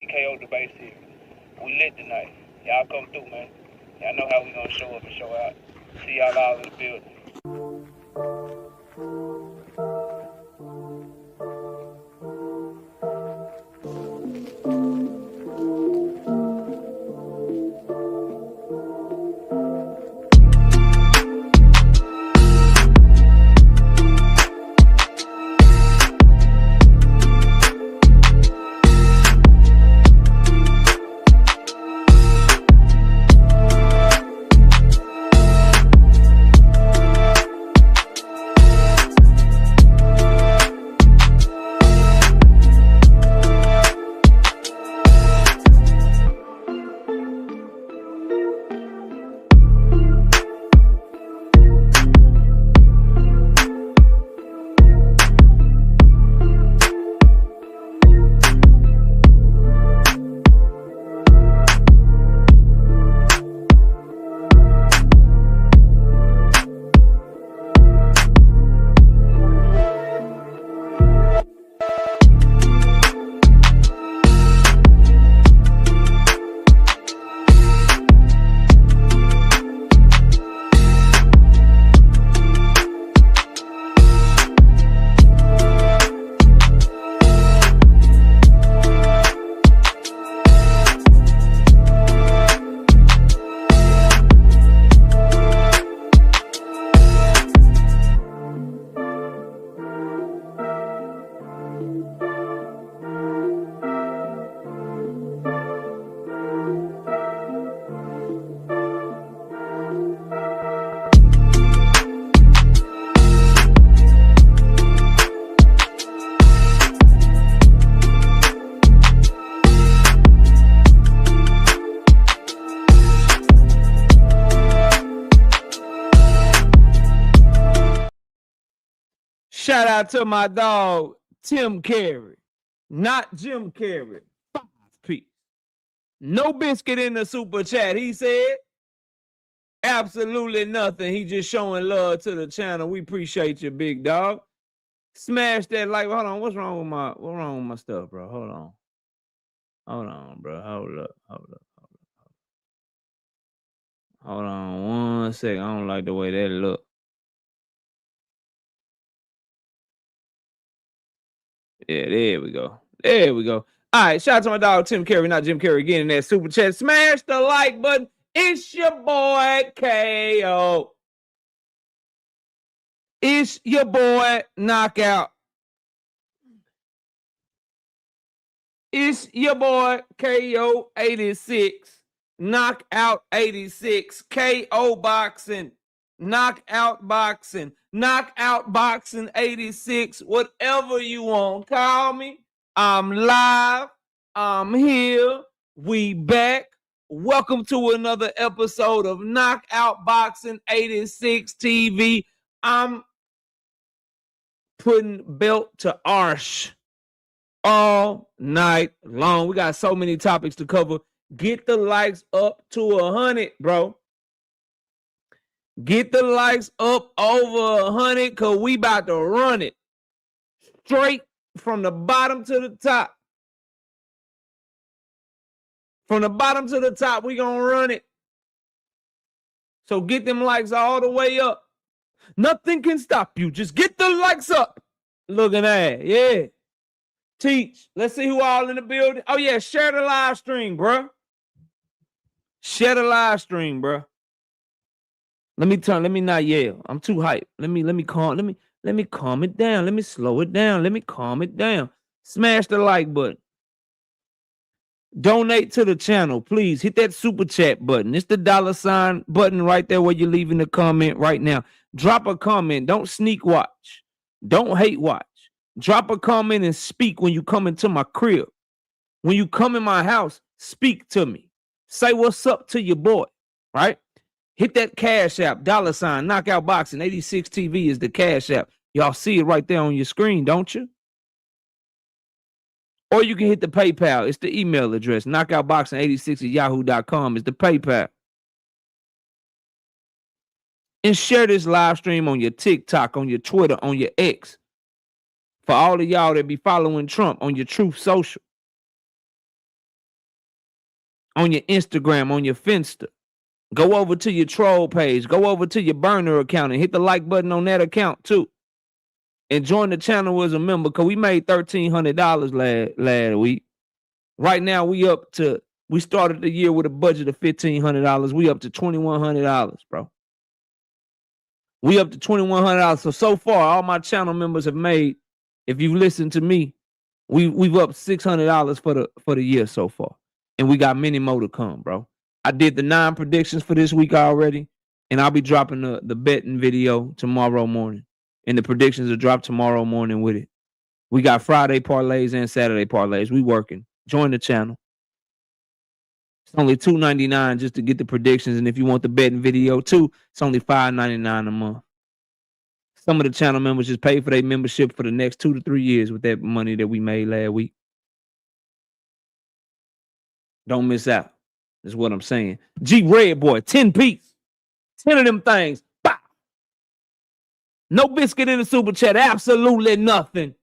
KO debate series. We lit tonight. Y'all come through, man. Y'all know how we gonna show up and show out. See y'all all in the building. Shout out to my dog, Tim Carey. Not Jim Carey. 5P. No biscuit in the super chat. He said absolutely nothing. He just showing love to the channel. We appreciate you, big dog. Smash that like. Hold on. What's wrong with my stuff, bro? Hold on. Hold on, bro. Hold up. Hold on 1 second. I don't like the way that look. Yeah, there we go. There we go. All right, shout out to my dog Tim Carey, not Jim Carey again in that super chat. Smash the like button. It's your boy KO. It's your boy Knockout. It's your boy KO 86. Knockout 86. KO boxing. Knockout boxing. Knockout boxing 86. Whatever you want. Call me. I'm live. I'm here. We back. Welcome to another episode of Knockout Boxing 86 TV. I'm putting belt to arse all night long. We got so many topics to cover. Get the likes up to 100, bro. Get the likes up over 100 because we about to run it straight from the bottom to the top. From the bottom to the top, we going to run it. So get them likes all the way up. Nothing can stop you. Just get the likes up. Looking at it. Yeah. Teach. Let's see who all in the building. Oh, yeah. Share the live stream, bro. Share the live stream, bro. Let me not yell. I'm too hyped. Let me calm it down. Let me slow it down. Let me calm it down. Smash the like button. Donate to the channel, please. Hit that super chat button. It's the $ button right there where you're leaving the comment right now. Drop a comment. Don't sneak watch. Don't hate watch. Drop a comment and speak when you come into my crib. When you come in my house, speak to me. Say what's up to your boy, right? Hit that Cash App, $ Knockout Boxing 86 TV is the Cash App. Y'all see it right there on your screen, don't you? Or you can hit the PayPal. It's the email address. knockoutboxing86@yahoo.com is the PayPal. And share this live stream on your TikTok, on your Twitter, on your X. For all of y'all that be following Trump on your Truth Social. on your Instagram, on your Finsta. Go over to your troll page. Go over to your burner account and hit the like button on that account too. And join the channel as a member because we made $1,300 last week. Right now, we started the year with a budget of $1,500. We up to $2,100, bro. We up to $2,100. So far, all my channel members have made, if you listen to me, we've up $600 for the year so far. And we got many more to come, bro. I did the 9 predictions for this week already, and I'll be dropping the betting video tomorrow morning. And the predictions will drop tomorrow morning with it. We got Friday parlays and Saturday parlays. We working. Join the channel. It's only $2.99 just to get the predictions. And if you want the betting video too, it's only $5.99 a month. Some of the channel members just pay for their membership for the next 2 to 3 years with that money that we made last week. Don't miss out. That's what I'm saying. G Red Boy, 10 piece. 10 of them things. Bow. No biscuit in the super chat. Absolutely nothing.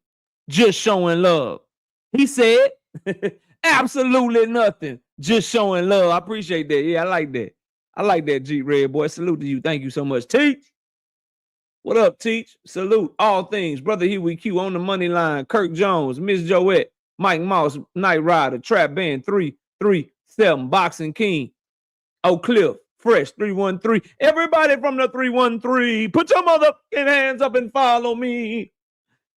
Just showing love. He said, absolutely nothing. Just showing love. I appreciate that. Yeah, I like that. I like that, G Red Boy. Salute to you. Thank you so much. Teach. What up, Teach? Salute. All things. Brother Huey Q on the money line. Kirk Jones, Miss Joette, Mike Moss, Night Rider, Trap Band 337, Boxing King, Oak Cliff, Fresh 313. Everybody from the 313, put your motherfucking hands up and follow me.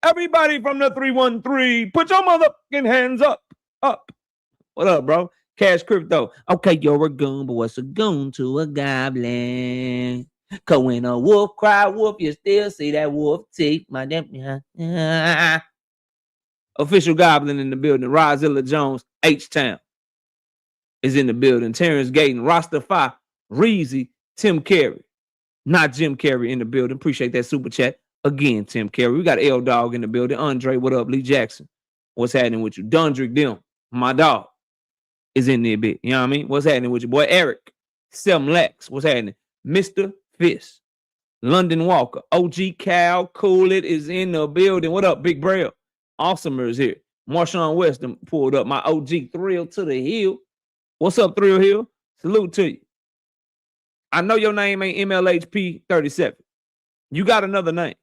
Everybody from the 313, put your motherfucking hands up. What up, bro? Cash Crypto. Okay, you're a goon, but what's a goon to a goblin? Cause when a wolf cry wolf, you still see that wolf teeth. My damn. Official Goblin in the building. Rozilla Jones, H-Town is in the building. Terrence Gayton, Rastafari, Reezy, Tim Carey. Not Jim Carrey in the building. Appreciate that super chat. Again, Tim Carey. We got L Dog in the building. Andre, what up? Lee Jackson. What's happening with you? Dundrick Dim, my dog, is in there a bit. You know what I mean? What's happening with you? Boy, Eric. Sem Lex. What's happening? Mr. Fist. London Walker. OG Cal Coolett is in the building. What up, Big Braille? Awesomer is here. Marshawn West pulled up. My OG Thrill to the Hill. What's up, Thrill Hill? Salute to you. I know your name ain't MLHP37. You got another name.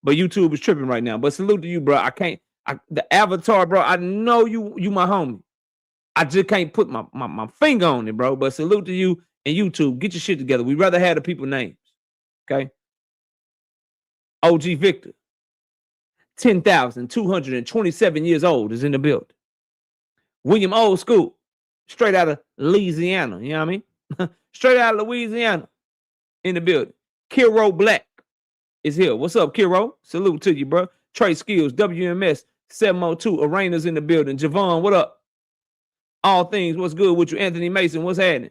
But YouTube is tripping right now. But salute to you, bro. The avatar, bro, I know you my homie. I just can't put my finger on it, bro. But salute to you and YouTube. Get your shit together. We'd rather have the people names. Okay? OG Victor. 10,227 years old is in the building. William Old School. Straight out of Louisiana. You know what I mean? Straight out of Louisiana in the building. Kiro Black is here. What's up, Kiro? Salute to you, bro. Trey Skills, WMS 702. Arena's in the building. Javon, what up? All things, what's good with you? Anthony Mason, what's happening?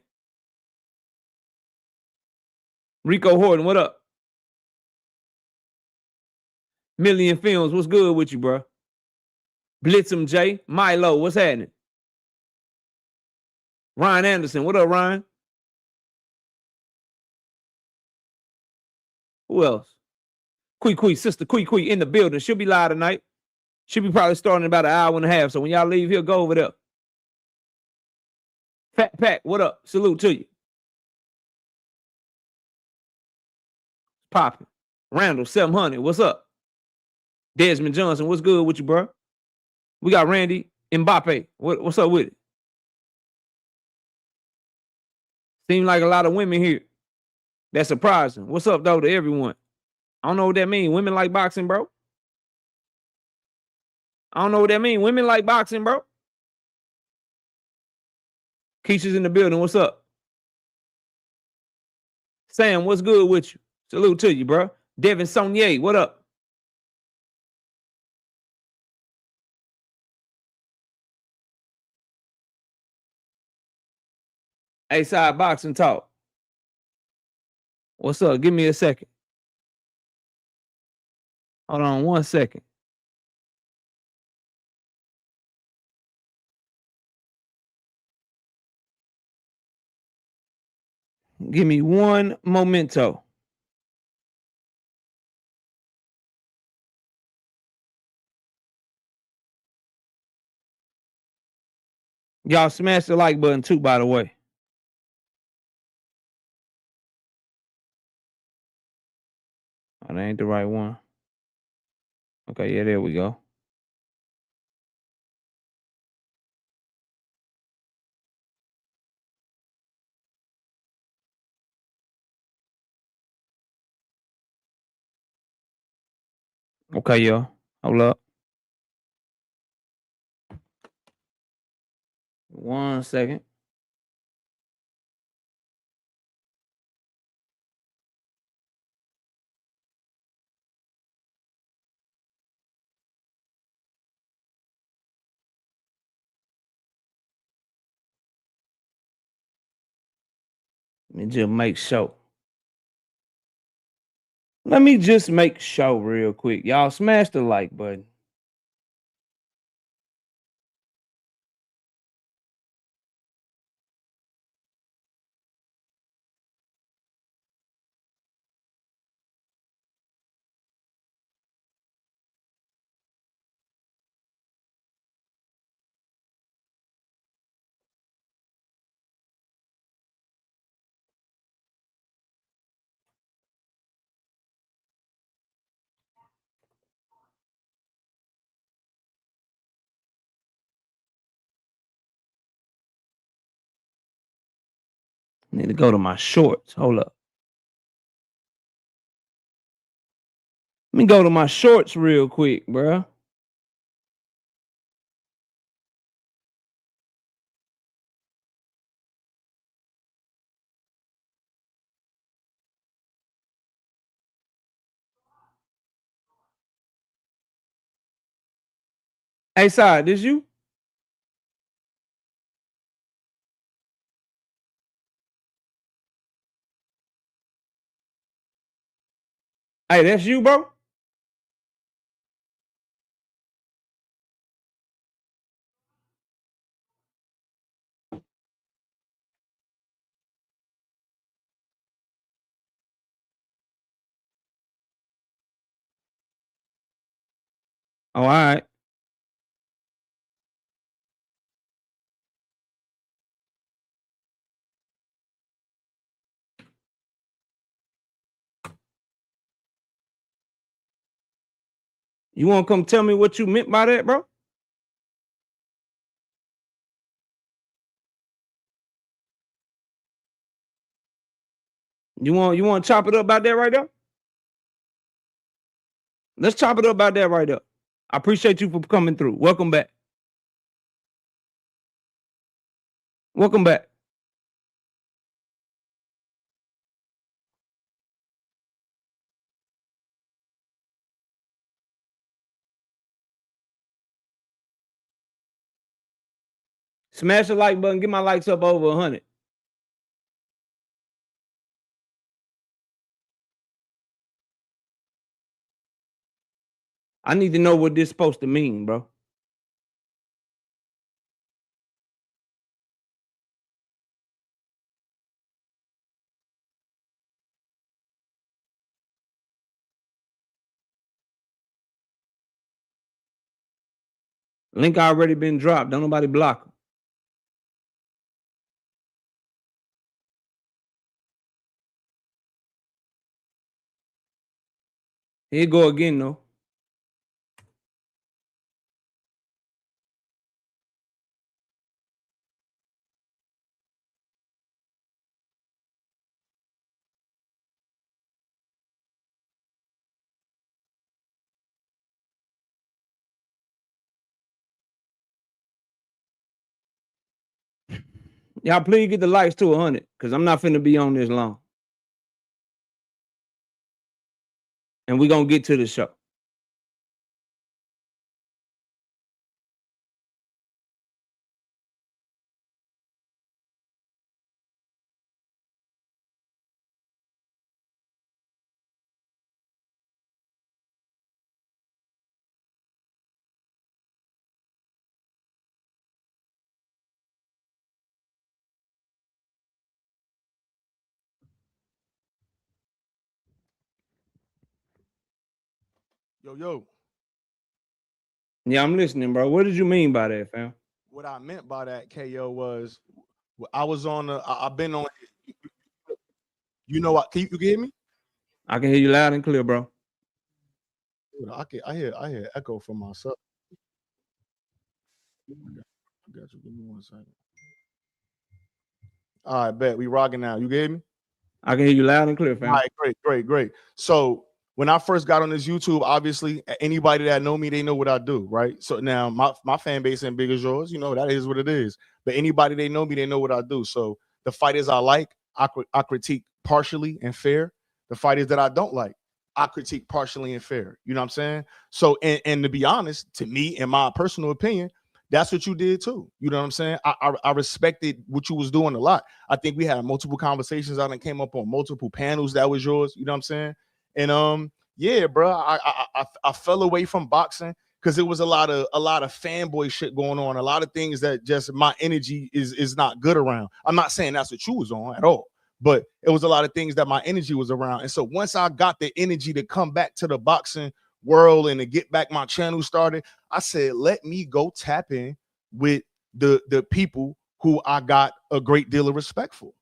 Rico Horton, what up? Million Films, what's good with you, bro? Blitzum J, Milo, what's happening? Ryan Anderson, what up, Ryan? Who else? Kui, sister Kui in the building. She'll be live tonight. She'll be probably starting in about an hour and a half. So when y'all leave here, go over there. Fat Pack, what up? Salute to you. Popping. Randall, 700, what's up? Desmond Johnson, what's good with you, bro? We got Randy Mbappe. What's up with it? Seems like a lot of women here. That's surprising. What's up, though, to everyone? I don't know what that means. Women like boxing, bro. I don't know what that means. Women like boxing, bro. Keisha's in the building. What's up? Sam, what's good with you? Salute to you, bro. Devin Saunier, what up? A-Side Boxing Talk. What's up? Give me a second. Hold on 1 second. Give me one momento. Y'all smash the like button too, by the way. Oh, that ain't the right one. Okay, yeah, there we go. Okay, y'all. Hold up. 1 second. Let me just make sure. Let me just make sure real quick. Y'all smash the like button. Need to go to my shorts. Hold up. Let me go to my shorts real quick, bruh. Hey, Side, this you? Hey, that's you, bro? Oh, all right. You want to come tell me what you meant by that, bro? You want to chop it up about that right there? Let's chop it up about that right there. I appreciate you for coming through. Welcome back. Welcome back. Smash the like button. Get my likes up over 100. I need to know what this supposed to mean, bro. Link already been dropped. Don't nobody block him. Here you go again, though. Y'all please get the likes to 100 because I'm not finna be on this long. And we're going to get to the show. Yo, Yeah, I'm listening, bro. What did you mean by that, fam? what I meant by that, KO, was I was on I've been on. You know what? Can you hear me? I can hear you loud and clear, bro. I hear echo from myself. I got you. Give me 1 second. All right, bet we rocking now. You get me? I can hear you loud and clear, fam. All right, great. So when I first got on this YouTube, obviously anybody that know me, they know what I do, right? So now my fan base ain't big as yours, you know, that is what it is. But anybody they know me, they know what I do. So the fighters I like, I critique partially and fair. The fighters that I don't like, I critique partially and fair. You know what I'm saying? So and to be honest, to me, in my personal opinion, that's what you did too. You know what I'm saying? I respected what you was doing a lot. I think we had multiple conversations. I came up on multiple panels. That was yours. You know what I'm saying? And yeah, bro, I fell away from boxing because it was a lot of fanboy shit going on. A lot of things that just my energy is not good around. I'm not saying that's what you was on at all, but it was a lot of things that my energy was around. And so once I got the energy to come back to the boxing world and to get back my channel started, I said, let me go tap in with the people who I got a great deal of respect for.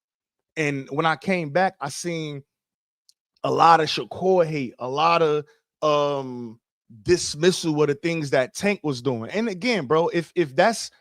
And when I came back, I seen a lot of Shakur hate, a lot of dismissal of the things that Tank was doing. And again, bro, if that's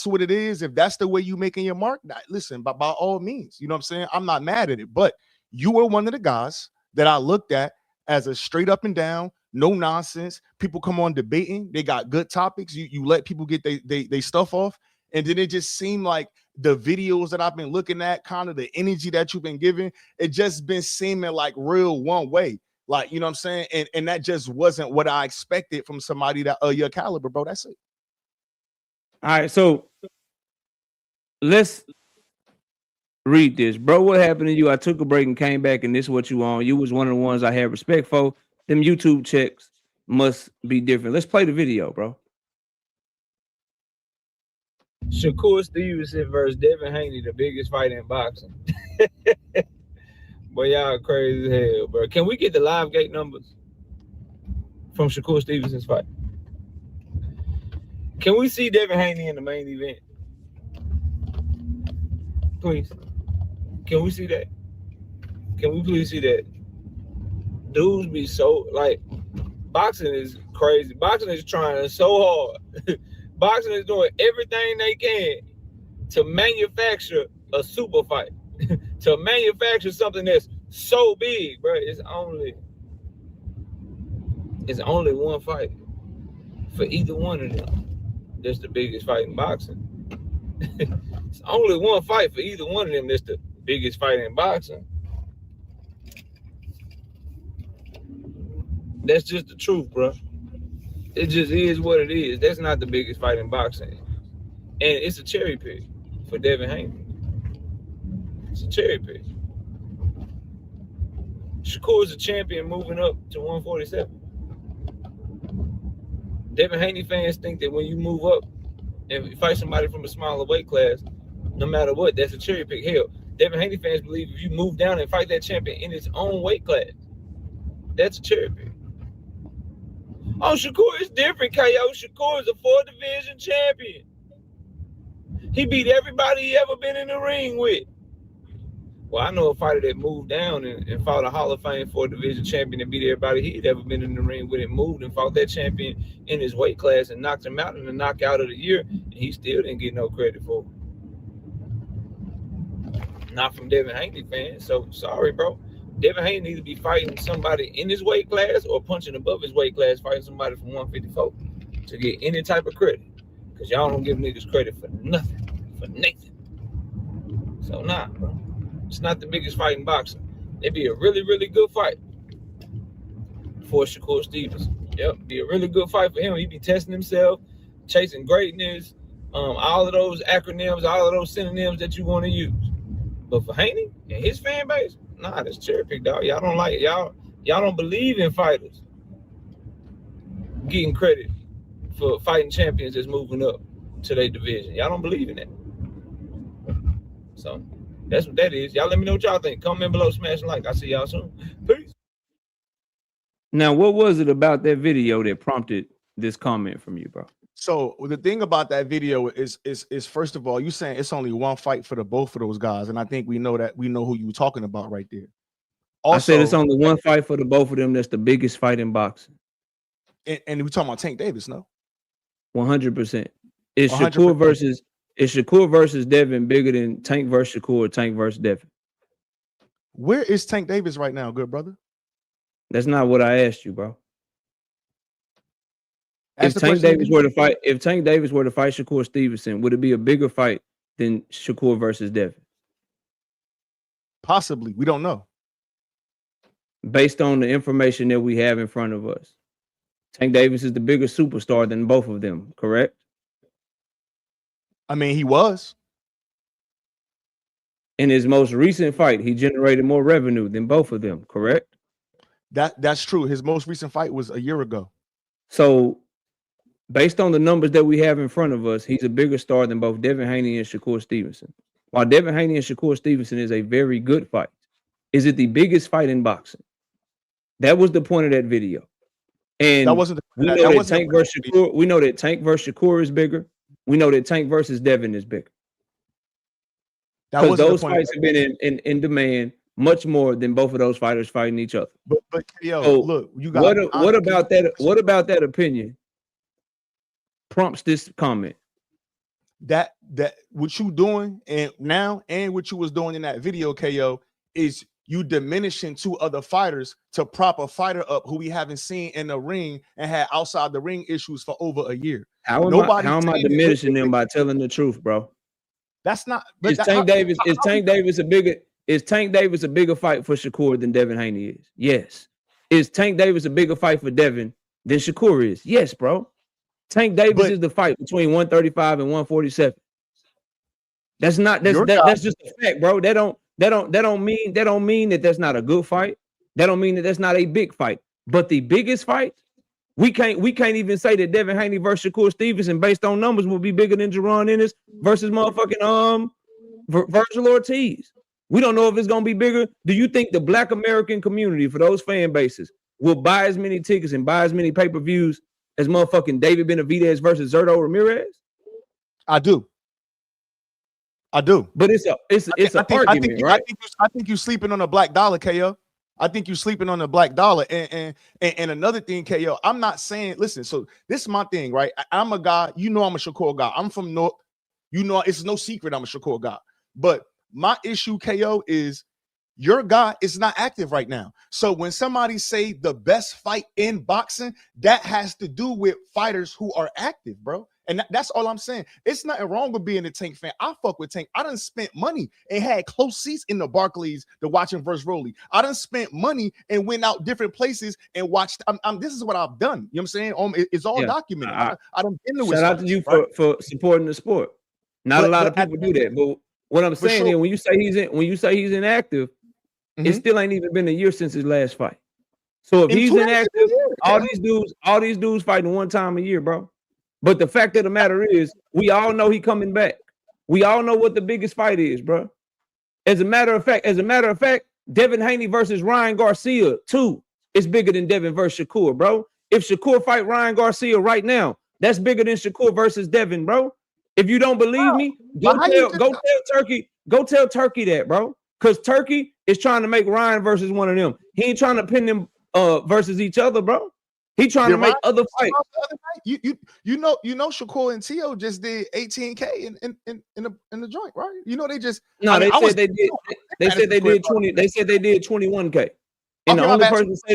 what it is, if that's the way you making your mark, listen, by all means, you know what I'm saying? I'm not mad at it, but you were one of the guys that I looked at as a straight up and down, no nonsense. People come on debating. They got good topics. You let people get they stuff off. And then it just seemed like the videos that I've been looking at, kind of the energy that you've been giving, it just been seeming like real one way. Like, you know what I'm saying? And that just wasn't what I expected from somebody that your caliber, bro. That's it. All right, so let's read this, bro. What happened to you? I took a break and came back, and this is what you on. You was one of the ones I had respect for. Them YouTube checks must be different. Let's play the video, bro. Shakur Stevenson versus Devin Haney, the biggest fight in boxing. Boy, y'all crazy as hell, bro. Can we get the live gate numbers from Shakur Stevenson's fight? Can we see Devin Haney in the main event? Please. Can we see that? Can we please see that? Dudes be so, like, boxing is crazy. Boxing is trying so hard. Boxing is doing everything they can to manufacture a super fight, to manufacture something that's so big, bro. It's only one fight for either one of them. That's the biggest fight in boxing. It's only one fight for either one of them. That's the biggest fight in boxing. That's just the truth, bro. It just is what it is. That's not the biggest fight in boxing. And it's a cherry pick for Devin Haney. It's a cherry pick. Shakur is a champion moving up to 147. Devin Haney fans think that when you move up and you fight somebody from a smaller weight class, no matter what, that's a cherry pick. Hell, Devin Haney fans believe if you move down and fight that champion in its own weight class, that's a cherry pick. Oh, Shakur is different, KO. Shakur is a 4-division champion. He beat everybody he ever been in the ring with. Well, I know a fighter that moved down and fought a Hall of Fame 4-division champion and beat everybody he'd ever been in the ring with, and moved and fought that champion in his weight class and knocked him out in the knockout of the year, and he still didn't get no credit for it. Not from Devin Haney fans. So, sorry, bro. Devin Haney needs to be fighting somebody in his weight class or punching above his weight class, fighting somebody from 154 to get any type of credit. Because y'all don't give niggas credit for nothing, for Nathan. So, nah, bro. It's not the biggest fight in boxing. It'd be a really, really good fight for Shakur Stevenson. Yep, be a really good fight for him. He'd be testing himself, chasing greatness, all of those acronyms, all of those synonyms that you want to use. But for Haney and his fan base, nah, that's cherry pick, dog. Y'all don't like it. Y'all don't believe in fighters getting credit for fighting champions that's moving up to their division. Y'all don't believe in that. So that's what that is. Y'all let me know what y'all think. Comment below, smash a like. I'll see y'all soon. Peace. Now, what was it about that video that prompted this comment from you, bro? So the thing about that video is first of all, you saying it's only one fight for the both of those guys, and I think we know who you were talking about right there. Also, I said it's only one fight for the both of them. That's the biggest fight in boxing. And we talking about Tank Davis, no? 100%. Is Shakur versus Devin bigger than Tank versus Shakur or Tank versus Devin? Where is Tank Davis right now, good brother? That's not what I asked you, bro. If Tank Davis were to fight Shakur Stevenson, would it be a bigger fight than Shakur versus Devin? Possibly. We don't know. Based on the information that we have in front of us, Tank Davis is the bigger superstar than both of them, correct? I mean, he was. In his most recent fight, he generated more revenue than both of them, correct? That's true. His most recent fight was a year ago. So, based on the numbers that we have in front of us, he's a bigger star than both Devin Haney and Shakur Stevenson. While Devin Haney and Shakur Stevenson is a very good fight, is it the biggest fight in boxing? That was the point of that video. And that wasn't we know that Tank versus Shakur. We know that Tank versus Shakur is bigger. We know that Tank versus Devin is bigger. Because those fights have been in demand much more than both of those fighters fighting each other. But yo, so look, you got what about that? What about that opinion prompts this comment? That what you doing and now and what you was doing in that video, KO, is you diminishing two other fighters to prop a fighter up who we haven't seen in the ring and had outside the ring issues for over a year. How am I diminishing them by telling the truth, bro? That's not. Is Tank Davis a bigger fight for Shakur than Devin Haney is? Yes. Is Tank Davis a bigger fight for Devin than Shakur is? Yes, bro. Tank Davis is the fight between 135 and 147. That's just a fact, bro. That don't mean that that's not a good fight. That don't mean that that's not a big fight. But the biggest fight, we can't even say that Devin Haney versus Shakur Stevenson based on numbers will be bigger than Jerron Ennis versus motherfucking Virgil Ortiz. We don't know if it's gonna be bigger. Do you think the Black American community for those fan bases will buy as many tickets and buy as many pay-per-views as motherfucking David Benavidez versus Zurdo Ramirez? I do. But it's an argument, right? I think you're sleeping on a black dollar, KO. I think you're sleeping on a black dollar. And another thing, KO, I'm not saying, listen, so this is my thing, right? I'm a guy, I'm a Shakur guy. I'm from North. It's no secret I'm a Shakur guy. But my issue, KO, is your guy is not active right now. So when somebody say the best fight in boxing, that has to do with fighters who are active, bro. And that's all I'm saying. It's nothing wrong with being a Tank fan. I fuck with Tank. I done spent money and had close seats in the Barclays to watch him versus Rolly. I done spent money and went out different places and watched. This is what I've done. You know what I'm saying? It's all documented. I done been to shout out to you for supporting the sport. Not a lot of people do that. But what I'm saying is when you say he's inactive, it still ain't even been a year since his last fight. So if he's inactive, all these dudes fighting one time a year, bro. But the fact of the matter is, we all know he coming back. We all know what the biggest fight is, bro. As a matter of fact, Devin Haney versus Ryan Garcia 2 is bigger than Devin versus Shakur, bro. If Shakur fight Ryan Garcia right now, that's bigger than Shakur versus Devin, bro. If you don't believe me, go tell Turkey that, bro. Because Turkey is trying to make Ryan versus one of them. He ain't trying to pin them versus each other, bro. He trying to make other fights. You know, Shakur and Tio just did 18K in the joint, right? They just they said they did. They said they did 20. They said they did 21K. And the only person to say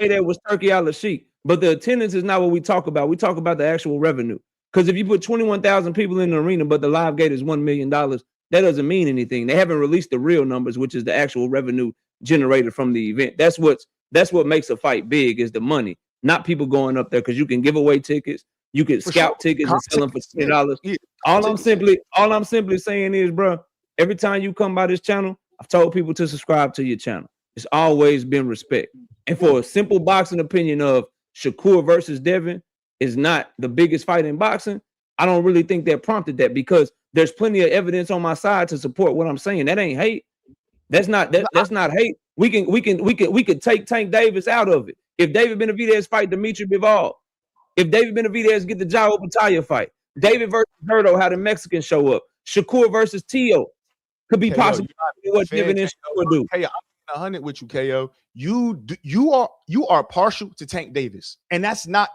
that was Turki Alalshikh. But the attendance is not what we talk about. We talk about the actual revenue. Because if you put 21,000 people in the arena, but the live gate is $1 million, that doesn't mean anything. They haven't released the real numbers, which is the actual revenue generated from the event. That's what makes a fight big, is the money, not people going up there, because you can give away tickets, you can scout tickets and sell them for $10. Yeah. All I'm simply saying is, bro, every time you come by this channel, I've told people to subscribe to your channel. It's always been respect. And for a simple boxing opinion of Shakur versus Devin is not the biggest fight in boxing, I don't really think that prompted that, because there's plenty of evidence on my side to support what I'm saying. That ain't hate. That's not hate. We could take Tank Davis out of it. If David Benavidez fight Dimitri Bivol, If David Benavidez get the jaw open tire fight, David versus Hurdo, how the Mexicans show up. Shakur versus Tio could be possible. What Devin and Shakur do. Hey, I'm 100 with you, KO. You are partial to Tank Davis, and that's not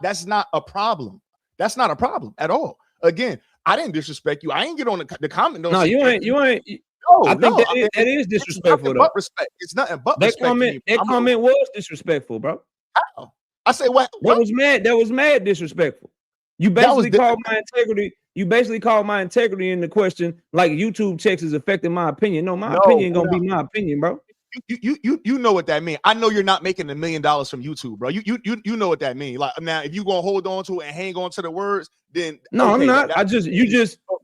a problem. That's not a problem at all. Again, I didn't disrespect you. I ain't get on the comment. No, you ain't. No, I think that is disrespectful. But respect. It's nothing but respect. That comment was disrespectful, bro. How? I say what? That was mad disrespectful. You basically called my integrity. You basically called my integrity into question, like YouTube checks is affecting my opinion. No, my opinion gonna be my opinion, bro. You know what that means. I know you're not making $1 million from YouTube, bro. You know what that means. Like now, if you gonna hold on to it and hang on to the words, then no, okay, I'm not.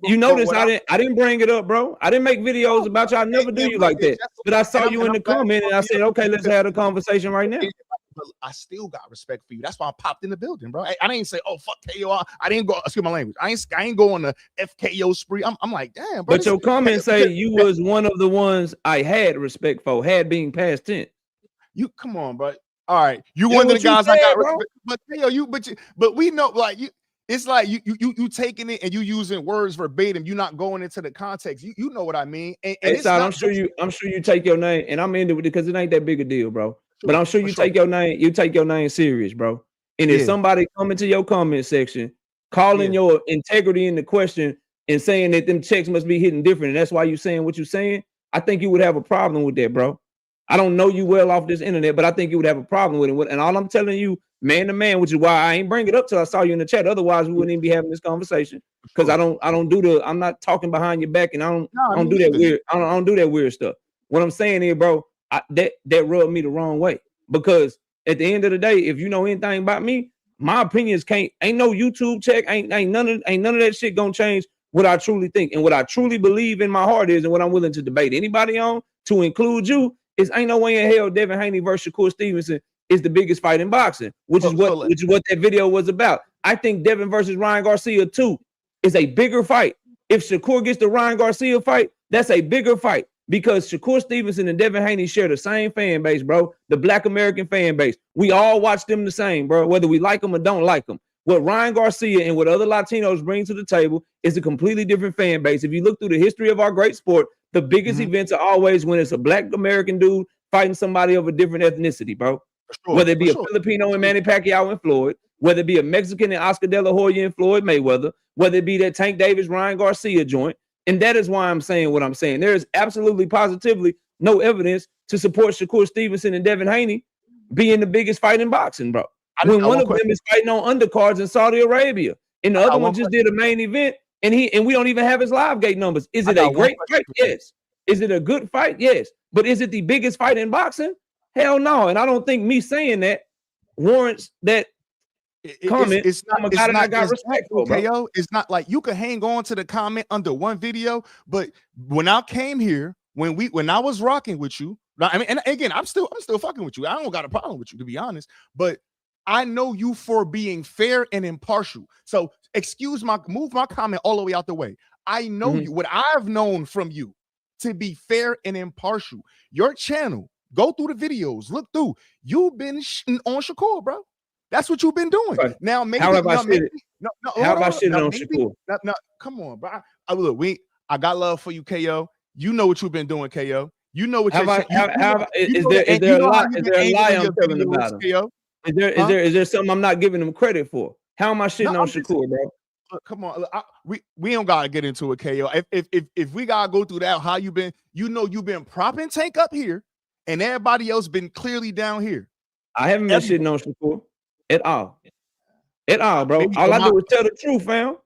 You notice I didn't bring it up, bro. I didn't make videos about you. I never do you like that. But I saw you in the comment and I said, okay, let's have a conversation right now. But I still got respect for you. That's why I popped in the building, bro. I didn't say, oh, fuck KO. I didn't go, excuse my language. I ain't going to FKO spree. I'm like, damn, bro. But your comments say you was one of the ones I had respect for, had being past tense. You come on, bro. All right. You one of the guys I got respect. But KO, but we know, like, it's like you taking it and you using words verbatim. You not going into the context. You know what I mean. And hey, I'm sure you take your name, and I'm into it because it ain't that big a deal, bro. But I'm sure you take your name serious, bro. And if somebody come into your comment section, calling your integrity into question and saying that them checks must be hitting different, and that's why you saying what you're saying, I think you would have a problem with that, bro. I don't know you well off this internet, but I think you would have a problem with it. And all I'm telling you, man to man, which is why I ain't bring it up till I saw you in the chat. Otherwise, we wouldn't even be having this conversation. Because I'm not talking behind your back, and I don't do that weird. I don't do that weird stuff. What I'm saying here, bro, that rubbed me the wrong way, because at the end of the day, if you know anything about me, my opinions ain't no YouTube check, ain't none of that shit gonna change what I truly think and what I truly believe in my heart is, and what I'm willing to debate anybody on, to include you, is ain't no way in hell Devin Haney versus Shakur Stevenson is the biggest fight in boxing, which is what that video was about. I think Devin versus Ryan Garcia 2 is a bigger fight. If Shakur gets the Ryan Garcia fight, that's a bigger fight. Because Shakur Stevenson and Devin Haney share the same fan base, bro. The Black American fan base. We all watch them the same, bro, whether we like them or don't like them. What Ryan Garcia and what other Latinos bring to the table is a completely different fan base. If you look through the history of our great sport, the biggest events are always when it's a Black American dude fighting somebody of a different ethnicity, bro. Whether it be a Filipino and Manny Pacquiao and Floyd, whether it be a Mexican and Oscar De La Hoya and Floyd Mayweather, whether it be that Tank Davis, Ryan Garcia joint. And that is why I'm saying what I'm saying. There is absolutely, positively no evidence to support Shakur Stevenson and Devin Haney being the biggest fight in boxing, bro. When one of them is fighting on undercards in Saudi Arabia, and the other one just did a main event, and we don't even have his live gate numbers. Is it a great fight? Yes. Is it a good fight? Yes. But is it the biggest fight in boxing? Hell no. And I don't think me saying that warrants that comment. It's not like you can hang on to the comment under one video, but when I came here, when I was rocking with you, I mean, and again, I'm still fucking with you. I don't got a problem with you, to be honest, but I know you for being fair and impartial. So move my comment all the way out the way. I know you, what I've known from you to be fair and impartial. Your channel, go through the videos, look through. You've been shitting on Shakur, bro. That's what you've been doing. Right. Now, maybe how have I shitted on Shakur? No, come on, bro. Look, I got love for you, KO. You know what you've been doing, KO. You know what is there a lie I'm telling about him? Is there something I'm not giving him credit for? How am I shitting on Shakur, bro? Come on, we don't gotta get into it, KO. If we gotta go through that, how you been? You know, you've been propping Tank up here, and everybody else been clearly down here. I haven't been shitting on Shakur at all, bro. All I do is tell the truth, fam.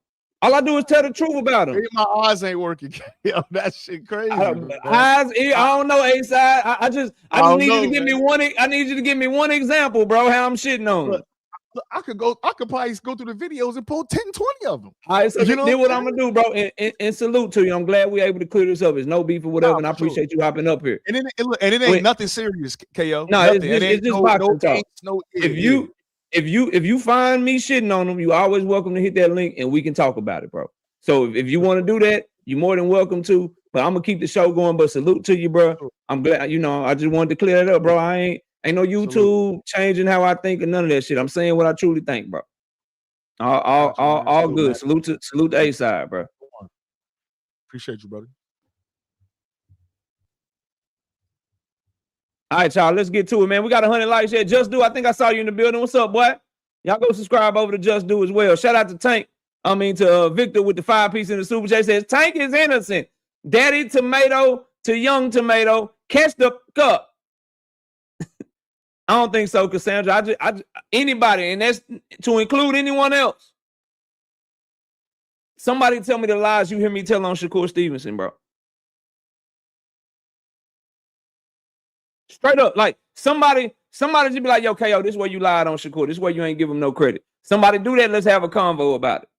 All I do is tell the truth about him. Maybe my eyes ain't working. Yo, that shit crazy. I don't know, A-side. I just need you to give me one. I need you to give me one example, bro. How I'm shitting on him. I could probably go through the videos and pull 10, 20 of them. All right, so you know what I'm gonna do, bro. And salute to you. I'm glad we're able to clear this up. It's no beef or whatever, and I appreciate you hopping up here. And it ain't nothing serious, KO. No, it's just boxing talk. If you find me shitting on them, you always welcome to hit that link and we can talk about it, bro. So if you want to do that, you're more than welcome to. But I'm gonna keep the show going. But salute to you, bro. I'm glad, I just wanted to clear that up, bro. I ain't no YouTube changing how I think and none of that shit. I'm saying what I truly think, bro. All good. Salute to A side, bro. Appreciate you, brother. All right, y'all. Let's get to it, man. We got 100 likes here. Just Do. I think I saw you in the building. What's up, boy? Y'all go subscribe over to Just Do as well. Shout out to Tank. To Victor with the 5-piece in the Super J says Tank is innocent. Daddy Tomato to Young Tomato. Catch the cup. I don't think so, Cassandra. Anybody, and that's to include anyone else. Somebody tell me the lies you hear me tell on Shakur Stevenson, bro. Straight up, like somebody just be like, yo, KO, this is where you lied on Shakur. This is where you ain't give him no credit. Somebody do that. Let's have a convo about it.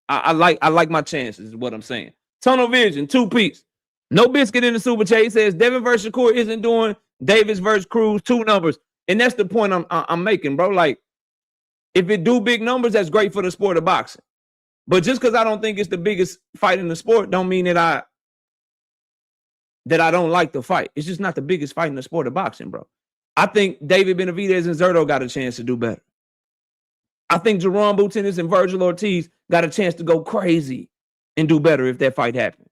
I like my chances, is what I'm saying. Tunnel Vision, 2-piece. No biscuit in the Super Chat. He says Devin versus Shakur isn't doing Davis versus Cruz, 2 numbers. And that's the point I'm making, bro. Like, if it do big numbers, that's great for the sport of boxing. But just because I don't think it's the biggest fight in the sport, don't mean that I don't like the fight. It's just not the biggest fight in the sport of boxing, bro. I think David Benavidez and Zurdo got a chance to do better. I think Jerome Boutinis and Virgil Ortiz got a chance to go crazy and do better if that fight happened.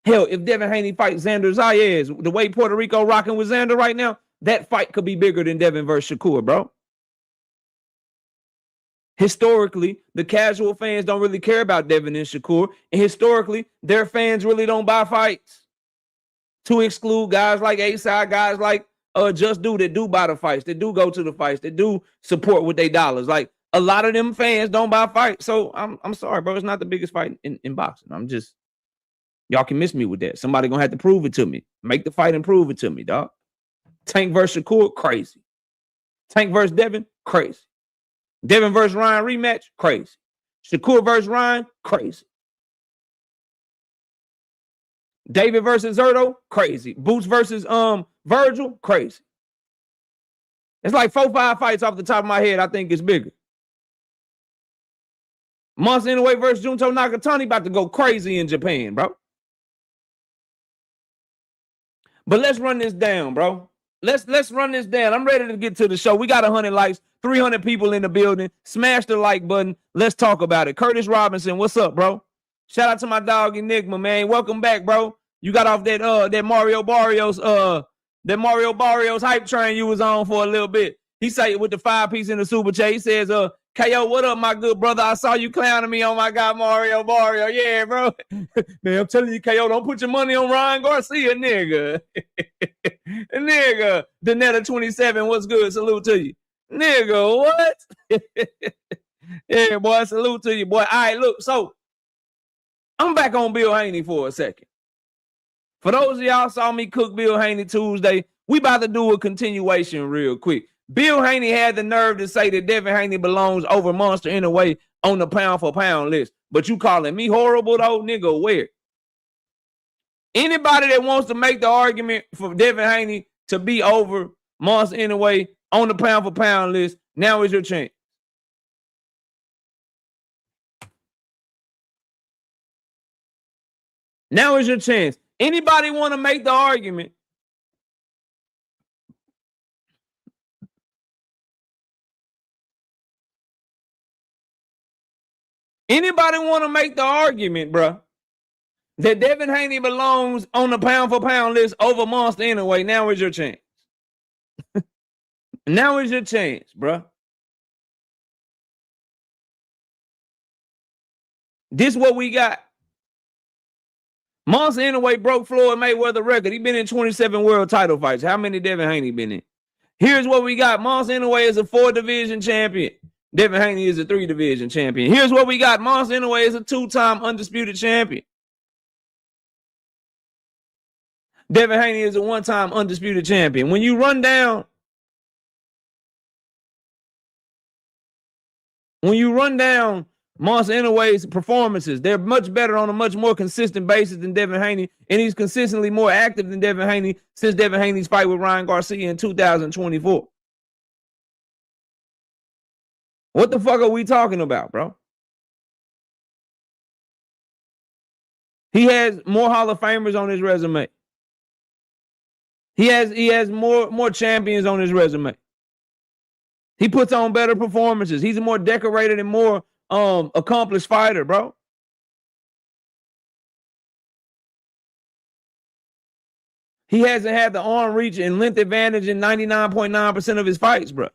Hell, if Devin Haney fights Xander Zayas, the way Puerto Rico rocking with Xander right now, that fight could be bigger than Devin versus Shakur, bro. Historically, the casual fans don't really care about Devin and Shakur. And historically, their fans really don't buy fights. To exclude guys like A-Side, guys like Just Do that do buy the fights, that do go to the fights, that do support with their dollars. Like, a lot of them fans don't buy fights. So I'm sorry, bro. It's not the biggest fight in boxing. Y'all can miss me with that. Somebody gonna have to prove it to me. Make the fight and prove it to me, dog. Tank versus Shakur, crazy. Tank versus Devin, crazy. Devin versus Ryan rematch, crazy. Shakur versus Ryan, crazy. David versus Zurdo, crazy. Boots versus Virgil, crazy. It's like 4-5 fights off the top of my head. I think it's bigger. Monster Inoue versus Junto Nakatani about to go crazy in Japan, bro. But let's run this down, bro. Let's run this down. I'm ready to get to the show. We got 100 likes, 300 people in the building. Smash the like button. Let's talk about it. Curtis Robinson, what's up, bro? Shout out to my dog Enigma, man. Welcome back, bro. You got off that Mario Barrios hype train you was on for a little bit. He said with the 5-piece in the Super Chat, he says, KO, what up, my good brother? I saw you clowning me on my guy Mario Barrio. Yeah, bro. Man, I'm telling you, KO, don't put your money on Ryan Garcia, nigga. Nigga. Danetta 27, what's good? Salute to you. Nigga, what? Yeah, boy, salute to you, boy. All right, look, so I'm back on Bill Haney for a second. For those of y'all saw me cook Bill Haney Tuesday, we about to do a continuation real quick. Bill Haney had the nerve to say that Devin Haney belongs over Monster Inoue on the pound-for-pound list. But you calling me horrible, though? Nigga, where? Anybody that wants to make the argument for Devin Haney to be over Monster Inoue on the pound-for-pound list, now is your chance. Now is your chance. Anybody want to make the argument? Anybody want to make the argument, bro, that Devin Haney belongs on the pound-for-pound list over Monster Inoue? Now is your chance. Now is your chance, bro. This what we got. Monster Inoue broke Floyd Mayweather record. He been in 27 world title fights. How many Devin Haney been in? Here's what we got. Monster Inoue is a 4-division champion. Devin Haney is a 3-division champion. Here's what we got. Monster Inoue is a 2-time undisputed champion. Devin Haney is a 1-time undisputed champion. When you run down Monster Inoue's performances, they're much better on a much more consistent basis than Devin Haney, and he's consistently more active than Devin Haney since Devin Haney's fight with Ryan Garcia in 2024. What the fuck are we talking about, bro? He has more Hall of Famers on his resume. He has more champions on his resume. He puts on better performances. He's a more decorated and more accomplished fighter, bro. He hasn't had the arm reach and length advantage in 99.9% of his fights, bro.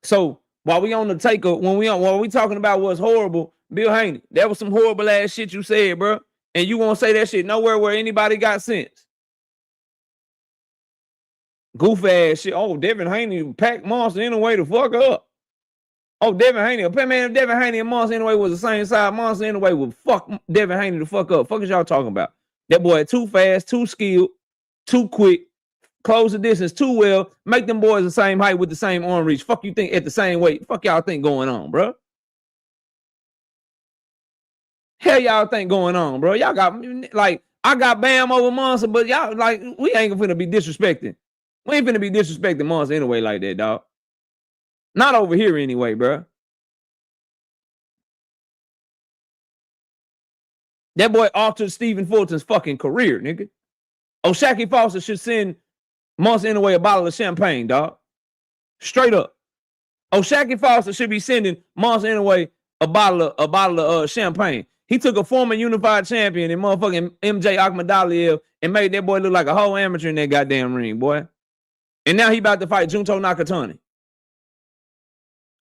So while we on the taker, when we talking about what's horrible, Bill Haney, that was some horrible ass shit you said, bro. And you won't say that shit nowhere where anybody got sense. Goof ass shit. Oh, Devin Haney packed Monster anyway to fuck up. Oh, Devin Haney. Man, if Devin Haney and Monster anyway was the same size, Monster anyway would fuck Devin Haney to fuck up. Fuck is y'all talking about? That boy too fast, too skilled, too quick, close the distance too well, make them boys the same height with the same arm reach. Fuck you think at the same weight. Fuck y'all think going on, bro? Hell y'all think going on, bro? Y'all got, like, I got Bam over Monster, but y'all, like, we ain't finna be disrespecting. We ain't finna be disrespecting Monster anyway like that, dog. Not over here anyway, bro. That boy altered Stephen Fulton's fucking career, nigga. O'Shaquie Foster should send Monster anyway a bottle of champagne, dog. Straight up. O'Shaquie Foster should be sending Monster anyway a bottle of champagne. He took a former unified champion and motherfucking MJ Akhmadaliev and made that boy look like a whole amateur in that goddamn ring, boy. And now he about to fight Junto Nakatani.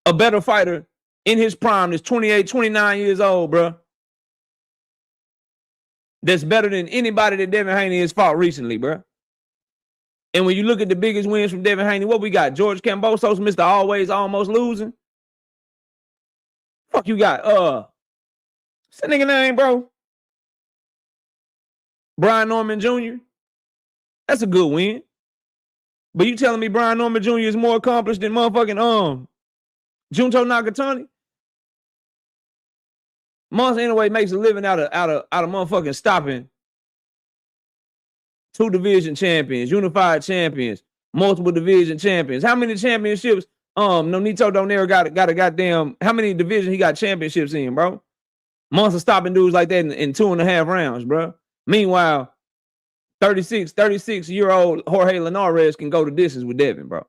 A better fighter in his prime is 28, 29 years old, bro. That's better than anybody that Devin Haney has fought recently, bro. And when you look at the biggest wins from Devin Haney, what we got? George Kambosos, Mr. Always Almost Losing. Fuck you got, what's that nigga name, bro? Brian Norman Jr. That's a good win. But you telling me Brian Norman Jr. is more accomplished than motherfucking Junto Nakatani? Monster anyway makes a living out of motherfucking stopping 2 division champions, unified champions, multiple division champions. How many championships? Nonito Donaire got a goddamn. How many divisions he got championships in, bro? Monster stopping dudes like that in 2.5 rounds, bro. Meanwhile, 36-year-old Jorge Linares can go the distance with Devin, bro.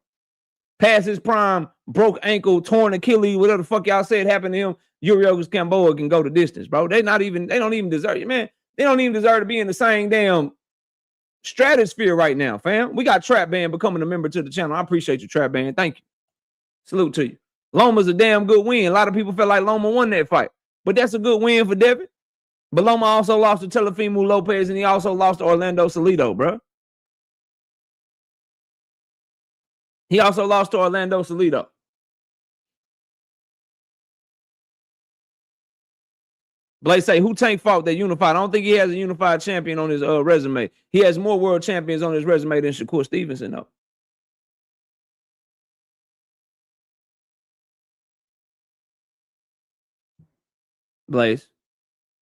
Past his prime, broke ankle, torn Achilles, whatever the fuck y'all said happened to him. Yuriorkis Gamboa can go the distance, bro. They don't even deserve it, man. They don't even deserve to be in the same damn stratosphere right now, fam. We got Trap Band becoming a member to the channel. I appreciate you, Trap Band. Thank you. Salute to you. Loma's a damn good win. A lot of people felt like Loma won that fight, but that's a good win for Devin. But Loma also lost to Teofimo Lopez, and he also lost to Orlando Salido, bro. He also lost to Orlando Salido. Blake say, who Tank fought that unified? I don't think he has a unified champion on his resume. He has more world champions on his resume than Shakur Stevenson, though. Blaze.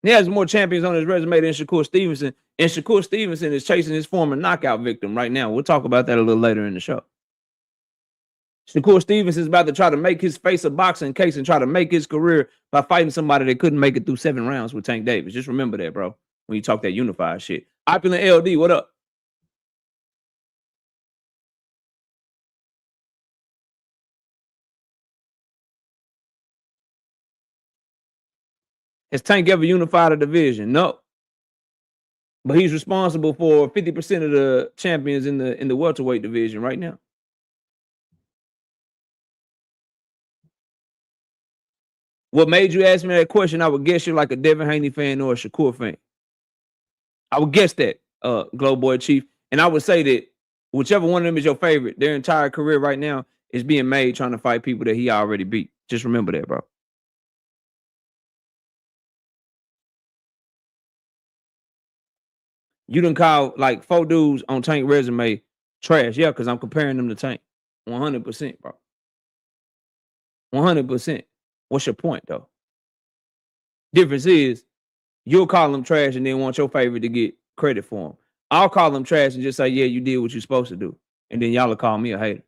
He has more champions on his resume than Shakur Stevenson, and Shakur Stevenson is chasing his former knockout victim right now. We'll talk about that a little later in the show. Shakur Stevenson is about to try to make his face a boxing case and try to make his career by fighting somebody that couldn't make it through 7 rounds with Tank Davis. Just remember that, bro, when you talk that unified shit. Opulent LD, what up? Has Tank ever unified a division? No. But he's responsible for 50% of the champions in the welterweight division right now. What made you ask me that question? I would guess you're like a Devin Haney fan or a Shakur fan. I would guess that, Glow Boy Chief. And I would say that whichever one of them is your favorite, their entire career right now is being made trying to fight people that he already beat. Just remember that, bro. You done call like 4 dudes on Tank resume trash. Yeah, because I'm comparing them to Tank. 100%, bro. 100%. What's your point, though? Difference is you'll call them trash and then want your favorite to get credit for them. I'll call them trash and just say, yeah, you did what you're supposed to do. And then y'all will call me a hater.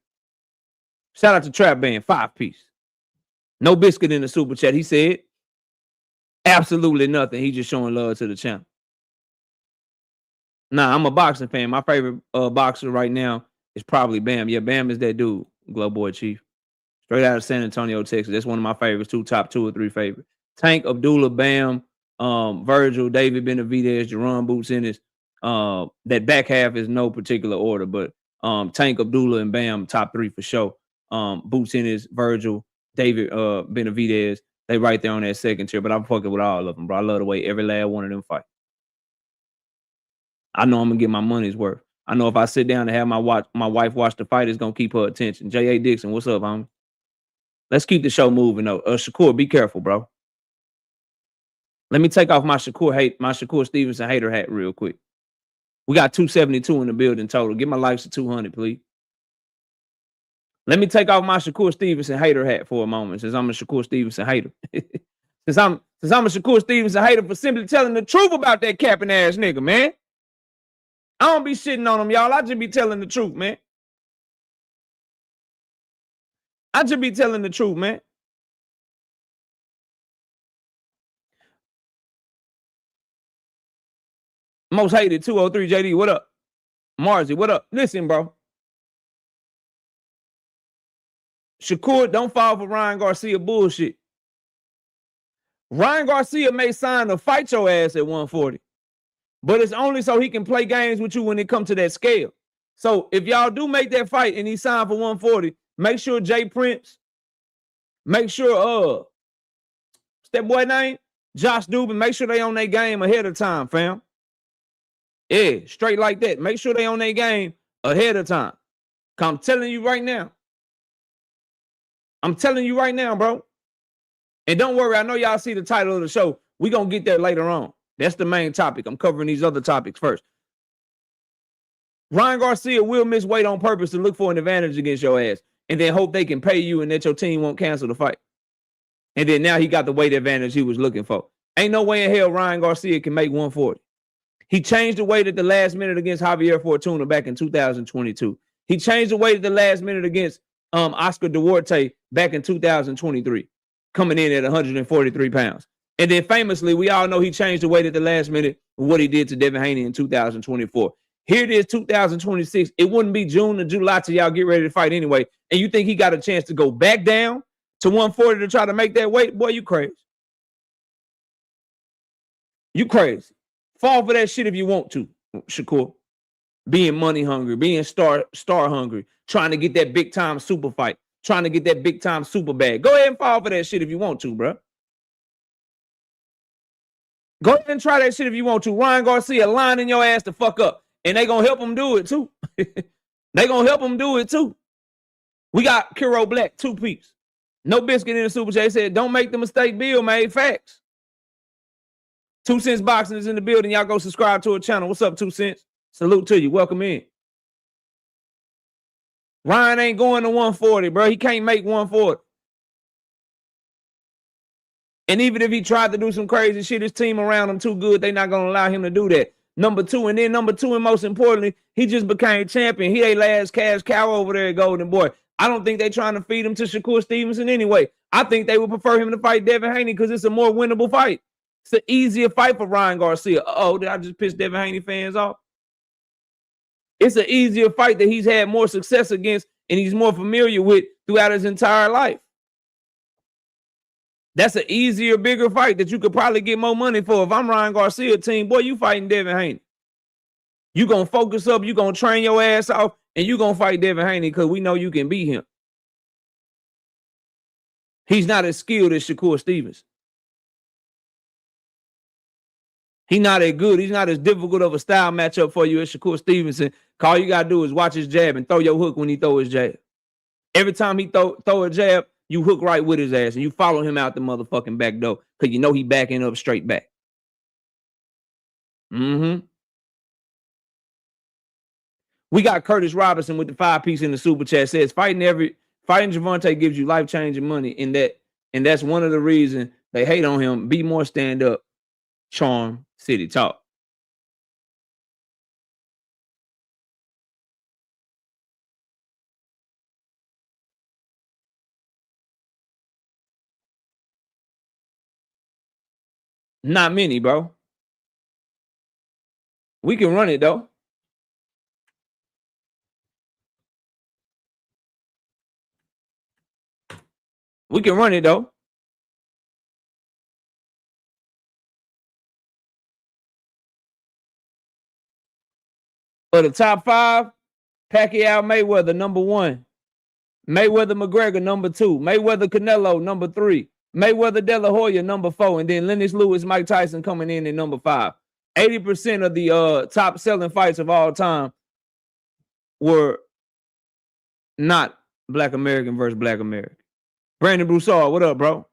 Shout out to Trap Band, 5-piece. No biscuit in the super chat. He said absolutely nothing. He just showing love to the channel. Nah, I'm a boxing fan. My favorite boxer right now is probably Bam. Yeah, Bam is that dude, Glow Boy Chief. Straight out of San Antonio, Texas. That's one of my favorites, top 2 or 3 favorites. Tank, Abdullah, Bam, Virgil, David Benavidez, Jerron Boots Ennis. That back half is no particular order, but Tank, Abdullah, and Bam, top 3 for sure. Boots Ennis, Virgil, David Benavidez, they right there on that second tier, but I'm fucking with all of them, bro. I love the way every last one of them fight. I know I'm gonna get my money's worth. I know if I sit down and have my wife watch the fight, it's gonna keep her attention. J.A. Dixon, what's up, homie? Let's keep the show moving though. Shakur, be careful, bro. Let me take off my Shakur Stevenson hater hat real quick. We got 272 in the building total. Get my likes to 200, please. Let me take off my Shakur Stevenson hater hat for a moment, since I'm a Shakur Stevenson hater. since I'm a Shakur Stevenson hater for simply telling the truth about that capping ass nigga, man. I don't be shitting on him, y'all. I just be telling the truth, man. I just be telling the truth, man. Most hated 203 JD. What up? Marzi, what up? Listen, bro. Shakur, don't fall for Ryan Garcia bullshit. Ryan Garcia may sign to fight your ass at 140, but it's only so he can play games with you when it comes to that scale. So if y'all do make that fight and he signed for 140, make sure Jay Prince, make sure what's that boy name? Josh Dubin, make sure they on their game ahead of time, fam. Yeah, straight like that. Make sure they on their game ahead of time. I'm telling you right now. I'm telling you right now, bro. And don't worry, I know y'all see the title of the show. We're going to get there later on. That's the main topic. I'm covering these other topics first. Ryan Garcia will miss weight on purpose to look for an advantage against your ass and then hope they can pay you and that your team won't cancel the fight. And then now he got the weight advantage he was looking for. Ain't no way in hell Ryan Garcia can make 140. He changed the weight at the last minute against Javier Fortuna back in 2022. He changed the weight at the last minute against Oscar Duarte back in 2023, coming in at 143 pounds. And then famously, we all know he changed the weight at the last minute with what he did to Devin Haney in 2024. Here it is, 2026. It wouldn't be June or July till y'all get ready to fight anyway. And you think he got a chance to go back down to 140 to try to make that weight? Boy, you crazy. You crazy. Fall for that shit if you want to, Shakur. Being money hungry, being star hungry, trying to get that big time super fight, trying to get that big time super bag. Go ahead and fall for that shit if you want to, bro. Go ahead and try that shit if you want to. Ryan Garcia lining your ass the fuck up. And they gonna help him do it too. They gonna help him do it too. We got Kiro Black, 2-piece. No biscuit in the super chat. He said, don't make the mistake Bill made. Facts. 2 Cents Boxing is in the building. Y'all go subscribe to our channel. What's up, 2 Cents? Salute to you. Welcome in. Ryan ain't going to 140, bro. He can't make 140. And even if he tried to do some crazy shit, his team around him too good. They not going to allow him to do that. Number two, and most importantly, he just became champion. He ain't last cash cow over there at Golden Boy. I don't think they trying to feed him to Shakur Stevenson anyway. I think they would prefer him to fight Devin Haney because it's a more winnable fight. It's an easier fight for Ryan Garcia. Uh-oh, did I just piss Devin Haney fans off? It's an easier fight that he's had more success against and he's more familiar with throughout his entire life. That's an easier, bigger fight that you could probably get more money for. If I'm Ryan Garcia team, boy, you fighting Devin Haney. You going to focus up, you going to train your ass off, and you going to fight Devin Haney because we know you can beat him. He's not as skilled as Shakur Stevenson. He's not as good. He's not as difficult of a style matchup for you as Shakur Stevenson. All you got to do is watch his jab and throw your hook when he throw his jab. Every time he throw a jab, you hook right with his ass and you follow him out the motherfucking back door because you know he backing up straight back. We got Curtis Robinson with the 5-piece in the super chat. Says fighting Gervonta gives you life-changing money, and that's one of the reasons they hate on him. Be more stand-up, charm, city talk. Not many, bro. We can run it though. We can run it though. For the top 5, Pacquiao Mayweather, number 1. Mayweather McGregor, number 2. Mayweather Canelo, number 3. Mayweather De La Hoya, number 4. And then Lennox Lewis, Mike Tyson coming in at number 5. 80% of the top selling fights of all time were not Black American versus Black American. Brandon Broussard, what up, bro?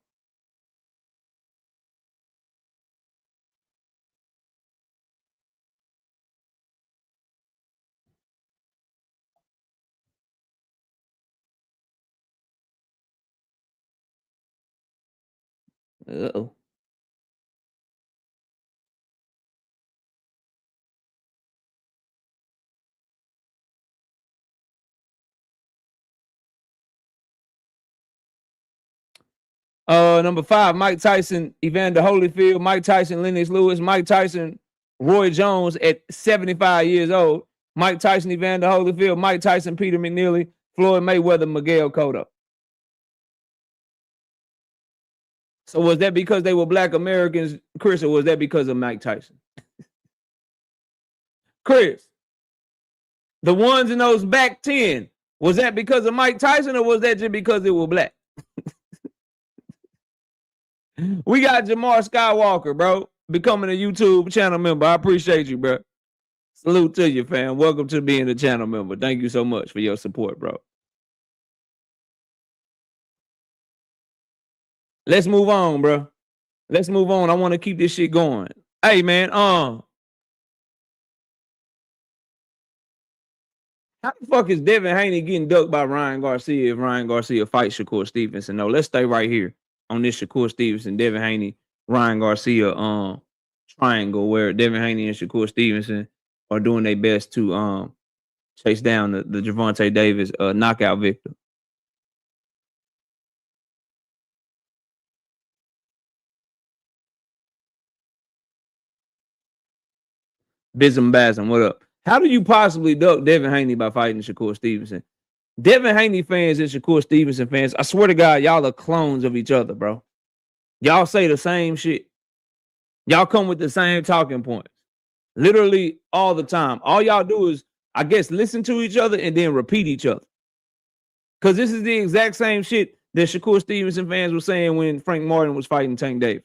Uh-oh. Number 5, Mike Tyson, Evander Holyfield, Mike Tyson, Lennox Lewis, Mike Tyson, Roy Jones at 75 years old, Mike Tyson, Evander Holyfield, Mike Tyson, Peter McNeely, Floyd Mayweather, Miguel Cotto. So was that because they were Black Americans, Chris, or was that because of Mike Tyson? Chris, the ones in those back 10, was that because of Mike Tyson or was that just because they were Black? We got Jamar Skywalker, bro, becoming a YouTube channel member. I appreciate you, bro. Salute to you, fam. Welcome to being a channel member. Thank you so much for your support, bro. Let's move on, bro. Let's move on. I want to keep this shit going. Hey, man, how the fuck is Devin Haney getting ducked by Ryan Garcia if Ryan Garcia fights Shakur Stevenson? No, let's stay right here on this Shakur Stevenson, Devin Haney, Ryan Garcia triangle where Devin Haney and Shakur Stevenson are doing their best to chase down the Gervonta Davis knockout victim. Bism Basm, what up? How do you possibly duck Devin Haney by fighting Shakur Stevenson? Devin Haney fans and Shakur Stevenson fans, I swear to God, y'all are clones of each other, bro. Y'all say the same shit. Y'all come with the same talking points. Literally all the time. All y'all do is, I guess, listen to each other and then repeat each other. Because this is the exact same shit that Shakur Stevenson fans were saying when Frank Martin was fighting Tank Davis.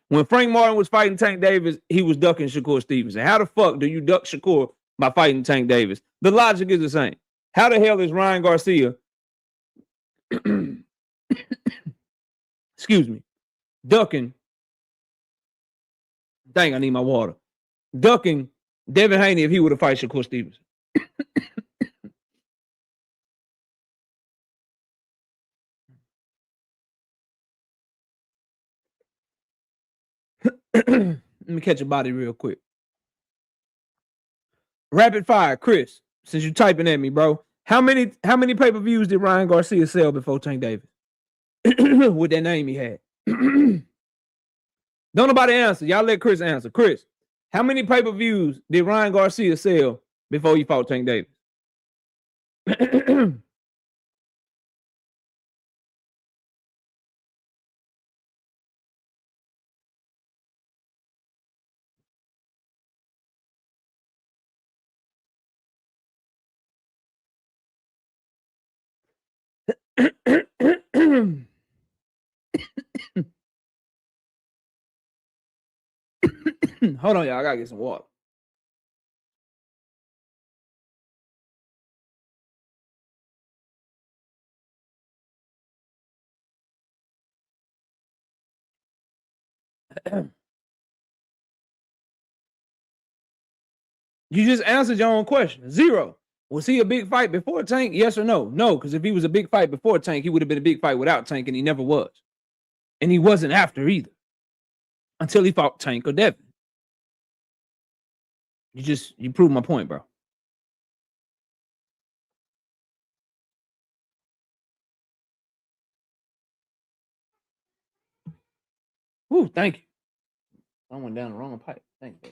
When Frank Martin was fighting Tank Davis, he was ducking Shakur Stevenson. How the fuck do you duck Shakur by fighting Tank Davis? The logic is the same. How the hell is Ryan Garcia, excuse me, ducking, dang, I need my water, ducking Devin Haney if he would have fight Shakur Stevenson? Let me catch a body real quick. Rapid fire, Chris, since you typing at me, bro. How many pay-per-views did Ryan Garcia sell before Tank Davis? With that name he had. Don't nobody answer. Y'all let Chris answer. Chris, how many pay-per-views did Ryan Garcia sell before he fought Tank Davis? Hold on, y'all. I gotta get some water. You just answered your own question. 0. Was he a big fight before Tank? Yes or no? No, because if he was a big fight before Tank, he would have been a big fight without Tank, and he never was. And he wasn't after either. Until he fought Tank or Devin. You proved my point, bro. Ooh, thank you. I went down the wrong pipe. Thank you.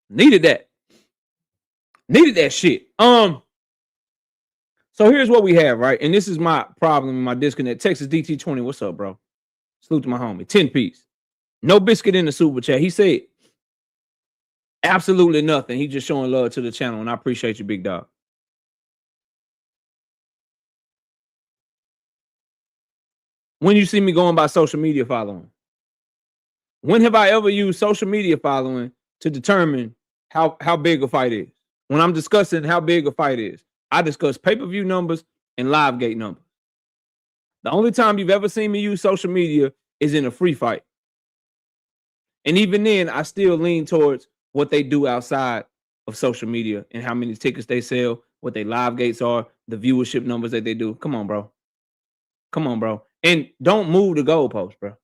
Needed that. Needed that shit. So here's what we have, right? And this is my problem, my disconnect. Texas DT20, what's up, bro? Salute to my homie. 10 piece. No biscuit in the super chat. He said absolutely nothing. He just showing love to the channel, and I appreciate you, big dog. When you see me going by social media following, when have I ever used social media following to determine how big a fight is? When I'm discussing how big a fight is, I discuss pay-per-view numbers and live gate numbers. The only time you've ever seen me use social media is in a free fight. And even then, I still lean towards what they do outside of social media and how many tickets they sell, what their live gates are, the viewership numbers that they do. Come on, bro. Come on, bro. And don't move the goalpost, bro.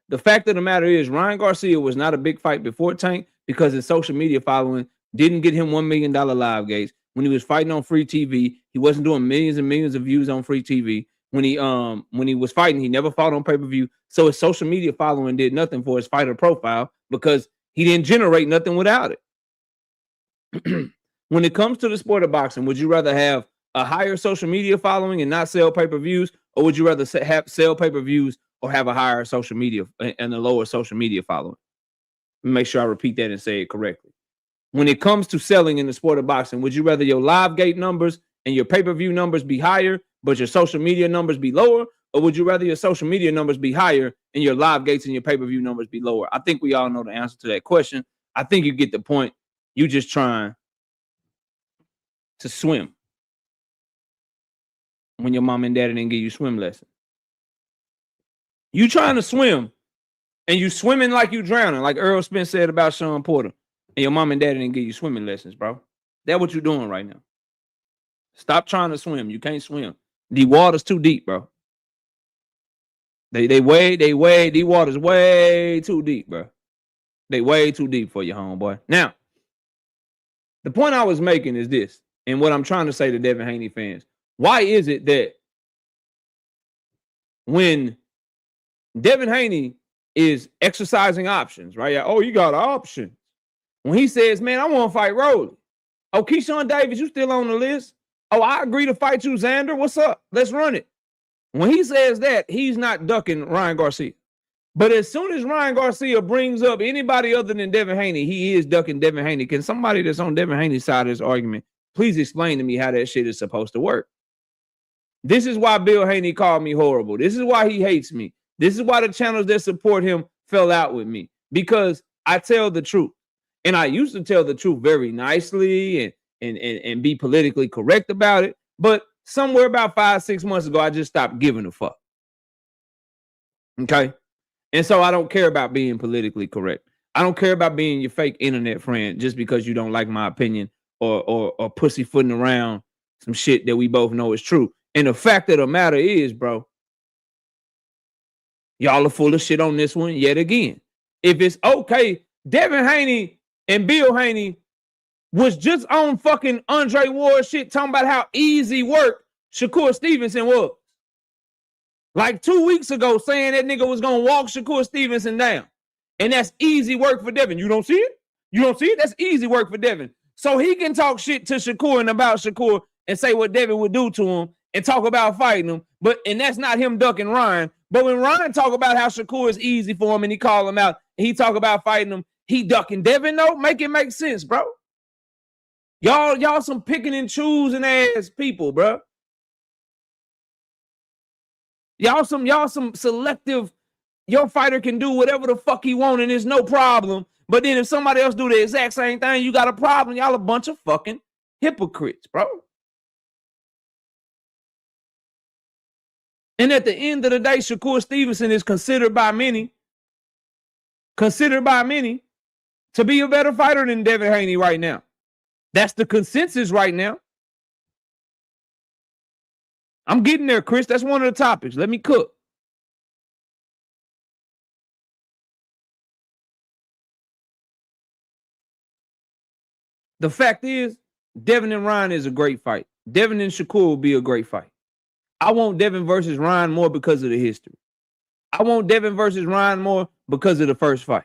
The fact of the matter is, Ryan Garcia was not a big fight before Tank because his social media following didn't get him $1 million live gates. When he was fighting on free TV, he wasn't doing millions and millions of views on free TV. When he was fighting, he never fought on pay-per-view. So his social media following did nothing for his fighter profile because he didn't generate nothing without it. When it comes to the sport of boxing, would you rather have a higher social media following and not sell pay-per-views, or would you rather sell pay-per-views or have a higher social media and a lower social media following? Make sure I repeat that and say it correctly. When it comes to selling in the sport of boxing, would you rather your live gate numbers and your pay-per-view numbers be higher, but your social media numbers be lower? Or would you rather your social media numbers be higher and your live gates and your pay-per-view numbers be lower? I think we all know the answer to that question. I think you get the point. You just trying to swim when your mom and daddy didn't give you swim lessons. You trying to swim and you swimming like you drowning, like Earl Spence said about Sean Porter, and your mom and daddy didn't give you swimming lessons, bro. That's what you're doing right now. Stop trying to swim. You can't swim. The water's too deep, bro. The water's way too deep, bro. They way too deep for you, homeboy. Now, the point I was making is this, and what I'm trying to say to Devin Haney fans. Why is it that when Devin Haney is exercising options, right? Oh, you got options. When he says, man, I want to fight Rolly. Oh, Keyshawn Davis, you still on the list? Oh, I agree to fight you, Xander. What's up? Let's run it. When he says that, he's not ducking Ryan Garcia. But as soon as Ryan Garcia brings up anybody other than Devin Haney, he is ducking Devin Haney. Can somebody that's on Devin Haney's side of this argument please explain to me how that shit is supposed to work? This is why Bill Haney called me horrible. This is why he hates me. This is why the channels that support him fell out with me, because I tell the truth. And I used to tell the truth very nicely and be politically correct about it. But somewhere about 5-6 months ago, I just stopped giving a fuck. Okay? And so I don't care about being politically correct. I don't care about being your fake internet friend just because you don't like my opinion or pussyfooting around some shit that we both know is true. And the fact of the matter is, bro, y'all are full of shit on this one yet again. If it's okay, Devin Haney and Bill Haney was just on fucking Andre Ward shit talking about how easy work Shakur Stevenson was. Like 2 weeks ago saying that nigga was going to walk Shakur Stevenson down. And that's easy work for Devin. You don't see it? You don't see it? That's easy work for Devin. So he can talk shit to Shakur and about Shakur and say what Devin would do to him and talk about fighting him. And that's not him ducking Ryan. But when Ryan talk about how Shakur is easy for him and he call him out and he talk about fighting him, he ducking Devin, though? Make it make sense, bro. Y'all some picking and choosing ass people, bro. Y'all some selective, your fighter can do whatever the fuck he want and there's no problem. But then if somebody else do the exact same thing, you got a problem. Y'all a bunch of fucking hypocrites, bro. And at the end of the day, Shakur Stevenson is considered by many to be a better fighter than Devin Haney right now. That's the consensus right now. I'm getting there, Chris. That's one of the topics. Let me cook. The fact is, Devin and Ryan is a great fight. Devin and Shakur will be a great fight. I want Devin versus Ryan more because of the history. I want Devin versus Ryan more because of the first fight.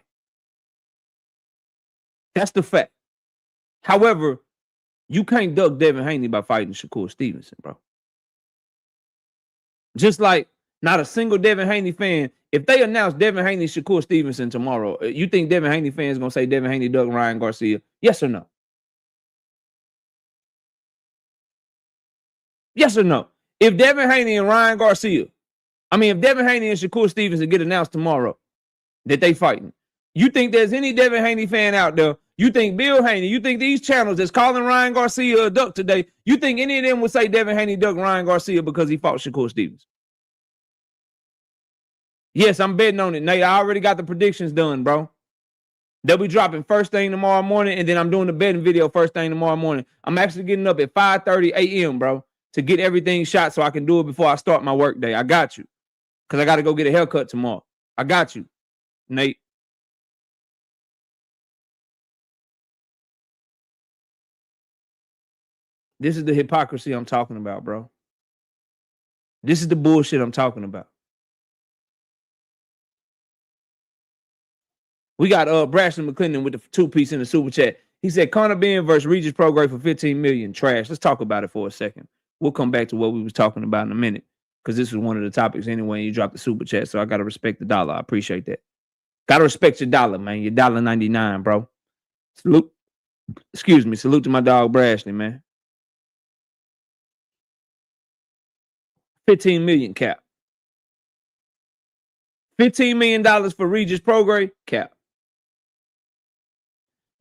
That's the fact. However, you can't duck Devin Haney by fighting Shakur Stevenson, bro. Just like not a single Devin Haney fan, if they announce Devin Haney, Shakur Stevenson tomorrow, you think Devin Haney fans going to say Devin Haney duck Ryan Garcia? Yes or no? Yes or no? If Devin Haney and Ryan Garcia, if Devin Haney and Shakur Stevenson get announced tomorrow that they fighting, you think there's any Devin Haney fan out there? You think Bill Haney, you think these channels that's calling Ryan Garcia a duck today, you think any of them would say Devin Haney duck Ryan Garcia because he fought Shakur Stevenson? Yes, I'm betting on it, Nate. I already got the predictions done, bro. They'll be dropping first thing tomorrow morning, and then I'm doing the betting video first thing tomorrow morning. I'm actually getting up at 5:30 a.m., bro, to get everything shot so I can do it before I start my work day. I got you. Because I got to go get a haircut tomorrow. I got you, Nate. This is the hypocrisy I'm talking about, bro. This is the bullshit I'm talking about. We got Brashton McClendon with the 2-piece in the super chat. He said Conor Benn versus Regis Prograis for $15 million. Trash. Let's talk about it for a second. We'll come back to what we was talking about in a minute because this was one of the topics anyway. And you dropped the super chat, so I got to respect the dollar. I appreciate that. Got to respect your dollar, man. Your $1.99, bro. Salute. Excuse me. Salute to my dog Brashton, man. $15 million cap. $15 million for Regis Prograis cap.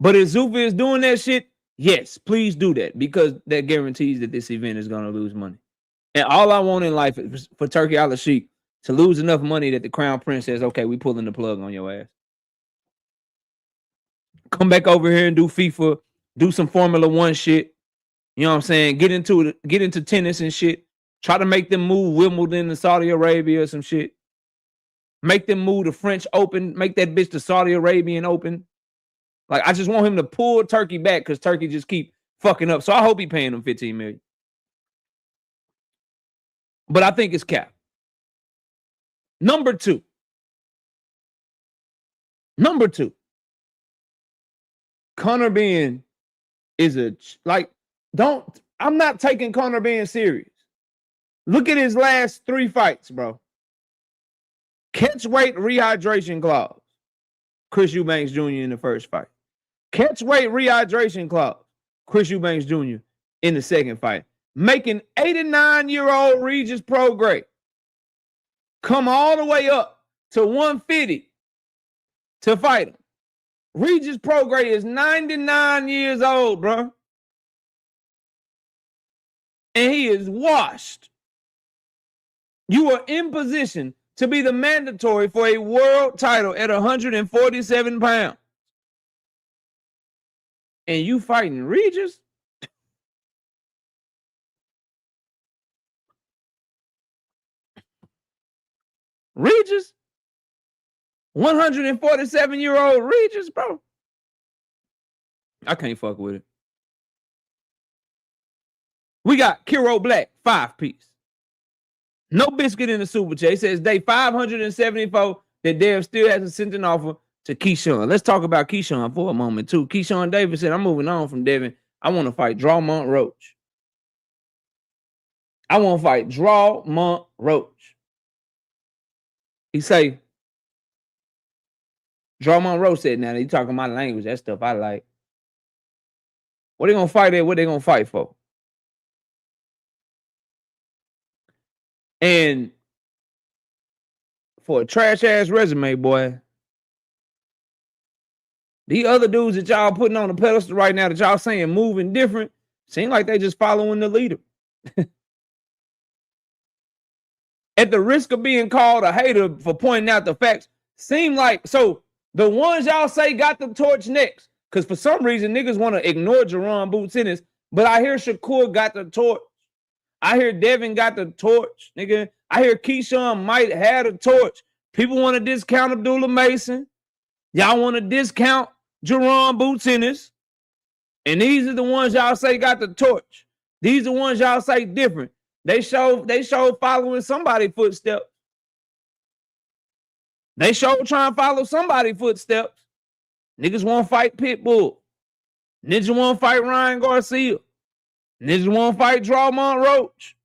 But if Zuffa is doing that shit, yes, please do that because that guarantees that this event is going to lose money. And all I want in life is for Turki Alalshikh to lose enough money that the Crown Prince says, okay, we pulling the plug on your ass. Come back over here and do FIFA, do some Formula One shit. You know what I'm saying? Get into tennis and shit. Try to make them move Wimbledon to Saudi Arabia or some shit. Make them move the French Open. Make that bitch the Saudi Arabian Open. Like, I just want him to pull Turkey back because Turkey just keep fucking up. So I hope he paying him $15 million. But I think it's cap. Number two. Conor Benn is I'm not taking Conor Benn serious. Look at his last 3 fights, bro. Catch weight rehydration clause. Chris Eubanks Jr. in the first fight. Catch weight rehydration clause. Chris Eubanks Jr. in the second fight. Making 89-year-old Regis Prograis come all the way up to 150 to fight him. Regis Prograis is 99 years old, bro. And he is washed. You are in position to be the mandatory for a world title at 147 pounds. And you fighting Regis? Regis? 147-year-old Regis, bro. I can't fuck with it. We got Kiro Black, 5-piece. No biscuit in the super chat. It says day 574 that Dev still hasn't sent an offer to Keyshawn. Let's talk about Keyshawn for a moment, too. Keyshawn Davis said, I'm moving on from Devin. I want to fight Drawmont Roach. He say, Drawmont Roach said, now you talking my language. That stuff I like. What they going to fight at? What they going to fight for? And for a trash-ass resume, boy, the other dudes that y'all putting on the pedestal right now that y'all saying moving different, seem like they just following the leader. At the risk of being called a hater for pointing out the facts, seem like, so the ones y'all say got the torch next, because for some reason niggas want to ignore Jerron Boots in this, but I hear Shakur got the torch. I hear Devin got the torch, nigga. I hear Keyshawn might have the torch. People want to discount Abdullah Mason. Y'all want to discount Jerron Boots in this. And these are the ones y'all say got the torch. These are the ones y'all say different. They show following somebody's footsteps. They show trying to follow somebody's footsteps. Niggas want to fight Pitbull. Niggas want to fight Ryan Garcia. Niggas want to fight Drawmont Roach.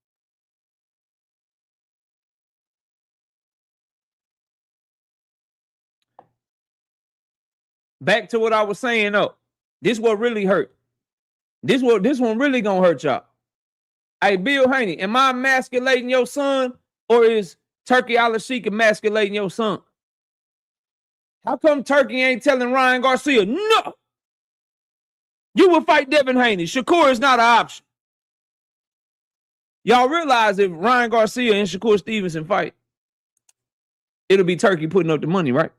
Back to what I was saying, though. This what really hurt. This one really gonna hurt y'all. Hey, Bill Haney, am I emasculating your son, or is Turki Alalshikh emasculating your son? How come Turki ain't telling Ryan Garcia, no, you will fight Devin Haney? Shakur is not an option. Y'all realize if Ryan Garcia and Shakur Stevenson fight, it'll be Turki putting up the money, right?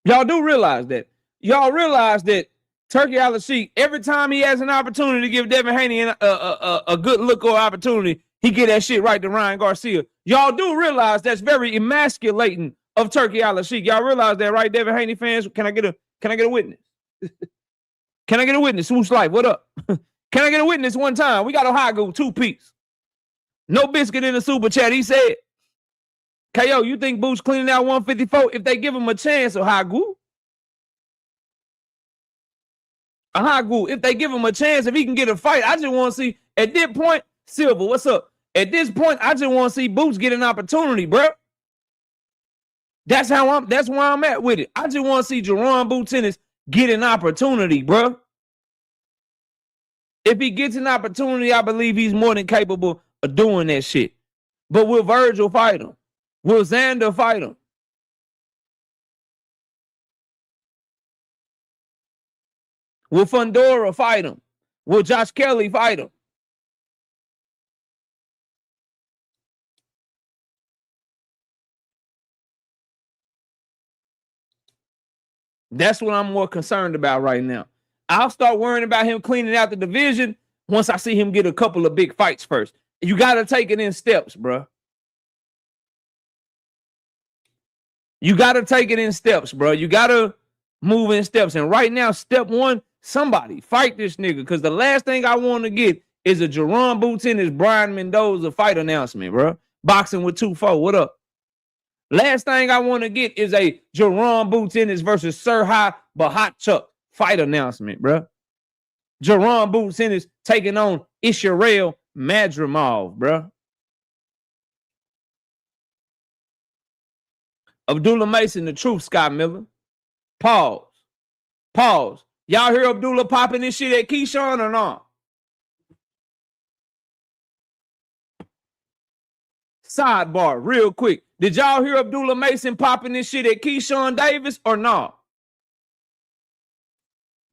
Y'all do realize that. Y'all realize that Turki Alalshikh, every time he has an opportunity to give Devin Haney a good look or opportunity, he get that shit right to Ryan Garcia. Y'all do realize that's very emasculating of Turki Alalshikh. Y'all realize that, right, Devin Haney fans? Can I get a witness? Can I get a witness? Swoosh Life, what up? Can I get a witness one time? We got a Hagu 2-piece. No biscuit in the super chat. He said, KO, you think Boots cleaning out 154 if they give him a chance? Or Hagu? A Hagu, if they give him a chance, if he can get a fight, I just want to see, at this point, Silver, what's up? At this point, I just want to see Boots get an opportunity, bro. That's where I'm at with it. I just want to see Jerron Boots Ennis get an opportunity, bro. If he gets an opportunity, I believe he's more than capable of doing that shit. But will Virgil fight him? Will Xander fight him? Will Fundora fight him? Will Josh Kelly fight him? That's what I'm more concerned about right now. I'll start worrying about him cleaning out the division once I see him get a couple of big fights first. You got to take it in steps, bro. You got to take it in steps, bro. You got to move in steps. And right now, step one, somebody fight this nigga. Because the last thing I want to get is a Jerron Boots Ennis Brian Mendoza fight announcement, bro. Boxing with 2-4. What up? Last thing I want to get is a Jerron Boots Ennis versus Serhai Bahachuk fight announcement, bro. Jerron Boots Ennis taking on Isharel Madrimov, bro. Abdullah Mason, the truth, Scott Miller. Pause. Pause. Y'all hear Abdullah popping this shit at Keyshawn or not? Sidebar, real quick. Did y'all hear Abdullah Mason popping this shit at Keyshawn Davis or not?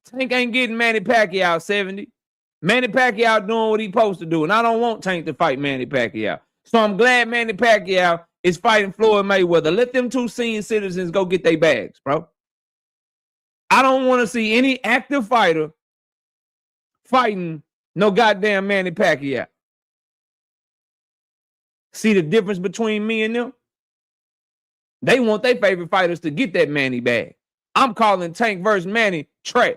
Tank ain't getting Manny Pacquiao 70. Manny Pacquiao doing what he supposed to do, and I don't want Tank to fight Manny Pacquiao. So I'm glad Manny Pacquiao is fighting Floyd Mayweather. Let them two senior citizens go get their bags, bro. I don't want to see any active fighter fighting no goddamn Manny Pacquiao. See the difference between me and them? They want their favorite fighters to get that Manny bag. I'm calling Tank versus Manny trash.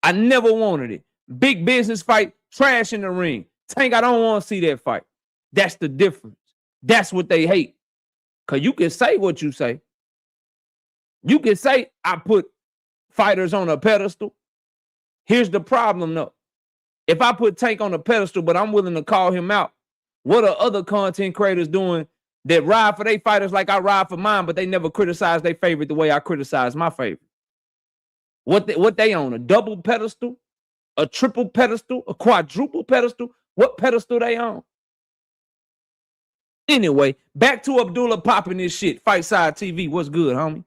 I never wanted it. Big business fight, trash in the ring. Tank, I don't want to see that fight. That's the difference. That's what they hate. Because you can say what you say. You can say, I put fighters on a pedestal. Here's the problem, though. If I put Tank on a pedestal, but I'm willing to call him out, what are other content creators doing that ride for their fighters like I ride for mine, but they never criticize their favorite the way I criticize my favorite? What they on? A double pedestal? A triple pedestal? A quadruple pedestal? What pedestal they on? Anyway, back to Abdullah popping this shit. Fight Side TV, what's good, homie?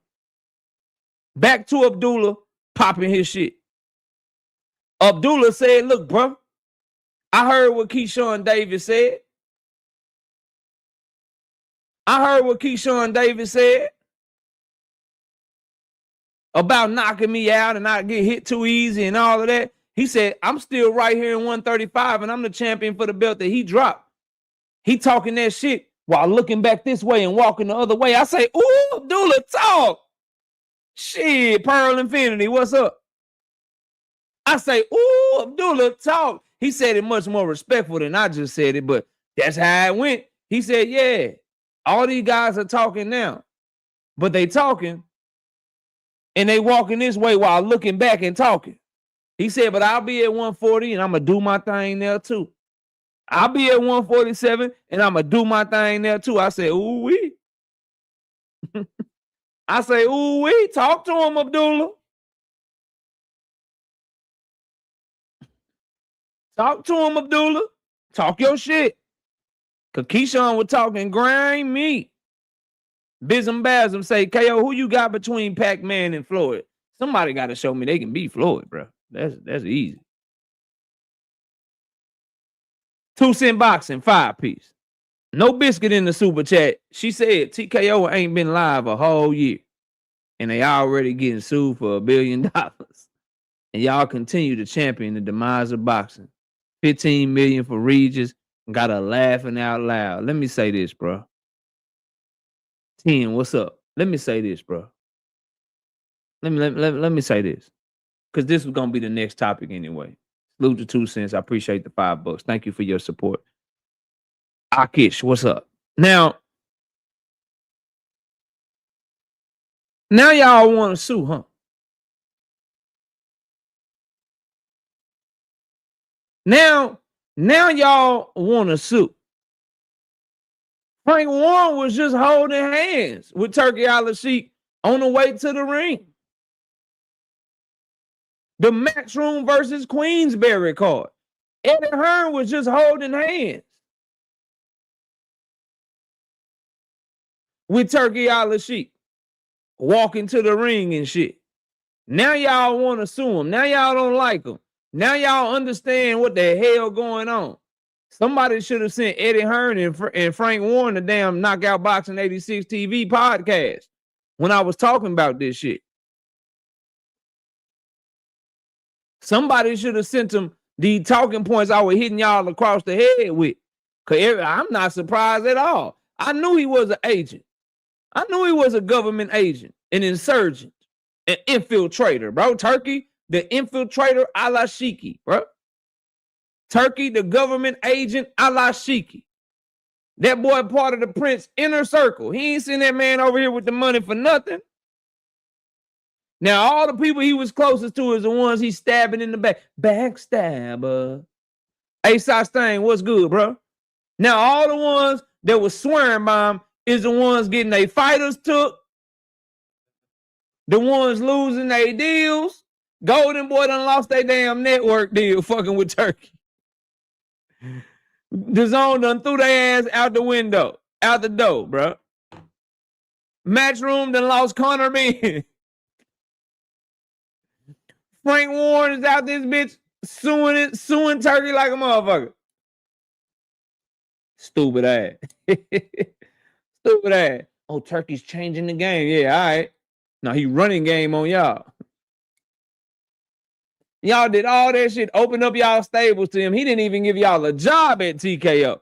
Back to Abdullah popping his shit. Abdullah said, look, bro, I heard what Keyshawn Davis said. About knocking me out and not get hit too easy and all of that. He said, I'm still right here in 135 and I'm the champion for the belt that he dropped. He talking that shit while looking back this way and walking the other way. I say, ooh, Abdullah, talk. Shit, Pearl Infinity, what's up? I say, ooh, Abdullah talk. He said it much more respectful than I just said it, but that's how it went. He said, yeah, all these guys are talking now, but they talking and they walking this way while looking back and talking. He said, but I'll be at 140 and I'm going to do my thing there too. I'll be at 147 and I'm going to do my thing there too. I said, ooh-wee. I say, ooh-wee, talk to him, Abdullah. Talk to him, Abdullah. Talk your shit. Because Keyshawn was talking grind meat. Bism Basm say, KO, who you got between Pac-Man and Floyd? Somebody got to show me they can beat Floyd, bro. That's easy. 2 cent boxing, 5-piece. No biscuit in the super chat. She said TKO ain't been live a whole year. And they already getting sued for $1 billion. And y'all continue to champion the demise of boxing. 15 million for Regis. Got her laughing out loud. Let me say this, bro. 10, what's up? Let me say this, bro. Let me say this. Because this was going to be the next topic anyway. Salute to 2 cents. I appreciate the $5. Thank you for your support. Akish, what's up? Now y'all want to sue, huh? Now y'all want to sue. Frank Warren was just holding hands with Turki Alalshikh on the way to the ring. The Matchroom versus Queensberry card. Eddie Hearn was just holding hands with Turki Alalshikh, walking to the ring and shit. Now y'all want to sue him. Now y'all don't like him. Now y'all understand what the hell going on. Somebody should have sent Eddie Hearn and Frank Warren the damn Knockout Boxing 86 TV podcast when I was talking about this shit. Somebody should have sent them the talking points I was hitting y'all across the head with. Because I'm not surprised at all. I knew he was an agent. I knew he was a government agent, an insurgent, an infiltrator, bro. Turki, the infiltrator Alalshikh, bro. Turki, the government agent Alalshikh. That boy part of the Prince inner circle. He ain't seen that man over here with the money for nothing. Now, all the people he was closest to is the ones he's stabbing in the back. Backstabber. Hey, Sostain, what's good, bro? Now, all the ones that was swearing by him is the ones getting their fighters took. The ones losing their deals. Golden Boy done lost their damn network deal fucking with Turki. The zone done threw their ass out the window, out the door, bro. Matchroom done lost Conor Ben. Frank Warren is out this bitch suing Turki like a motherfucker. Stupid ass. Stupid ass. Oh, Turki's changing the game. Yeah, all right. Now he running game on y'all. Y'all did all that shit, open up y'all stables to him. He didn't even give y'all a job at TKO.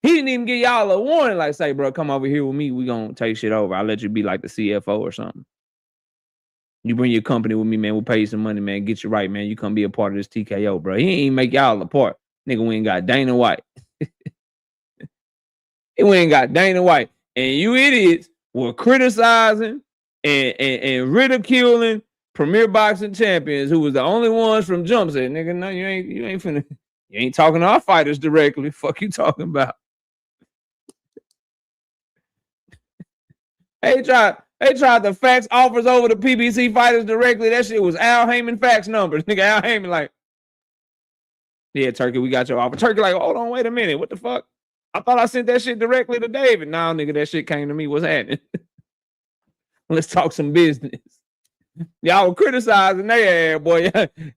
He didn't even give y'all a warning like, say, bro, come over here with me. We gonna take shit over. I'll let you be like the CFO or something. You bring your company with me, man. We'll pay you some money, man. Get you right, man. You come be a part of this TKO, bro. He ain't even make y'all a part. Nigga, we ain't got Dana White. We ain't got Dana White. And you idiots were criticizing and ridiculing Premier Boxing Champions, who was the only ones from Jump. Said, nigga, no, you ain't talking to our fighters directly. Fuck you talking about. They tried to fax offers over to PBC fighters directly. That shit was Al Heyman fax numbers. Nigga, Al Heyman like, yeah, Turki, we got your offer. Turki like, hold on, wait a minute. What the fuck? I thought I sent that shit directly to David. Nah, nigga, that shit came to me. What's happening? Let's talk some business. Y'all were criticizing their ass, boy.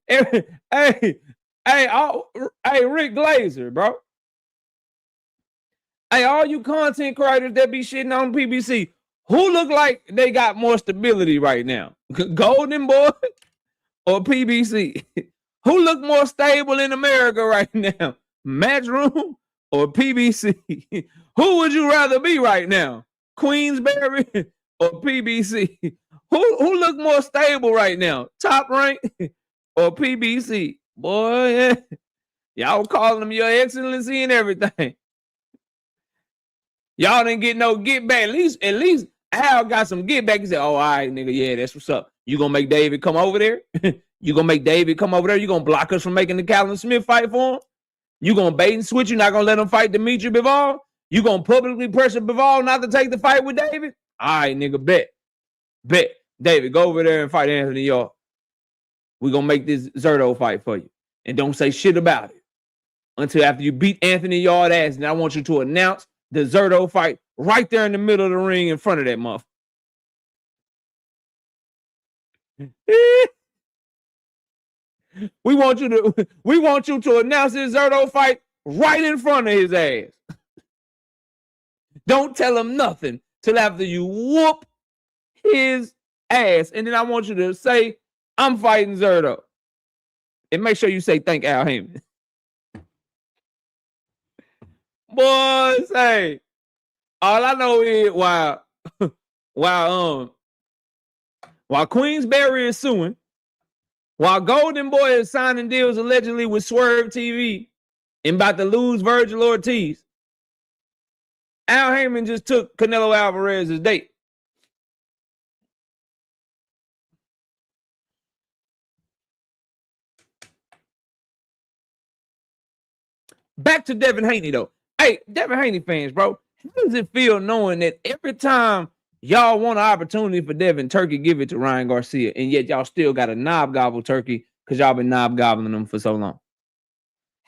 Hey, Rick Glazer, bro. Hey, all you content creators that be shitting on PBC, who look like they got more stability right now? Golden Boy or PBC? Who look more stable in America right now? Matchroom or PBC? Who would you rather be right now? Queensberry or PBC? Who look more stable right now? Top Rank or PBC? Boy, yeah. Y'all calling him your excellency and everything. Y'all didn't get no get back. At least Al got some get back. He said, oh, all right, nigga, yeah, that's what's up. You gonna make David come over there? You gonna make David come over there? You gonna block us from making the Callum Smith fight for him? You gonna bait and switch? You're not gonna let him fight Dimitri Bivol? You gonna publicly pressure Bivol not to take the fight with David? All right, nigga, bet. David, go over there and fight Anthony Yard. We're gonna make this Zerto fight for you. And don't say shit about it until after you beat Anthony Yard ass. And I want you to announce the Zerto fight right there in the middle of the ring in front of that motherfucker. We want you to announce this Zerto fight right in front of his ass. Don't tell him nothing till after you whoop his ass. And then I want you to say, I'm fighting Zerto. And make sure you say thank Al Heyman. Boy, say, all I know is while Queensberry is suing, while Golden Boy is signing deals allegedly with Swerve TV and about to lose Virgil Ortiz, Al Heyman just took Canelo Alvarez's date. Back to Devin Haney, though. Hey, Devin Haney fans, bro, how does it feel knowing that every time y'all want an opportunity for Devin, Turkey give it to Ryan Garcia, and yet y'all still got a knob gobble Turkey because y'all been knob gobbling them for so long?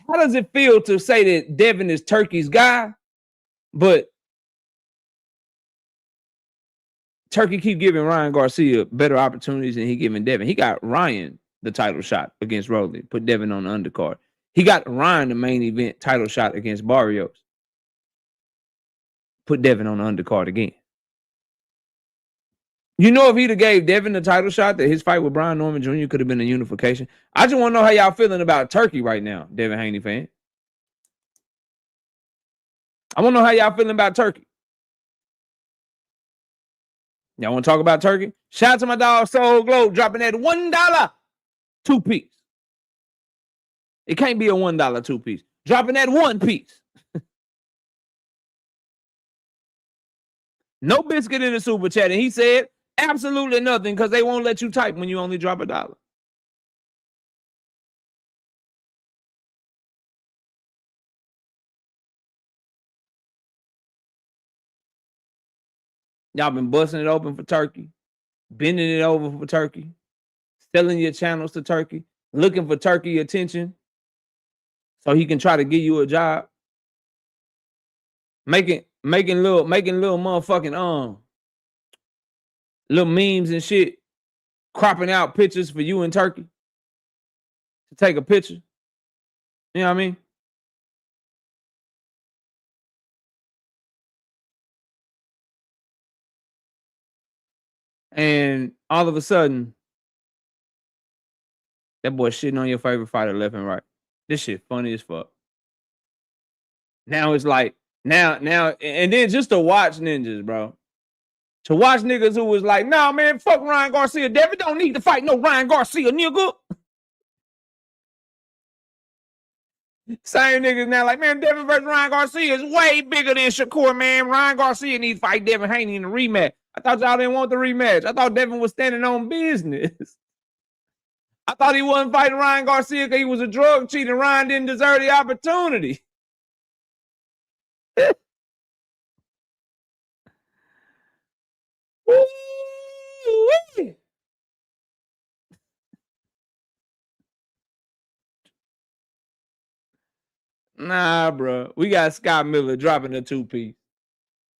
How does it feel to say that Devin is Turkey's guy, but Turkey keep giving Ryan Garcia better opportunities than he giving Devin? He got Ryan the title shot against Rolly, put Devin on the undercard. He got Ryan the main event title shot against Barrios, put Devin on the undercard again. You know, if he'd have gave Devin the title shot, that his fight with Brian Norman Jr. could have been a unification. I just want to know how y'all feeling about Turkey right now, Devin Haney fan. I want to know how y'all feeling about Turkey. Y'all want to talk about Turkey? Shout out to my dog Soul Glow dropping that $1 two-piece. It can't be a $1 two-piece. Dropping that one piece. No biscuit in the super chat. And he said absolutely nothing because they won't let you type when you only drop $1. Y'all been busting it open for Turkey, bending it over for Turkey, selling your channels to Turkey, looking for Turkey attention so he can try to give you a job. Making little motherfucking little memes and shit, cropping out pictures for you in Turkey to take a picture. You know what I mean? And all of a sudden, that boy shitting on your favorite fighter left and right. This shit funny as fuck. Now it's like, now, and then just to watch ninjas, bro. To watch niggas who was like, nah, man, fuck Ryan Garcia. Devin don't need to fight no Ryan Garcia, nigga. Same niggas now like, man, Devin versus Ryan Garcia is way bigger than Shakur, man. Ryan Garcia needs to fight Devin Haney in the rematch. I thought y'all didn't want the rematch. I thought Devin was standing on business. I thought he wasn't fighting Ryan Garcia because he was a drug cheat and Ryan didn't deserve the opportunity. Nah, bro. We got Scott Miller dropping a two-piece.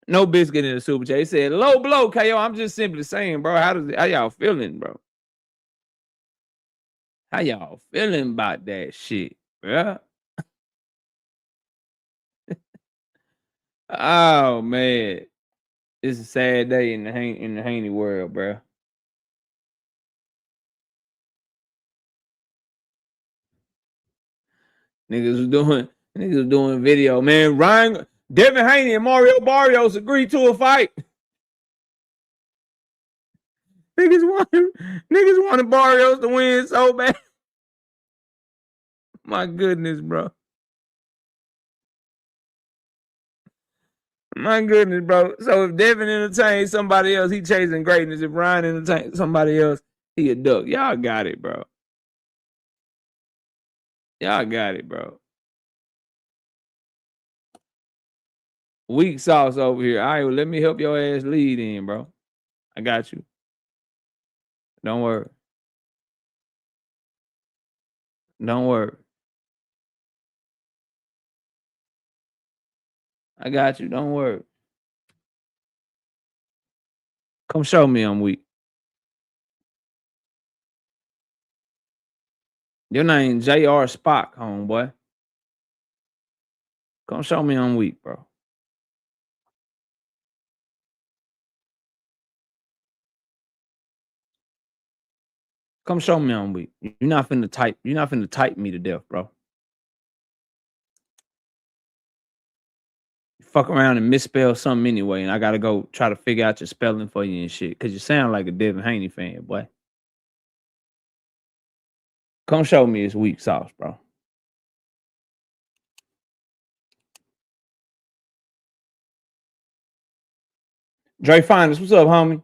No biscuit in the super chat. He said, low blow, KO. I'm just simply saying, bro, how y'all feeling, bro? How y'all feeling about that shit, bro? Oh, man. It's a sad day in the Haney world, bro. Niggas was doing video, man. Devin Haney and Mario Barrios agreed to a fight. Niggas wanted Barrios to win so bad. My goodness, bro. My goodness, bro. So if Devin entertains somebody else, he chasing greatness. If Ryan entertains somebody else, he a duck. Y'all got it, bro. Y'all got it, bro. Weak sauce over here. All right, well, let me help your ass lead in, bro. I got you. Don't worry. Don't worry. I got you. Don't worry. Come show me I'm weak. Your name J.R. Spock, homeboy. Come show me I'm weak, bro. Come show me I'm weak. You're not finna type me to death, bro. You fuck around and misspell something anyway, and I gotta go try to figure out your spelling for you and shit. Cause you sound like a Devin Haney fan, boy. Come show me it's weak sauce, bro. Dre Finest, what's up, homie?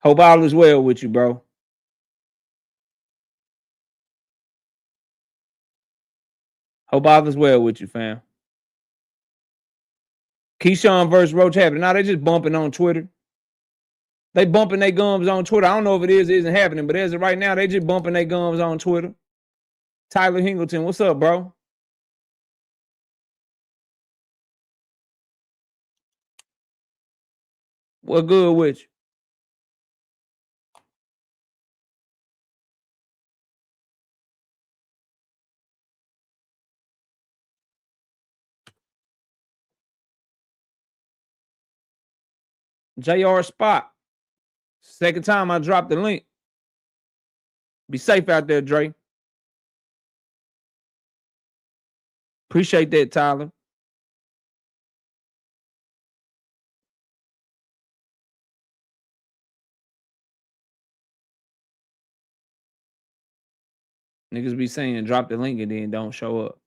Hope all is well with you, bro. Hope all is well with you, fam. Keyshawn versus Roach happening. Now they just bumping on Twitter. They bumping their gums on Twitter. I don't know if it isn't happening, but as of right now, they just bumping their gums on Twitter. Tyler Hingleton, what's up, bro? What good with you? JR Spot. Second time I dropped the link. Be safe out there, Dre. Appreciate that, Tyler. Niggas be saying drop the link and then don't show up.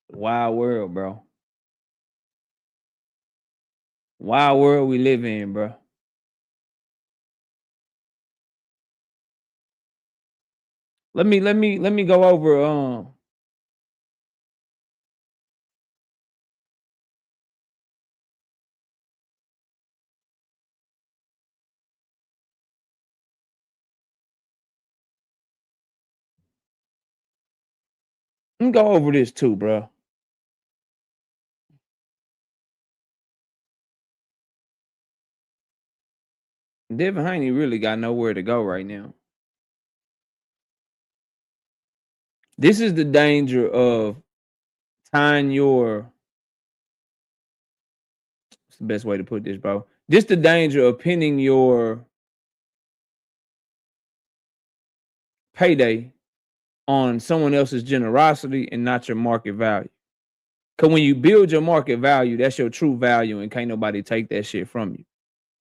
Wild world, bro. Wild world we live in, bro. Let me go over let me go over this too, bro. Devin Haney really got nowhere to go right now. This is the danger of tying your. What's the best way to put this, bro? This the danger of pinning your payday on someone else's generosity and not your market value. Because when you build your market value, that's your true value, and can't nobody take that shit from you.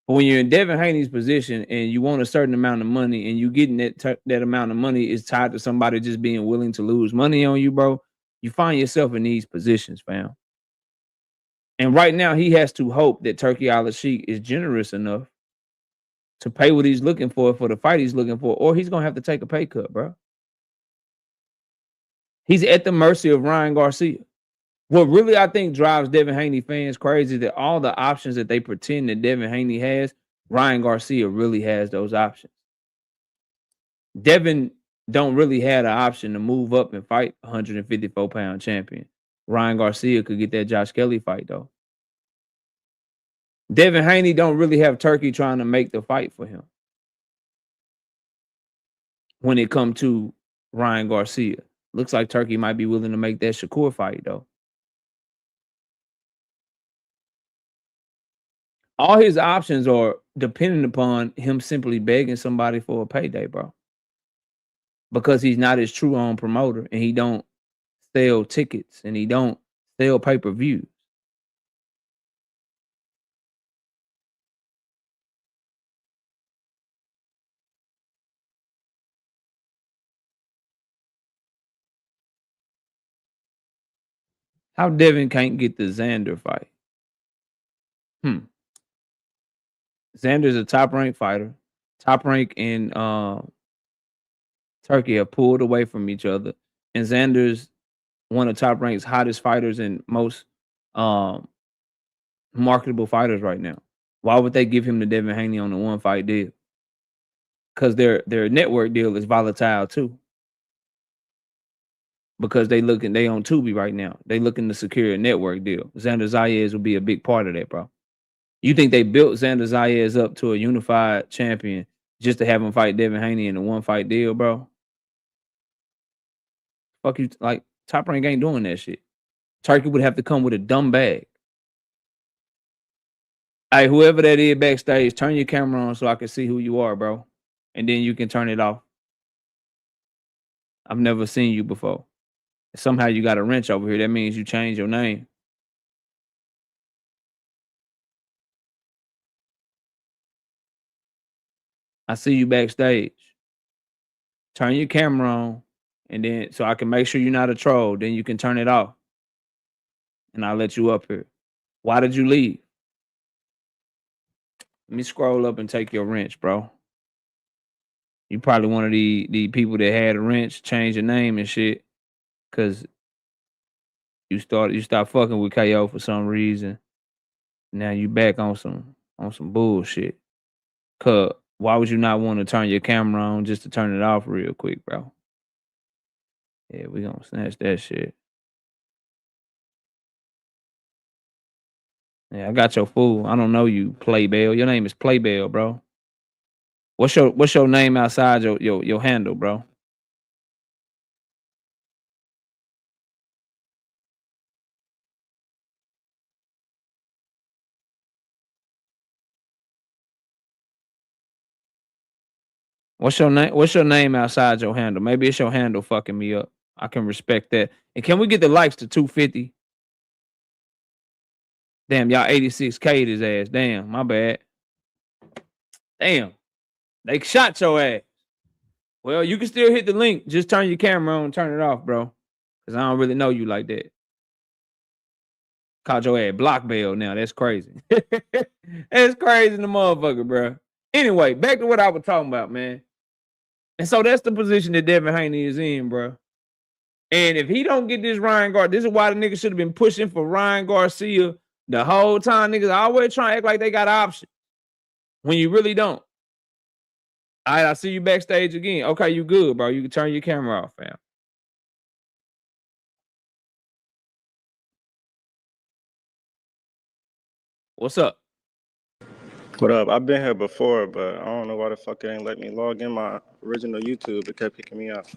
But when you're in Devin Haney's position and you want a certain amount of money and you getting that amount of money is tied to somebody just being willing to lose money on you, bro, you find yourself in these positions, fam. And right now, he has to hope that Turki Alalshikh is generous enough to pay what he's looking for the fight he's looking for, or he's going to have to take a pay cut, bro. He's at the mercy of Ryan Garcia. What really I think drives Devin Haney fans crazy is that all the options that they pretend that Devin Haney has, Ryan Garcia really has those options. Devin don't really have the option to move up and fight 154-pound champion. Ryan Garcia could get that Josh Kelly fight, though. Devin Haney don't really have Turki trying to make the fight for him when it comes to Ryan Garcia. Looks like Turki might be willing to make that Shakur fight, though. All his options are dependent upon him simply begging somebody for a payday, bro. Because he's not his true own promoter and he don't sell tickets and he don't sell pay-per-views. How Devin can't get the Xander fight? Xander's a top-ranked fighter. Top rank in Turkey have pulled away from each other, and Xander's one of top rank's hottest fighters and most marketable fighters right now. Why would they give him the Devin Haney on the one fight deal? Because their network deal is volatile too. Because they on Tubi right now. They looking to secure a network deal. Xander Zayas will be a big part of that, bro. You think they built Xander Zayas up to a unified champion just to have him fight Devin Haney in a one fight deal, bro? Fuck you, like Top Rank ain't doing that shit. Turkey would have to come with a dumb bag. Hey, whoever that is backstage, turn your camera on so I can see who you are, bro. And then you can turn it off. I've never seen you before. Somehow you got a wrench over here. That means you changed your name. I see you backstage. Turn your camera on, and then so I can make sure you're not a troll. Then you can turn it off, and I'll let you up here. Why did you leave? Let me scroll up and take your wrench, bro. You probably one of the people that had a wrench, change your name and shit, cause you start fucking with KO for some reason. Now you back on some bullshit. Cause why would you not want to turn your camera on just to turn it off real quick, bro? Yeah, we gonna snatch that shit. Yeah, I got your fool. I don't know you, Playbell. Your name is Playbell, bro. What's your name outside your handle, bro? What's your name? What's your name outside your handle? Maybe it's your handle fucking me up. I can respect that. And can we get the likes to 250? Damn, y'all 86K'd his ass. Damn, my bad. Damn. They shot your ass. Well, you can still hit the link. Just turn your camera on and turn it off, bro. Because I don't really know you like that. Called your ass Block Bell now. That's crazy. That's crazy in the motherfucker, bro. Anyway, back to what I was talking about, man. And so that's the position that Devin Haney is in, bro. And if he don't get this Ryan Garcia, this is why the niggas should have been pushing for Ryan Garcia the whole time. Niggas always trying to act like they got an option when you really don't. All right, I see you backstage again. Okay, you good, bro. You can turn your camera off, fam. What's up? What up? I've been here before, but I don't know why the fuck it ain't let me log in my original YouTube. It kept kicking me out.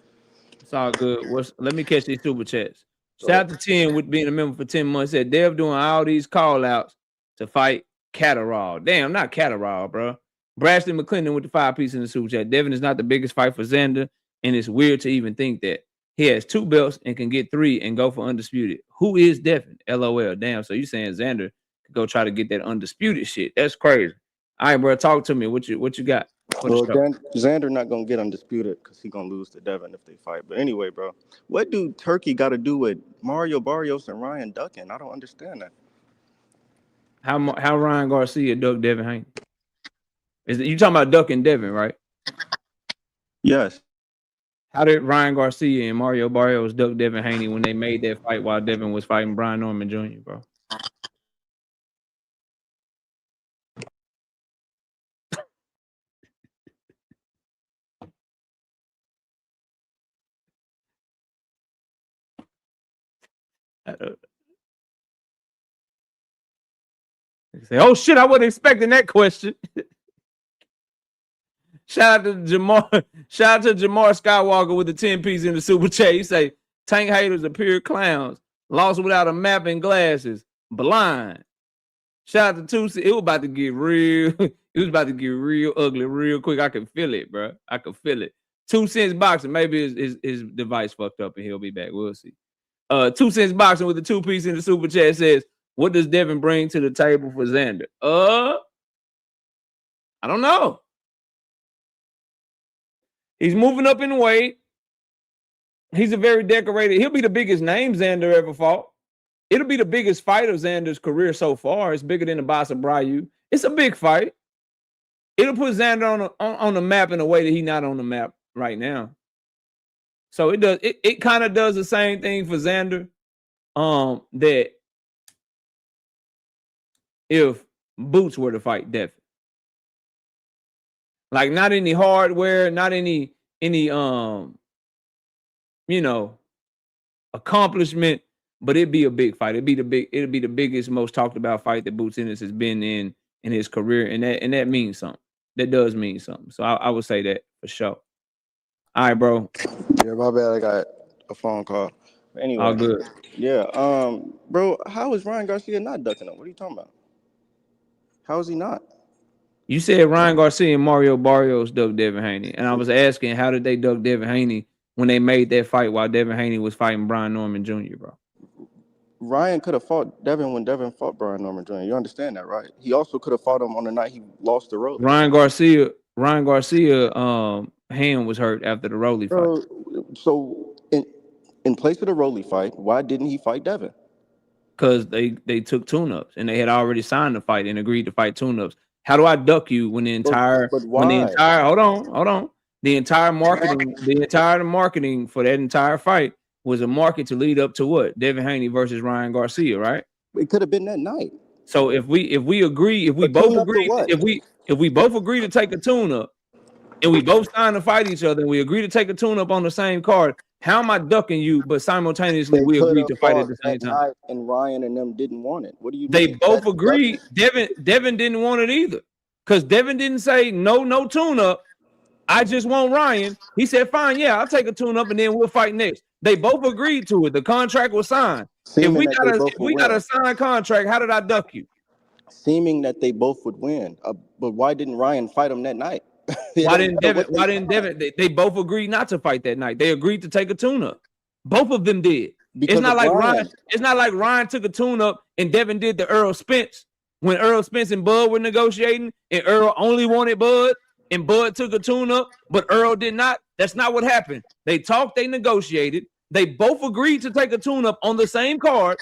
It's all good. Let me catch these super chats. Shout out to 10 with being a member for 10 months. Said Dev doing all these call outs to fight Catterall. Damn, not Catterall, bro. Brashley McClendon with the 5-piece in the super chat. Devin is not the biggest fight for Xander, and it's weird to even think that. He has 2 belts and can get 3 and go for undisputed. Who is Devin? LOL. Damn, so you saying Xander could go try to get that undisputed shit. That's crazy. All right, bro, talk to me. What you got? Well, Xander not gonna get undisputed because he gonna lose to Devin if they fight. But anyway, bro, what do Turkey got to do with Mario Barrios and Ryan ducking? I don't understand that. How Ryan Garcia ducked Devin Haney? Is it you talking about ducking Devin, right? Yes. How did Ryan Garcia and Mario Barrios duck Devin Haney when they made that fight while Devin was fighting Brian Norman Jr., bro? Say, oh shit, I wasn't expecting that question. Shout out to Jamar Skywalker with the 10-piece in the super chat. You say tank haters are pure clowns, lost without a map and glasses, blind. Shout out to 2 It was about to get real. It was about to get real ugly real quick. I can feel it, bro. I can feel it. 2 Cents Boxing. Maybe his device fucked up and he'll be back. We'll see. 2 Cents Boxing with the 2-piece in the super chat says, what does Devin bring to the table for Xander? I don't know. He's moving up in weight. He's a very decorated. He'll be the biggest name Xander ever fought. It'll be the biggest fight of Xander's career so far. It's bigger than the Boss of Bryu. It's a big fight. It'll put Xander on the map in a way that he's not on the map right now. So it does. It kind of does the same thing for Xander. That if Boots were to fight Devin, like not any hardware, not any accomplishment, but it'd be a big fight. It'd be the biggest, most talked about fight that Boots Ennis has been in his career, and that means something. That does mean something. So I would say that for sure. All right, bro. Yeah, my bad. I got a phone call. Anyway, all good. Yeah, bro, how is Ryan Garcia not ducking him? What are you talking about? How is he not? You said Ryan Garcia and Mario Barrios ducked Devin Haney, and I was asking how did they duck Devin Haney when they made that fight while Devin Haney was fighting Brian Norman Jr., bro? Ryan could have fought Devin when Devin fought Brian Norman Jr. You understand that, right? He also could have fought him on the night he lost the Rolly. Ryan Garcia hand was hurt after the Rolly fight. So in place of the Rolly fight, why didn't he fight Devin? Because they took tune-ups and they had already signed the fight and agreed to fight tune-ups. How do I duck you when the entire hold on. The entire marketing for that entire fight was a market to lead up to what? Devin Haney versus Ryan Garcia, right? It could have been that night. So if we both agree to take a tune-up and we both sign to fight each other and we agree to take a tune-up on the same card, how am I ducking you, but simultaneously we agreed to fight at the same time? And Ryan and them didn't want it. What do you mean? They both agreed. Devin didn't want it either. Because Devin didn't say no tune-up. I just want Ryan. He said, fine, yeah, I'll take a tune-up and then we'll fight next. They both agreed to it. The contract was signed. If we got a signed contract, how did I duck you? Seeming that they both would win. But why didn't Ryan fight him that night? Why didn't Devin? They both agreed not to fight that night. They agreed to take a tune-up. Both of them did. It's not like Ryan took a tune-up and Devin did the Earl Spence. When Earl Spence and Bud were negotiating and Earl only wanted Bud and Bud took a tune-up, but Earl did not. That's not what happened. They talked, they negotiated. They both agreed to take a tune-up on the same card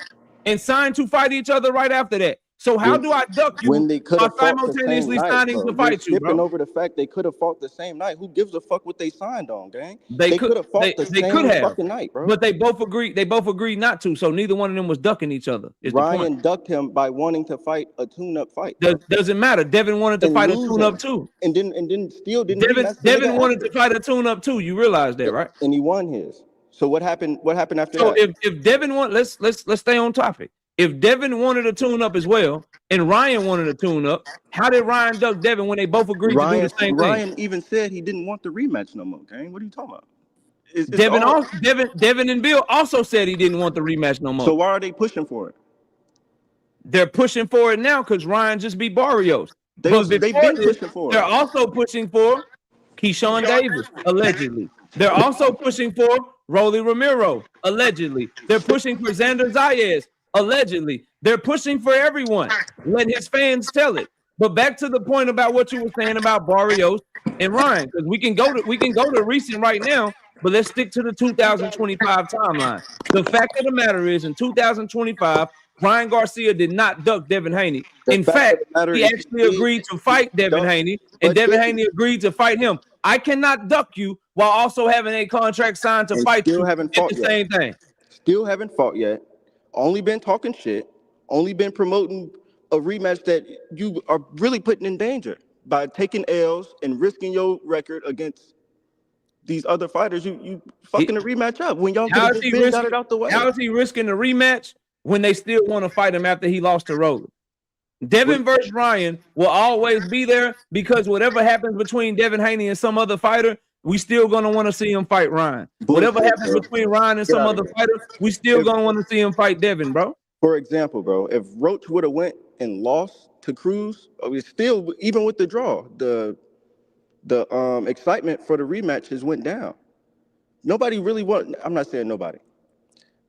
and signed to fight each other right after that. So how do I duck you when they could have simultaneously signing to fight you, bro? Skipping over the fact they could have fought the same night. Who gives a fuck what they signed on, gang? They could have fought the same fucking night, bro. But they both agreed. They both agreed not to. So neither one of them was ducking each other. Ryan ducked him by wanting to fight a tune-up fight. Doesn't matter. Devin wanted to fight a tune-up too. And then still didn't. Devin wanted to fight a tune-up too. You realize that, right? And he won his. So what happened? What happened after that? So if Devin won, let's stay on topic. If Devin wanted a tune-up as well, and Ryan wanted a tune-up, how did Ryan duck Devin when they both agreed to do the same thing? Ryan even said he didn't want the rematch no more, gang. What are you talking about? Devin and Bill also said he didn't want the rematch no more. So why are they pushing for it? They're pushing for it now because Ryan just beat Barrios. They've been pushing for it. They're also pushing for Keyshawn Davis, allegedly. They're also pushing for Rolly Romero, allegedly. They're pushing for Xander Zayas, allegedly. They're pushing for everyone. Let his fans tell it. But back to the point about what you were saying about Barrios and Ryan, because we can go to recent right now, but let's stick to the 2025 timeline. The fact of the matter is, in 2025, Ryan Garcia did not duck Devin Haney. In fact, he actually agreed to fight Devin Haney, and Devin Haney agreed to fight him. I cannot duck you while also having a contract signed to fight you. Same thing. Still haven't fought yet. Only been talking shit. Only been promoting a rematch that you are really putting in danger by taking L's and risking your record against these other fighters. You fucking a rematch up when y'all got it out the way. How is he risking a rematch when they still want to fight him after he lost to Roller? Devin versus Ryan will always be there because whatever happens between Devin Haney and some other fighter, we still gonna want to see him fight Ryan. Whatever happens between Ryan and some other fighter, we still gonna want to see him fight Devin, bro. For example, bro, if Roach would have went and lost to Cruz, still even with the draw, the excitement for the rematch has went down. Nobody really I'm not saying nobody.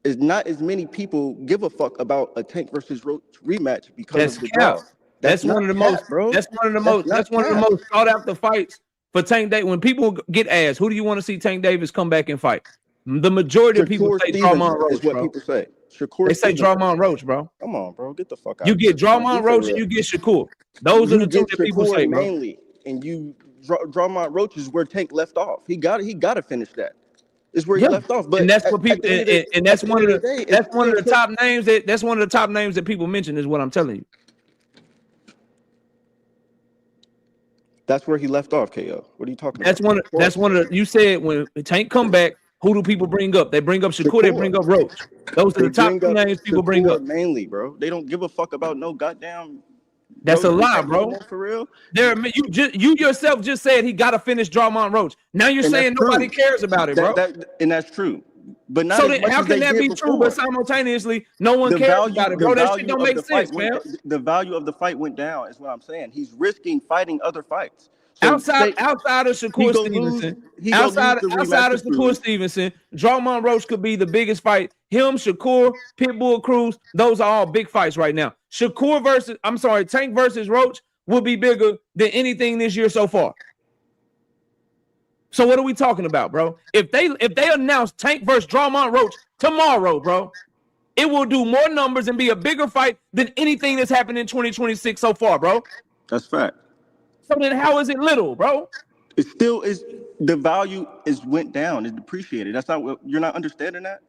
Is not as many people give a fuck about a Tank versus Roach rematch because of the draw. That's one of the most, bro. That's one of the most sought after fights for Tank Davis. When people get asked, who do you want to see Tank Davis come back and fight? The majority of people say Draymond Roach, is what people say. Shakur They say Stevenson. Drawmont Roach, bro. Come on, bro. Get the fuck out. You get Drawmont Roach and you get Shakur. Those are the two that people say, bro. Mainly, and you Drawmont Roach is where Tank left off. He got to finish that. It's where he left off. But and that's what people and that's one of the top names that's one of the top names that people mention is what I'm telling you. That's where he left off, KO. What are you talking about? That's one of the, you said when Tank come back, who do people bring up? They bring up Shakur. They bring up Roach. Those are the top two names people bring up. Mainly, bro. They don't give a fuck about no goddamn. That's a lie, bro. For real. You yourself just said he got to finish Drawmont Roach. Now you're saying nobody cares about it, bro. And that's true. But not so then how can that be true? But simultaneously, no one cares about it, bro. That shit don't make sense, man. The value of the fight went down, is what I'm saying. He's risking fighting other fights. So outside of Shakur Stevenson, outside of Shakur Stevenson, Drawmont Roach could be the biggest fight. Him, Shakur, Pitbull Cruz, those are all big fights right now. Tank versus Roach will be bigger than anything this year so far. So what are we talking about, bro? If they announce Tank versus Drawmont Roach tomorrow, bro, it will do more numbers and be a bigger fight than anything that's happened in 2026 so far, bro. That's fact. So then how is it little, bro? It still is. The value went down. It's depreciated. That's not what you're not understanding that.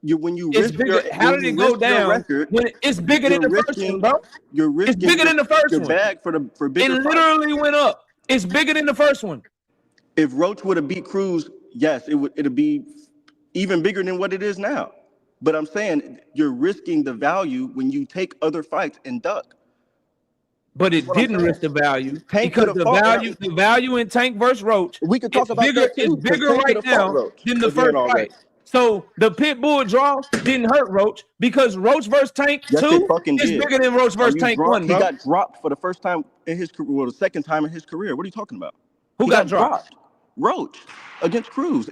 When you risk how did it go down? Record, when it's bigger than the first one, bro. It's bigger than the first one. Bag for bigger. It literally went up. It's bigger than the first one. If Roach would have beat Cruz, yes, it'd be even bigger than what it is now. But I'm saying you're risking the value when you take other fights and duck. But it didn't risk the value because the value in Tank versus Roach. We could talk about that too. It's bigger right now than the first fight. So the Pitbull draw didn't hurt Roach because Roach versus Tank 2 is bigger than Roach versus Tank 1. He got dropped for the first time in his career, well, the second time in his career. What are you talking about? Who got dropped? Roach against Cruz.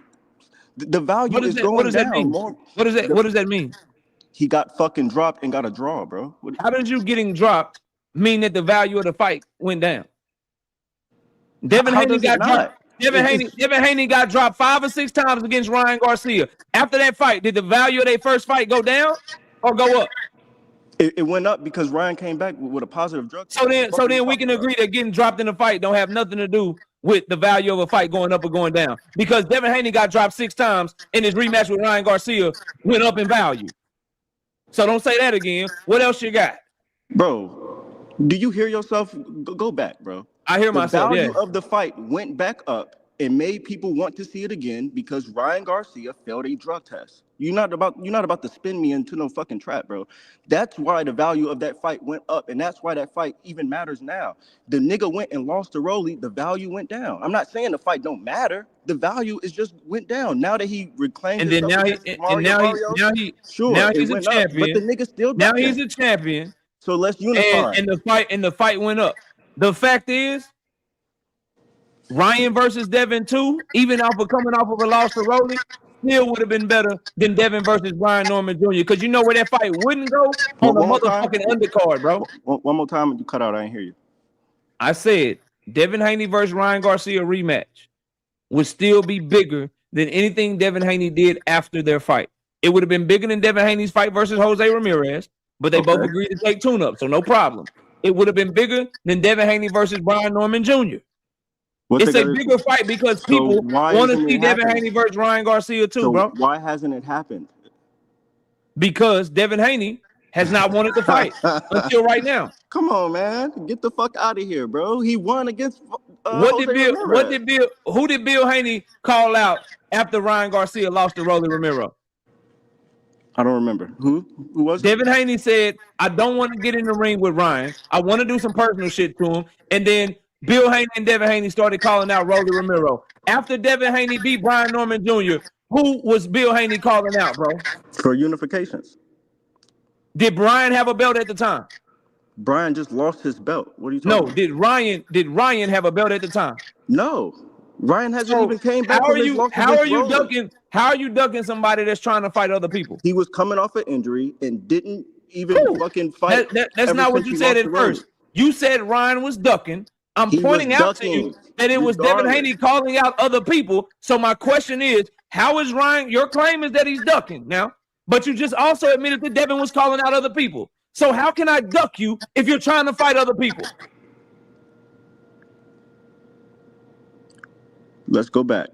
The value is going down. What does that mean? He got fucking dropped and got a draw, bro. How did you getting dropped mean that the value of the fight went down? Devin Haney got dropped. Devin Haney got dropped 5 or 6 times against Ryan Garcia. After that fight, did the value of their first fight go down or go up? It went up because Ryan came back with a positive drug test. So then we can agree that getting dropped in the fight don't have nothing to do with the value of a fight going up or going down. Because Devin Haney got dropped 6 times and his rematch with Ryan Garcia went up in value. So don't say that again. What else you got? Bro, do you hear yourself? Go back, bro. I hear myself. The value of the fight went back up and made people want to see it again because Ryan Garcia failed a drug test. You're not about to spin me into no fucking trap, bro. That's why the value of that fight went up, and that's why that fight even matters now. The nigga went and lost to Rolly, the value went down. I'm not saying the fight don't matter. The value is just went down. Now that he reclaimed and then now he's a champion. But the nigga still now he's a champion. So let's unify. And the fight went up. The fact is, Ryan versus Devin 2, even coming off of a loss to Rolly, still would have been better than Devin versus Brian Norman Jr. Because you know where that fight wouldn't go? On the motherfucking undercard, bro. One more time, you cut out. I didn't hear you. I said Devin Haney versus Ryan Garcia rematch would still be bigger than anything Devin Haney did after their fight. It would have been bigger than Devin Haney's fight versus Jose Ramirez, but they both agreed to take tune-up, so no problem. It would have been bigger than Devin Haney versus Brian Norman Jr. It's a bigger fight because people want to see Devin Haney versus Ryan Garcia too, bro. Why hasn't it happened? Because Devin Haney has not wanted to fight until right now. Come on, man. Get the fuck out of here, bro. He won against who did Bill Haney call out after Ryan Garcia lost to Rolly Romero? I don't remember. Who was it? Devin Haney said, I don't want to get in the ring with Ryan. I want to do some personal shit to him. And then Bill Haney and Devin Haney started calling out Rolly Romero. After Devin Haney beat Brian Norman Jr., who was Bill Haney calling out, bro? For unifications. Did Brian have a belt at the time? Brian just lost his belt. What are you talking about? Did Ryan have a belt at the time? No. Ryan hasn't even came back. How are you ducking somebody that's trying to fight other people? He was coming off an injury and didn't even fucking fight. That's not what you said at first. You said Ryan was ducking. I'm pointing out to you that it was Devin Haney calling out other people. So my question is, how is Ryan? Your claim is that he's ducking now, But you just also admitted that Devin was calling out other people. So how can I duck you if you're trying to fight other people? Let's go back.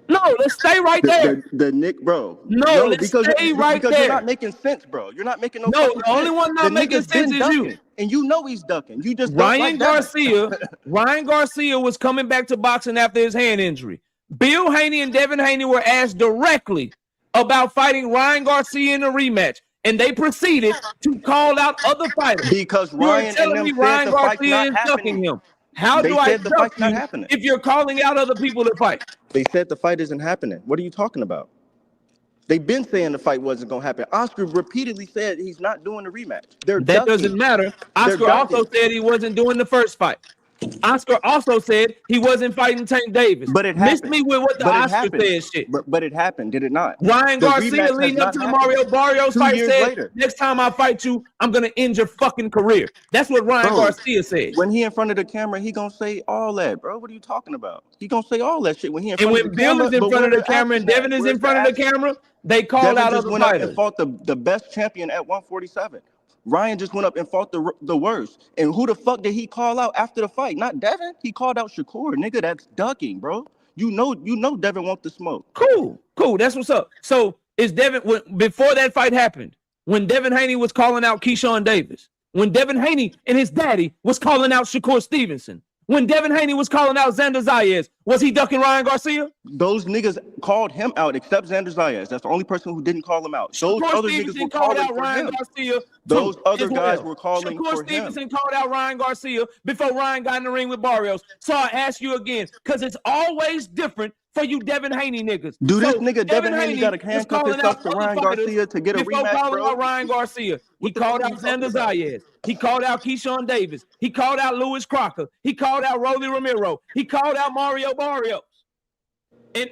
No, let's stay right there. The Nick, bro. No, let's because stay right because there. you're not making sense, bro. You're not making no. No, fucking the only sense. one not The making nigga's been sense is ducking, you. and you know he's ducking. You just don't Ryan like Devin. Garcia. Ryan Garcia was coming back to boxing after his hand injury. Bill Haney and Devin Haney were asked directly about fighting Ryan Garcia in a rematch, and they proceeded to call out other fighters. Because You're Ryan and telling them me said Ryan the fight's Garcia not is ducking happening. him. How They do I said the duck fight's not you happening. if you're calling out other people to fight? They said the fight isn't happening. What are you talking about? They've been saying the fight wasn't going to happen. Oscar repeatedly said he's not doing the rematch. They're That ducking. doesn't matter. Oscar also said he wasn't doing the first fight. Oscar also said he wasn't fighting Tank Davis. But it Missed happened. me with what the But it Oscar happened. said shit. But it happened, did it not? Ryan The Garcia rematch has leading up not to the happened. Mario Barrios 2 fight years said, later. next time I fight you, I'm going to end your fucking career. That's what Ryan Bro, Garcia said. When he in front of the camera, he gonna say all that, bro. What are you talking about? He gonna say all that shit when he in And front of when the Bill camera. is in but front of where's the camera and action Devin at? is Where's in front of the action? camera, they called Devin out just other went up and fighters. fought the best champion at 147. Ryan just went up and fought the worst. And who the fuck did he call out after the fight? Not Devin. He called out Shakur, nigga. That's ducking, bro. You know Devin want the smoke. Cool. That's what's up. So is Devin before that fight happened? When Devin Haney was calling out Keyshawn Davis, when Devin Haney and his daddy was calling out Shakur Stevenson, when Devin Haney was calling out Xander Zayas, was he ducking Ryan Garcia? Those niggas called him out, except Xander Zayas. That's the only person who didn't call him out. Those Shakur other Stevenson niggas were called calling out for Ryan him. Garcia. Those other as guys well. were calling Shakur for Stevenson him. called out Ryan Garcia before Ryan got in the ring with Barrios. So I ask you again, because it's always different for you Devin Haney niggas. Do this So nigga Devin Haney got to was handcuff calling himself out to other Ryan fighters Garcia to get a before rematch, calling bro? out Ryan Garcia. He What the called fuck are out you talking Xander about? Zayas. He called out Keyshawn Davis. He called out Luis Crocker. He called out Rolly Romero. He called out Mario Barrios. And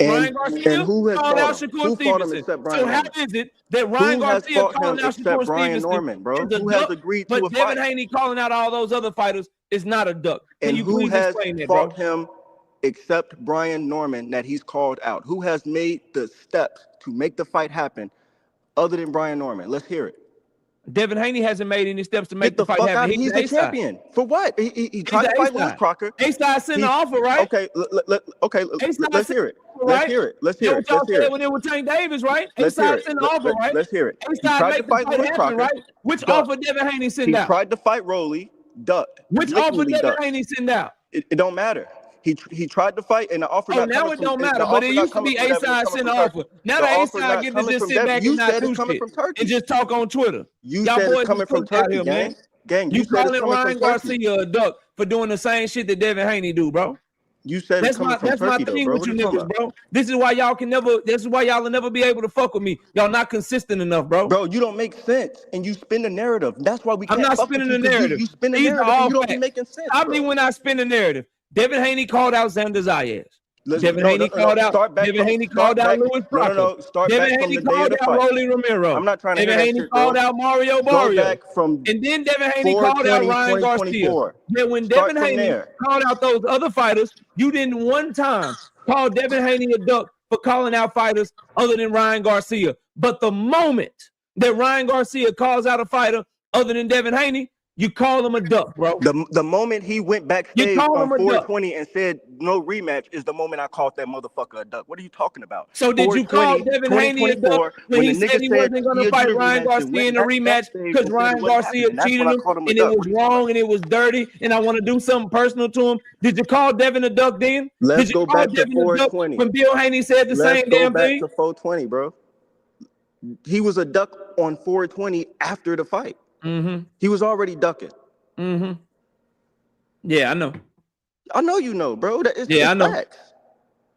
Ryan Garcia who has called out fought him? Shakur Who fought him Stevenson. except So Brian how Norman? is it that Ryan Who has Garcia fought him calling out except Shakur Brian Stevenson Norman, bro? is a Who has duck, agreed to but a Devin fight? Haney calling out all those other fighters is not a duck? Can And you who please has explain that, bro? fought him except Brian Norman that he's called out? Who has made the steps to make the fight happen other than Brian Norman? Let's hear it. Devin Haney hasn't made any steps to Get make the the fight fuck happen. out. He's the champion. For what? He tried to fight Louis Crocker. A-Side sent the offer, right? Okay, let's hear it. Right? Let's hear it. That's what y'all said when it was Tank Davis, right? Let's hear A-Side it. sent the offer, right? Let's hear it. He A-Side tried made to the fight fight Louis happen, Crocker. right? Which Duck. offer Devin Haney sent He out? tried to fight Rolly. Duck. Which offer Blatantly Devin ducked. Haney sent out? It don't matter. He tried to fight, and the offer Oh, not now coming it from. don't The matter, but offer it not used to coming be from Devin, it's A-Side coming sent the from Turkey. offer. Now The the offer A-Side not get to coming just from sit Devin. back You and not said do it's coming shit from Turkey. and just talk on Twitter. You Y'all said boys it's coming is from cooked out Turkey, here, man. gang. You You said it's calling coming Ryan from Turkey. Garcia a duck for doing the same shit that Devin Haney do, bro? You said it's coming from That's my Turkey, though, thing bro. with What you are you talking niggas, about? bro. This is why y'all will never be able to fuck with me. Y'all not consistent enough, bro. Bro, you don't make sense, and you spin the narrative. That's why we I'm can't not fuck with spinning you, the because narrative. you spin the These are narrative, and all you don't be facts. making sense, I bro. mean, when I spin the narrative, Devin Haney called out Xander Zayas. Devin Haney called out Luis Crocker. Devin Haney called out Rolly Romero. I'm not trying to hear Devin that Haney shit, called bro. out Mario Go Barrios. back from And then Devin Haney called out 4/20, Ryan Garcia. 2024. Then when Start Devin from Haney there. called out those other fighters, you didn't one time call Devin Haney a duck for calling out fighters other than Ryan Garcia. But the moment that Ryan Garcia calls out a fighter other than Devin Haney, you call him a duck, bro. The moment he went backstage on 420 and said no rematch is the moment I called that motherfucker a duck. What are you talking about? So did you call Devin Haney a duck when he said he wasn't going to fight Ryan Garcia in a rematch because Ryan Garcia cheated him and it was wrong and it was dirty and I want to do something personal to him? Did you call Devin a duck then? Let's did you go call back to Devin a duck 420 when Bill Haney said the same damn thing? Let's go back to 420, bro. He was a duck on 420 after the fight. Mm-hmm. He was already ducking. Mm-hmm. Yeah, I know. I know you know, bro. I know. Facts.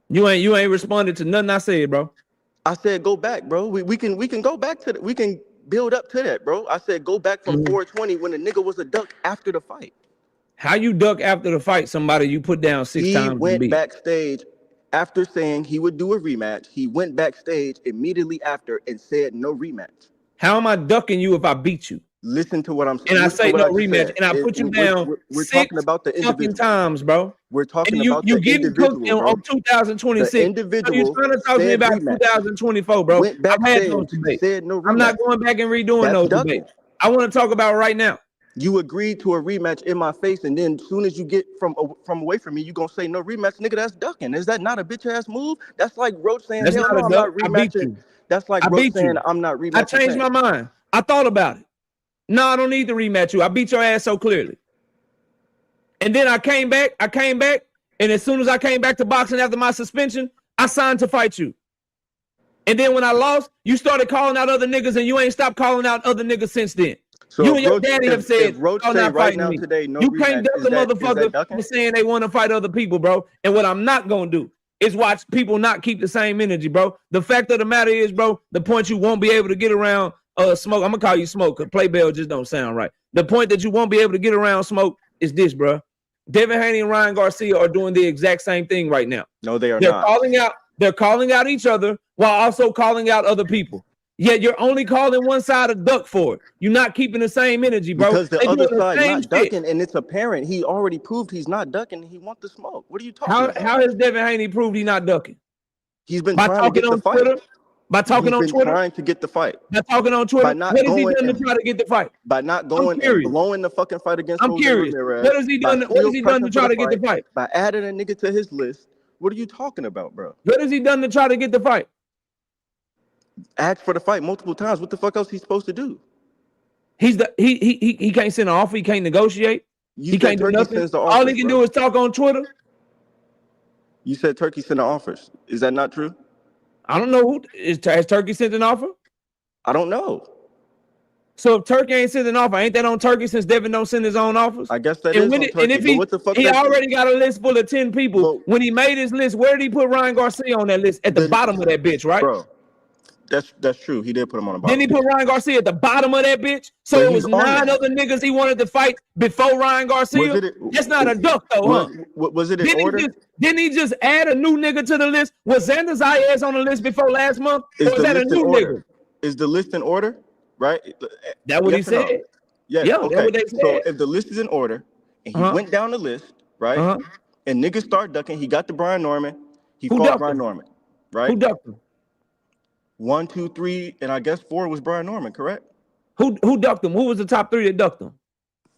You ain't responded to nothing I said, bro. I said go back, bro. We can go back to that. We can build up to that, bro. I said go back from 420 when the nigga was a duck after the fight. How you duck after the fight somebody you put down 6 times? He went backstage after saying he would do a rematch. He went backstage immediately after and said no rematch. How am I ducking you if I beat you? Listen to what I'm saying. And I Listen say to what no I just rematch, said. and I put you down We're 6 talking about the fucking individual. times, bro. We're talking And you about the getting cooked individual, bro. on 2026. The So you individual trying to talk to me said about rematch. 2024, bro? Went I've had those backstage, debates. said no rematch. I'm not going back and redoing That's those ducking. debates. I want to talk about right now. You agreed to a rematch in my face, and then as soon as you get from away from me, you gonna say no rematch, nigga. That's ducking. Is that not a bitch ass move? That's like Roach saying, That's hell not no, a I'm duck. not I beat rematching. you. That's like I Roach beat saying you. I'm not rematching. I changed my mind. I thought about it. No, I don't need to rematch you. I beat your ass so clearly. And then I came back, and as soon as I came back to boxing after my suspension, I signed to fight you. And then when I lost, you started calling out other niggas, and you ain't stopped calling out other niggas since then. So you if and your Roach, daddy have if said, Roach "Oh, say not right fighting now me." today, no You rematch, can't duck is the that motherfucker ducking? for saying they want to fight other people, bro. And what I'm not gonna do is watch people not keep the same energy, bro. The fact of the matter is, bro, the point you won't be able to get around Smoke. I'm gonna call you Smoke, because Playbell just don't sound right. The point that you won't be able to get around Smoke is this, bro. Devin Haney and Ryan Garcia are doing the exact same thing right now. No, they are They're not. They're calling out each other while also calling out other people. Yet you're only calling one side a duck for it. You're not keeping the same energy, bro. Because the They other doing the side same not shit. ducking, and it's apparent he already proved he's not ducking. He wants the smoke. What are you talking about? How has Devin Haney proved he's not ducking? He's been By trying to talking get the on fight. Twitter? By talking He's on been Twitter? trying to get the fight. By talking on Twitter? By not What has he going done to and try to get the fight? by not going and curious. blowing the fucking fight against I'm Jose curious. Ramirez. What has he done? What has he done to try to get the fight? By adding a nigga to his list. What are you talking about, bro? What has he done to try to get the fight? Asked for the fight multiple times. What the fuck else he supposed to do? He can't send an offer. He can't negotiate. He can't do nothing. All he can do is talk on Twitter. You said Turkey sent offers. Is that not true? I don't know has Turkey sent an offer? I don't know. So if Turkey ain't sent an offer, ain't that on Turkey since Devin don't send his own offers? I guess that is on Turkey. And if but what the fuck he already got a list full of 10 people. When he made his list, where did he put Ryan Garcia on that list? At the bottom of that bitch, right? Bro, that's true. He did put him on the bottom. Didn't he put Ryan Garcia at the bottom of that bitch? So it was 9 other niggas he wanted to fight before Ryan Garcia? That's not a duck though, huh? Was it in order? Didn't he just add a new nigga to the list? Was Xander Zayas on the list before last month? Or was that a new nigga? Is the list in order? Right? That's what he said. No? Yes. Yeah, okay. that's what they said. So if the list is in order and he went down the list, right? And niggas start ducking, he got to Brian Norman. He fought Brian Norman, right? Who ducked him? 1, 2, 3, and I guess 4 was Brian Norman, correct? Who ducked him? Who was the top 3 that ducked him?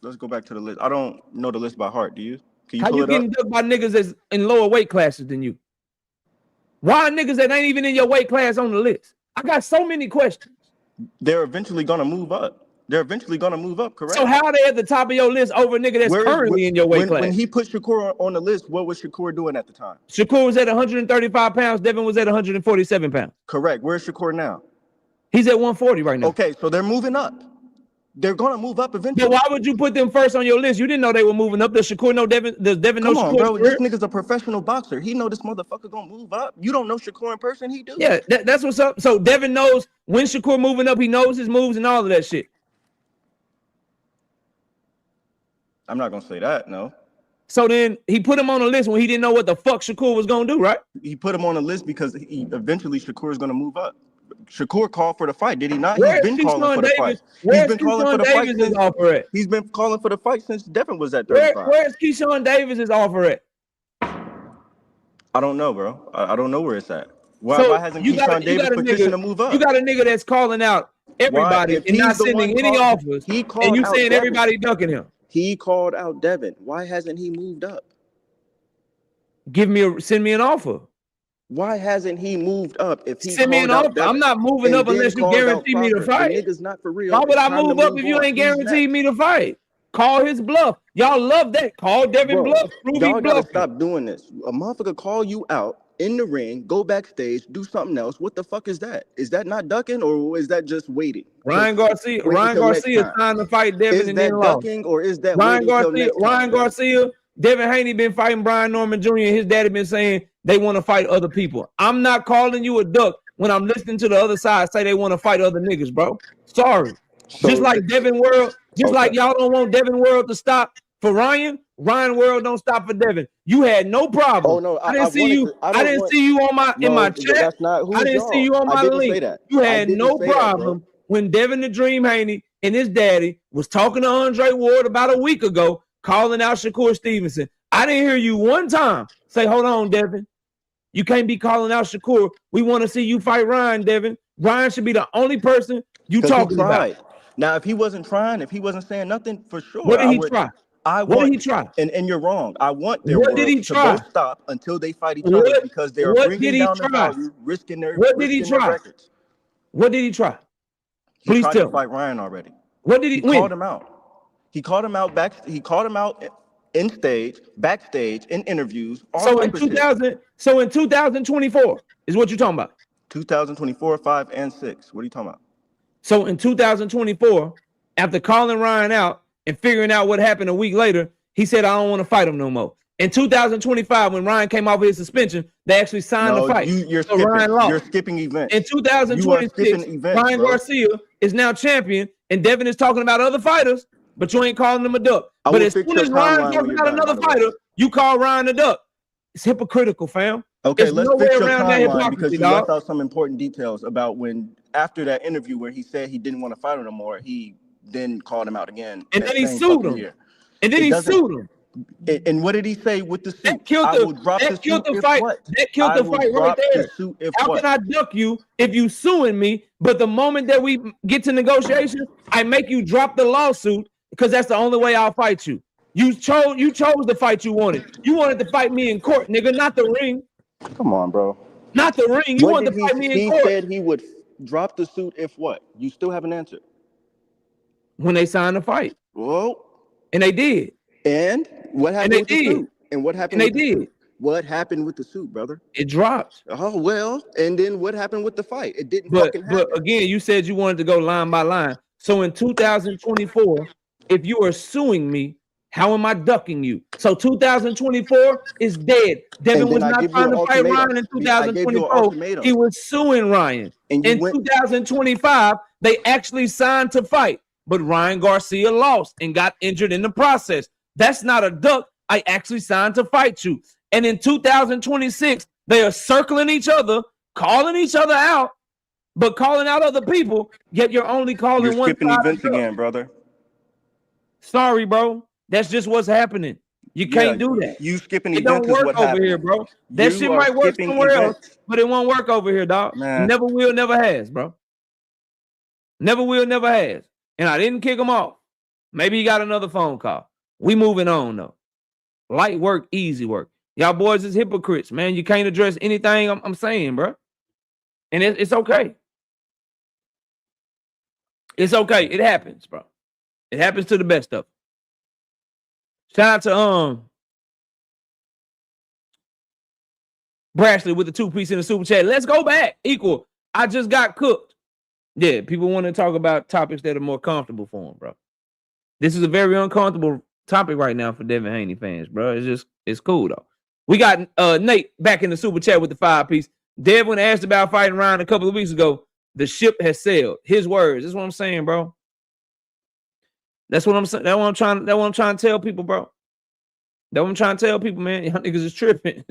Let's go back to the list. I don't know the list by heart. Do you? Can you How pull you it getting up? ducked by niggas that's in lower weight classes than you? Why are niggas that ain't even in your weight class on the list? I got so many questions. They're eventually gonna move up. Correct? So how are they at the top of your list over a nigga that's currently in your weight class? When he put Shakur on the list, what was Shakur doing at the time? Shakur was at 135 pounds. Devin was at 147 pounds. Correct. Where's Shakur now? He's at 140 right now. Okay, so they're moving up. They're gonna move up eventually. But why would you put them first on your list? You didn't know they were moving up. Does Shakur know Devin? Does Devin know Shakur? Come on, bro. This nigga's a professional boxer. He know this motherfucker gonna move up. You don't know Shakur in person. He do. Yeah, that's what's up. So Devin knows when Shakur moving up. He knows his moves and all of that shit. I'm not gonna say that, no. So then he put him on the list when he didn't know what the fuck Shakur was gonna do, right? He put him on the list because eventually Shakur is gonna move up. Shakur called for the fight, did he not? He's been calling for the fight. He's been calling for the fight since offer at. He's been calling for the fight since Devin was at 35. Where's Keyshawn Davis's offer at? I don't know, bro. I don't know where it's at. Why hasn't Keyshawn Davis petitioned to move up? You got a nigga that's calling out everybody and not sending any offers, and you saying everybody ducking him. He called out Devin. Why hasn't he moved up? Send me an offer. Why hasn't he moved up? If he send me an offer, I'm not moving up unless you guarantee me to fight. Niggas not for real. Why would I move up if you ain't guaranteed me to fight? Call his bluff. Y'all love that. Call Devin bluff. Y'all gotta stop doing this. A motherfucker call you out in the ring, go backstage, do something else. What the fuck is that? Is that not ducking or is that just waiting? Ryan Garcia is trying to fight Devin and then lost. Is that ducking or is that Ryan Garcia, Devin Haney been fighting Brian Norman Jr. and his daddy been saying they want to fight other people. I'm not calling you a duck when I'm listening to the other side say they want to fight other niggas, bro. Sorry. So, just like Devin World, like y'all don't want Devin World to stop for Ryan World don't stop for Devin. You had no problem. Oh no, I didn't see you. I didn't see you on my in my chat. That's not who I didn't see you on my link. You had no problem when Devin the Dream Haney and his daddy was talking to Andre Ward about a week ago, calling out Shakur Stevenson. I didn't hear you one time say, hold on, Devin. You can't be calling out Shakur. We want to see you fight Ryan, Devin. Ryan should be the only person you talking about. Now, if he wasn't trying, if he wasn't saying nothing, for sure. What did he try? What did he try? And you're wrong. I want their What did he worlds to try? both stop until they fight each other because they are bringing down the value, risking their records. What did he try? He tried to fight Ryan already. What did he called him out? He called him out backstage, in interviews. So in 2024 is what you're talking about. 2024, 5, and 6. What are you talking about? So in 2024, after calling Ryan out and figuring out what happened a week later, he said, I don't want to fight him no more. In 2025, when Ryan came off his suspension, they actually signed the fight. You're skipping events. In 2026, Ryan Garcia is now champion, and Devin is talking about other fighters, but you ain't calling him a duck. But as soon as Ryan's talking about another fighter, you call Ryan a duck. It's hypocritical, fam. Okay, let's fix your timeline because you left out some important details about when, after that interview where he said he didn't want to fight him no more, he then called him out again. And then he sued him. And then he sued him. And what did he say with the suit? That killed the fight. That killed the fight right there. How can I duck you if you suing me? But the moment that we get to negotiation, I make you drop the lawsuit because that's the only way I'll fight you. You chose the fight you wanted. You wanted to fight me in court, nigga, not the ring. Come on, bro. Not the ring. You wanted to fight me in court. He said he would drop the suit if what? You still haven't answered. When they signed the fight. Whoa. And they did. And what happened with the suit? And what happened? And they did. What happened with the suit, brother? It dropped. Oh, well, and then what happened with the fight? It didn't fucking happen. But again, you said you wanted to go line by line. So in 2024, if you are suing me, how am I ducking you? So 2024 is dead. Devin was not trying to fight Ryan in 2024. He was suing Ryan. In 2025, they actually signed to fight, but Ryan Garcia lost and got injured in the process. That's not a duck. I actually signed to fight you. And in 2026, they are circling each other, calling each other out, but calling out other people, yet you're only calling one side. You're skipping events again, brother. Sorry, bro. That's just what's happening. You can't do that. You skipping events. It don't work over here, bro. That shit might work somewhere else, but it won't work over here, dog. Never will, never has, bro. Never will, never has. And I didn't kick him off. Maybe he got another phone call. We moving on, though. Light work, easy work. Y'all boys is hypocrites, man. You can't address anything I'm saying, bro. And it's okay. It's okay. It happens, bro. It happens to the best of them. Shout out to Brashley with the 2-piece in the super chat. Let's go back. Equal. I just got cooked. Yeah, people want to talk about topics that are more comfortable for them, bro. This is a very uncomfortable topic right now for Devin Haney fans, bro. It's cool though. We got Nate back in the super chat with the 5-piece. Devin asked about fighting Ryan a couple of weeks ago. The ship has sailed. His words. That's what I'm saying, bro. That's what I'm saying. That's what I'm trying to tell people, bro. That's what I'm trying to tell people, man. Y'all niggas is tripping.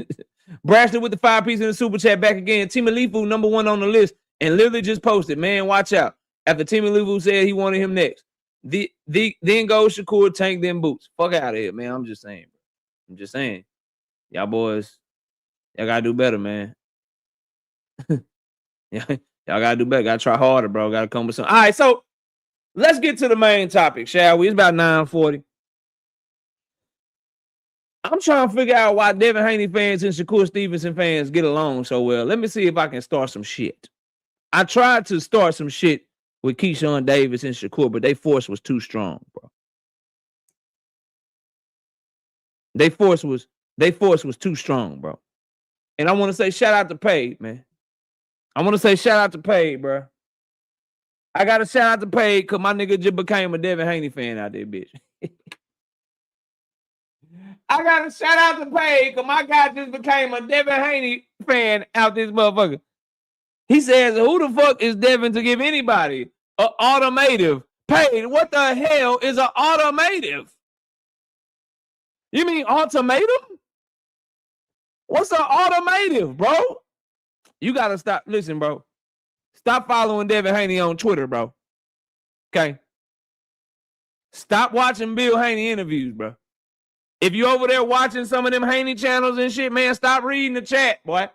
Brashley with the 5-piece in the super chat back again. Team Alifu #1 on the list and literally just posted, man, watch out. After Team Alifu said he wanted him next. Then goes Shakur, tank them boots. Fuck out of here, man. I'm just saying. I'm just saying. Y'all boys, y'all gotta do better, man. Y'all gotta do better. Gotta try harder, bro. Gotta come with some. All right, so let's get to the main topic, shall we? It's about 9:40. I'm trying to figure out why Devin Haney fans and Shakur Stevenson fans get along so well. Let me see if I can start some shit. I tried to start some shit with Keyshawn Davis and Shakur, but their force was too strong, bro. Their force was too strong, bro. And I want to say shout out to Paid, man. I want to say shout out to Paid, bro. I got to shout out to Paid because my nigga just became a Devin Haney fan out there, bitch. I got to shout out to Paid because my guy just became a Devin Haney fan out this motherfucker. He says, who the fuck is Devin to give anybody an automotive? Paid, what the hell is an automotive? You mean ultimatum? What's an automotive, bro? You got to stop. Listen, bro. Stop following Devin Haney on Twitter, bro. Okay? Stop watching Bill Haney interviews, bro. If you over there watching some of them Haney channels and shit, man, stop reading the chat, boy.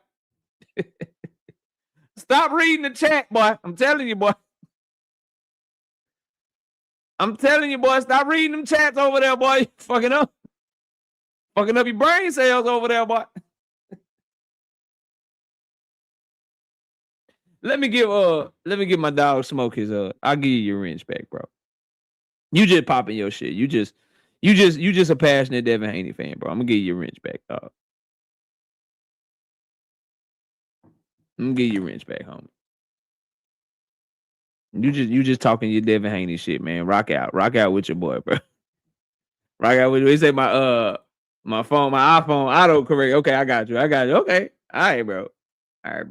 Stop reading the chat, boy. I'm telling you, boy. I'm telling you, boy. Stop reading them chats over there, boy. You fucking up. Fucking up your brain cells over there, boy. Let me give my dog Smoke his I'll give you your wrench back, bro. You just popping your shit. You just a passionate Devin Haney fan, bro. I'm gonna give you your wrench back, dog. I'm gonna give you your wrench back, homie. You just talking your Devin Haney shit, man. Rock out with your boy, bro. Rock out with you. They say my iPhone auto correct. Okay, I got you. Okay, all right, bro. All right,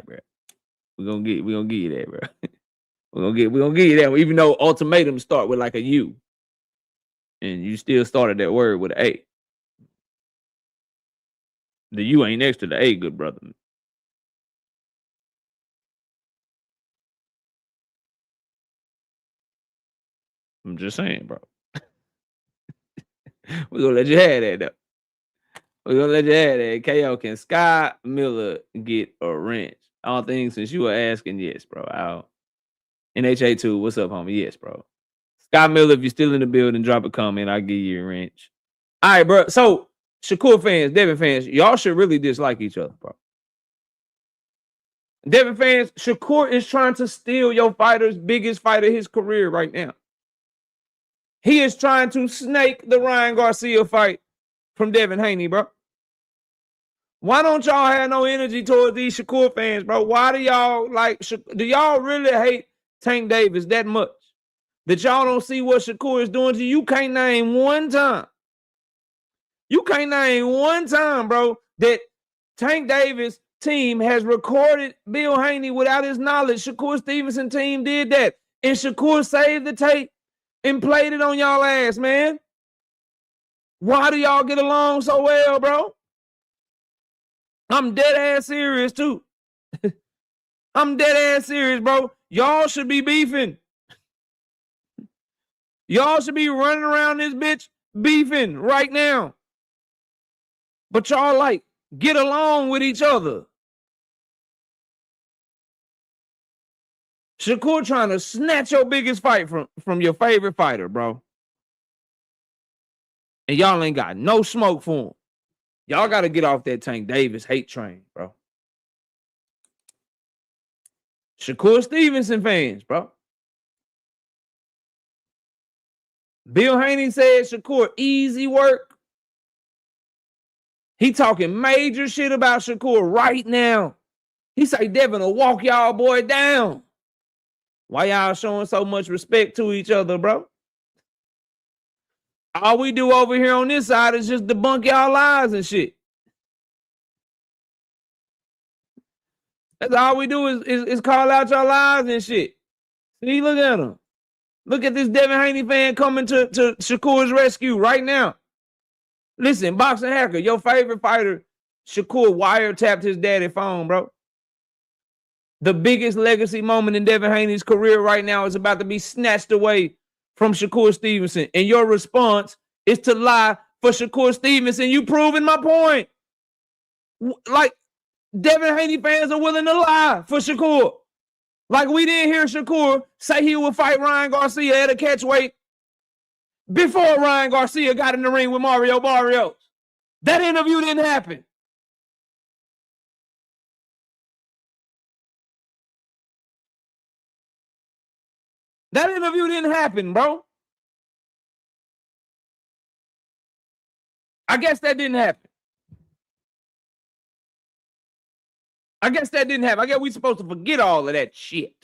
bro. We're gonna give you that, bro. We're gonna give you that, even though ultimatums start with like a U, and you still started that word with an A. The U ain't next to the A, good brother. I'm just saying, bro. We're gonna let you have that, though. We're gonna let you have that. KO, can Scott Miller get a wrench? I don't think since you were asking, yes, bro. NHA2, what's up, homie? Yes, bro. Scott Miller, if you're still in the building, drop a comment. I'll give you a wrench. All right, bro. So, Shakur fans, Devin fans, y'all should really dislike each other, bro. Devin fans, Shakur is trying to steal your fighter's biggest fight of his career right now. He is trying to snake the Ryan Garcia fight from Devin Haney, bro. Why don't y'all have no energy towards these Shakur fans, bro? Why do y'all do y'all really hate Tank Davis that much that y'all don't see what Shakur is doing to you? You can't name one time. You can't name one time, bro, that Tank Davis team has recorded Bill Haney without his knowledge. Shakur Stevenson team did that. And Shakur saved the tape and played it on y'all ass, man. Why do y'all get along so well, bro? I'm dead ass serious, too. I'm dead ass serious, bro. Y'all should be beefing. Y'all should be running around this bitch beefing right now. But y'all get along with each other. Shakur trying to snatch your biggest fight from your favorite fighter, bro. And y'all ain't got no smoke for him. Y'all got to get off that Tank Davis hate train, bro. Shakur Stevenson fans, bro. Bill Haney said Shakur easy work. He talking major shit about Shakur right now. He say Devin will walk y'all boy down. Why y'all showing so much respect to each other, bro? All we do over here on this side is just debunk y'all lies and shit. That's all we do is call out y'all lies and shit. See, look at him. Look at this Devin Haney fan coming to Shakur's rescue right now. Listen, Boxing Hacker, your favorite fighter, Shakur wiretapped his daddy phone, bro. The biggest legacy moment in Devin Haney's career right now is about to be snatched away from Shakur Stevenson. And your response is to lie for Shakur Stevenson. You proving my point. Devin Haney fans are willing to lie for Shakur. Like we didn't hear Shakur say he would fight Ryan Garcia at a catchweight before Ryan Garcia got in the ring with Mario Barrios. That interview didn't happen. That interview didn't happen, bro. I guess that didn't happen. I guess we supposed to forget all of that shit.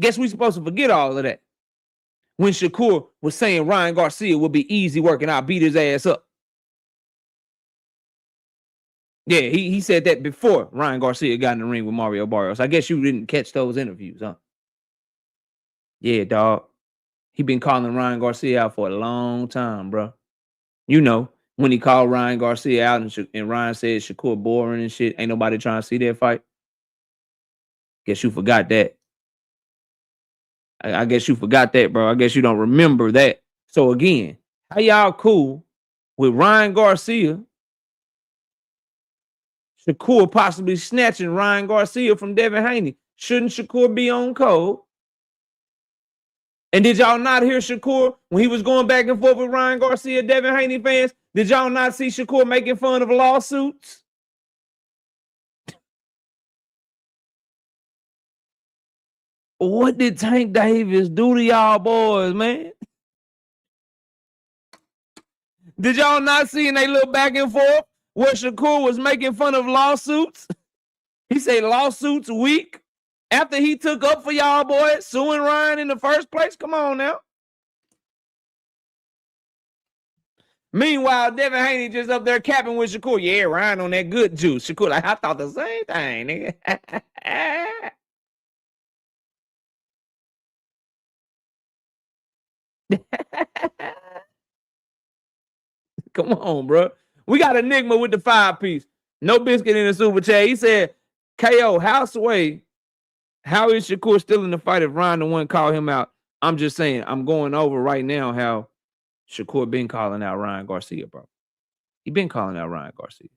Guess we supposed to forget all of that. When Shakur was saying Ryan Garcia would be easy work and I'll beat his ass up. Yeah, he said that before Ryan Garcia got in the ring with Mario Barrios. I guess you didn't catch those interviews, huh? Yeah, dog. He been calling Ryan Garcia out for a long time, bro. You know, when he called Ryan Garcia out and Ryan said Shakur boring and shit, ain't nobody trying to see that fight. Guess you forgot that. I guess you forgot that, bro. I guess you don't remember that. So again, how y'all cool with Ryan Garcia, Shakur possibly snatching Ryan Garcia from Devin Haney? Shouldn't Shakur be on code? And did y'all not hear Shakur when he was going back and forth with Ryan Garcia, Devin Haney fans? Did y'all not see Shakur making fun of lawsuits? What did Tank Davis do to y'all boys, man? Did y'all not see in they little back and forth where Shakur was making fun of lawsuits? He said lawsuits weak after he took up for y'all boys, suing Ryan in the first place. Come on now. Meanwhile, Devin Haney just up there capping with Shakur. Yeah, Ryan on that good juice. Shakur like, I thought the same thing, nigga. Come on, bro. We got Enigma with the 5-piece. No biscuit in the super chat. He said, KO, Houseway, how is Shakur still in the fight if Ryan the one called him out? I'm just saying, I'm going over right now how Shakur been calling out Ryan Garcia, bro. He been calling out Ryan Garcia.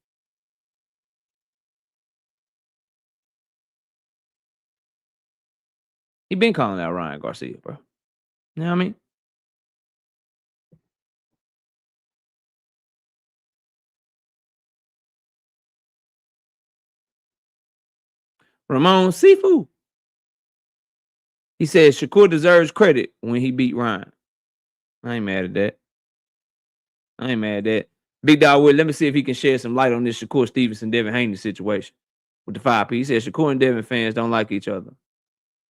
He been calling out Ryan Garcia, bro. You know what I mean? Ramon Sifu. He said Shakur deserves credit when he beat Ryan. I ain't mad at that. I ain't mad at that. Big Dog Wood, let me see if he can shed some light on this Shakur Stevenson, Devin Haney situation with the 5-piece. He said Shakur and Devin fans don't like each other.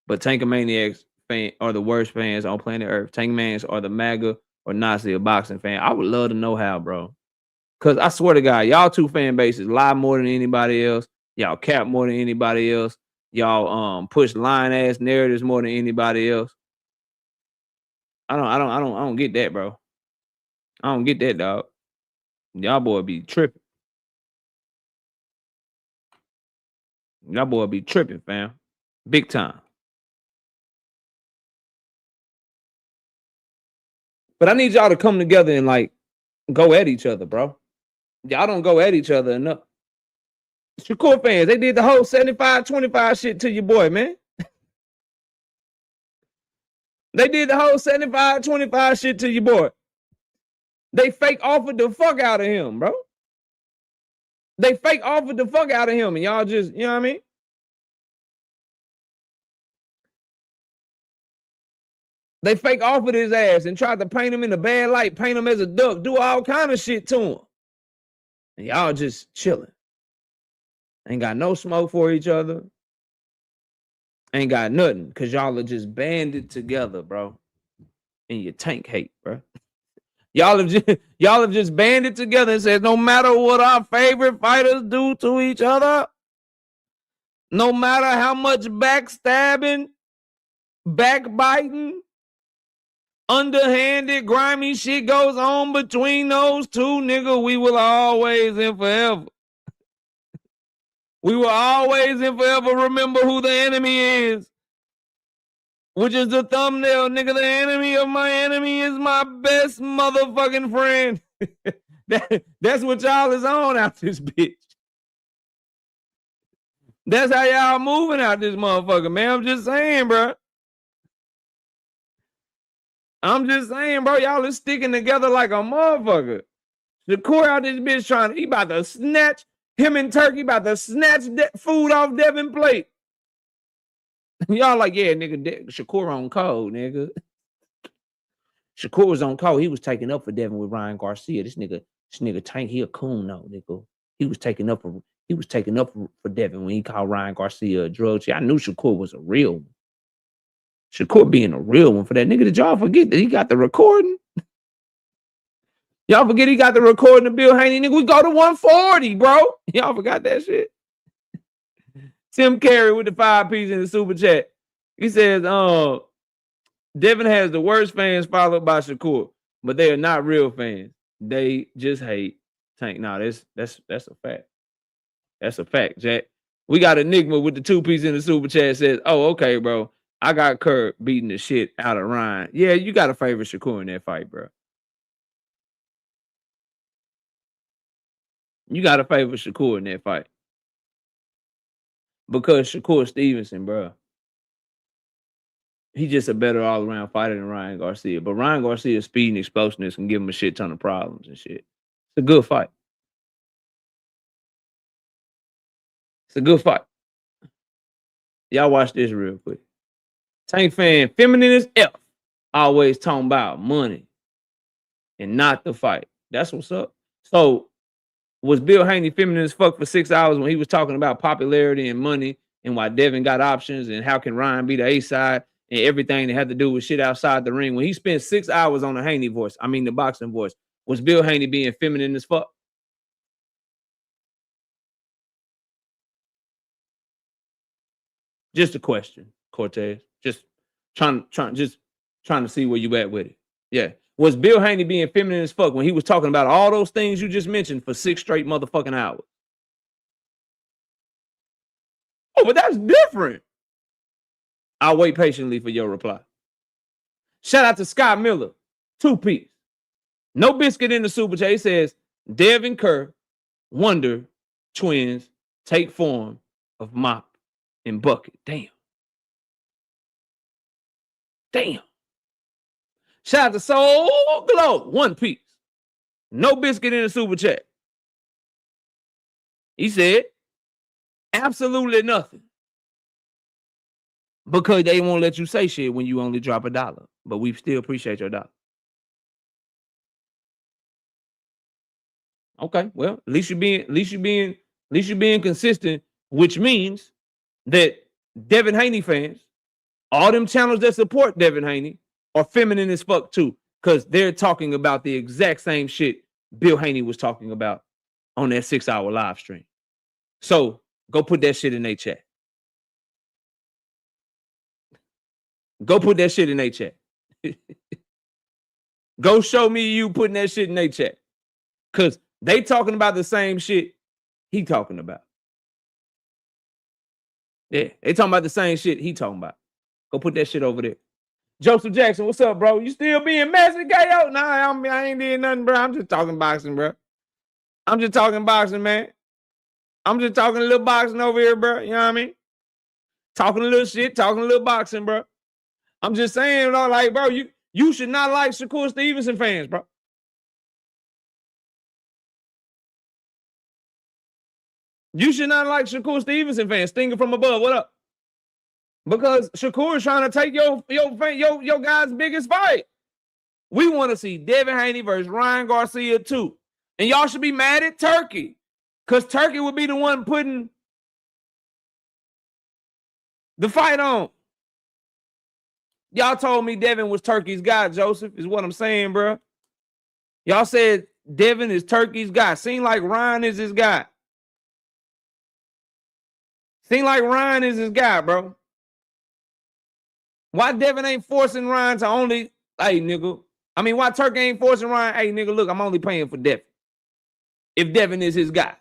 But Tankamaniacs fans are the worst fans on planet Earth. Tankamaniacs are the MAGA or Nazi of boxing fan. I would love to know how, bro. Because I swear to God, y'all two fan bases lie more than anybody else. Y'all cap more than anybody else. Y'all push line ass narratives more than anybody else. I don't get that, bro. I don't get that, dog. Y'all boy be tripping. Y'all boy be tripping, fam. Big time. But I need y'all to come together and like go at each other, bro. Y'all don't go at each other enough. Shakur fans, they did the whole 75-25 shit to your boy, man. They did the whole 75-25 shit to your boy. They fake offered the fuck out of him, bro. They fake offered the fuck out of him, and y'all just, you know what I mean? They fake offered his ass and tried to paint him in a bad light, paint him as a duck, do all kind of shit to him. And y'all just chilling. Ain't got no smoke for each other. Ain't got nothing, because y'all are just banded together, bro. And your tank hate, bro. Y'all have just banded together and said, no matter what our favorite fighters do to each other, no matter how much backstabbing, backbiting, underhanded, grimy shit goes on between those two, nigga, we will always and forever. We will always and forever remember who the enemy is. Which is the thumbnail, nigga. The enemy of my enemy is my best motherfucking friend. That's what y'all is on out this bitch. That's how y'all moving out this motherfucker, man. I'm just saying, bro. I'm just saying, bro. Y'all is sticking together like a motherfucker. Shakur out this bitch he about to snatch, him and Turkey about to snatch food off Devin plate. Y'all like, yeah, nigga, Shakur on code, nigga. Shakur was on code. He was taking up for Devin with Ryan Garcia. This nigga Tank, he a coon, no, nigga. He was taking up for Devin when he called Ryan Garcia a drug cheat. I knew Shakur was a real one. Shakur being a real one for that. Nigga, did y'all forget that he got the recording? Y'all forget he got the recording of Bill Haney? Nigga, we go to 140, bro. Y'all forgot that shit? Tim Carey with the 5-piece in the super chat. He says, Devin has the worst fans followed by Shakur, but they are not real fans. They just hate Tank. No, that's a fact. That's a fact, Jack. We got Enigma with the 2-piece in the super chat says, oh, okay, bro. I got Kurt beating the shit out of Ryan. Yeah, you got to favor Shakur in that fight, bro. You got to favor Shakur in that fight. Because Shakur Stevenson, bro, he's just a better all-around fighter than Ryan Garcia. But Ryan Garcia's speed and explosiveness can give him a shit ton of problems and shit. It's a good fight. It's a good fight. Y'all watch this real quick. Tank fan, feminine as F. Always talking about money and not the fight. That's what's up. So, was Bill Haney feminine as fuck for 6 hours when he was talking about popularity and money and why Devin got options and how can Ryan be the A side and everything that had to do with shit outside the ring? When he spent 6 hours on the Haney voice, I mean the boxing voice, was Bill Haney being feminine as fuck? Just a question, Cortez. Just trying to see where you at with it. Yeah. Was Bill Haney being feminine as fuck when he was talking about all those things you just mentioned for 6 straight motherfucking hours? Oh, but that's different. I'll wait patiently for your reply. Shout out to Scott Miller, 2-piece. No biscuit in the super chat. He says, Devin Kerr, Wonder Twins take form of Mop and Bucket. Damn. Damn. Shout out to Soul Glow, 1-piece. No biscuit in the super chat. He said, absolutely nothing. Because they won't let you say shit when you only drop $1. But we still appreciate your dollar. Okay, well, at least you're being consistent, which means that Devin Haney fans, all them channels that support Devin Haney, are feminine as fuck too, because they're talking about the exact same shit Bill Haney was talking about on that 6-hour live stream. So go put that shit in their chat. Go put that shit in their chat. Go show me you putting that shit in their chat. Because they talking about the same shit he talking about. Yeah, they talking about the same shit he talking about. Go put that shit over there. Joseph Jackson, what's up, bro? You still being messy, KO? Nah, I ain't did nothing, bro. I'm just talking boxing, bro. I'm just talking boxing, man. I'm just talking a little boxing over here, bro. You know what I mean? Talking a little shit, talking a little boxing, bro. I'm just saying, like, bro, you should not like Shakur Stevenson fans, bro. You should not like Shakur Stevenson fans. Stinging from above, what up? Because Shakur is trying to take your guy's biggest fight. We want to see Devin Haney versus Ryan Garcia too. And y'all should be mad at Turkey. Because Turkey would be the one putting the fight on. Y'all told me Devin was Turkey's guy, Joseph, is what I'm saying, bro. Y'all said Devin is Turkey's guy. Seem like Ryan is his guy. Seem like Ryan is his guy, bro. Why Devin ain't forcing Ryan to only, hey, nigga. I mean, why Turkey ain't forcing Ryan, hey, nigga, look, I'm only paying for Devin. If Devin is his guy.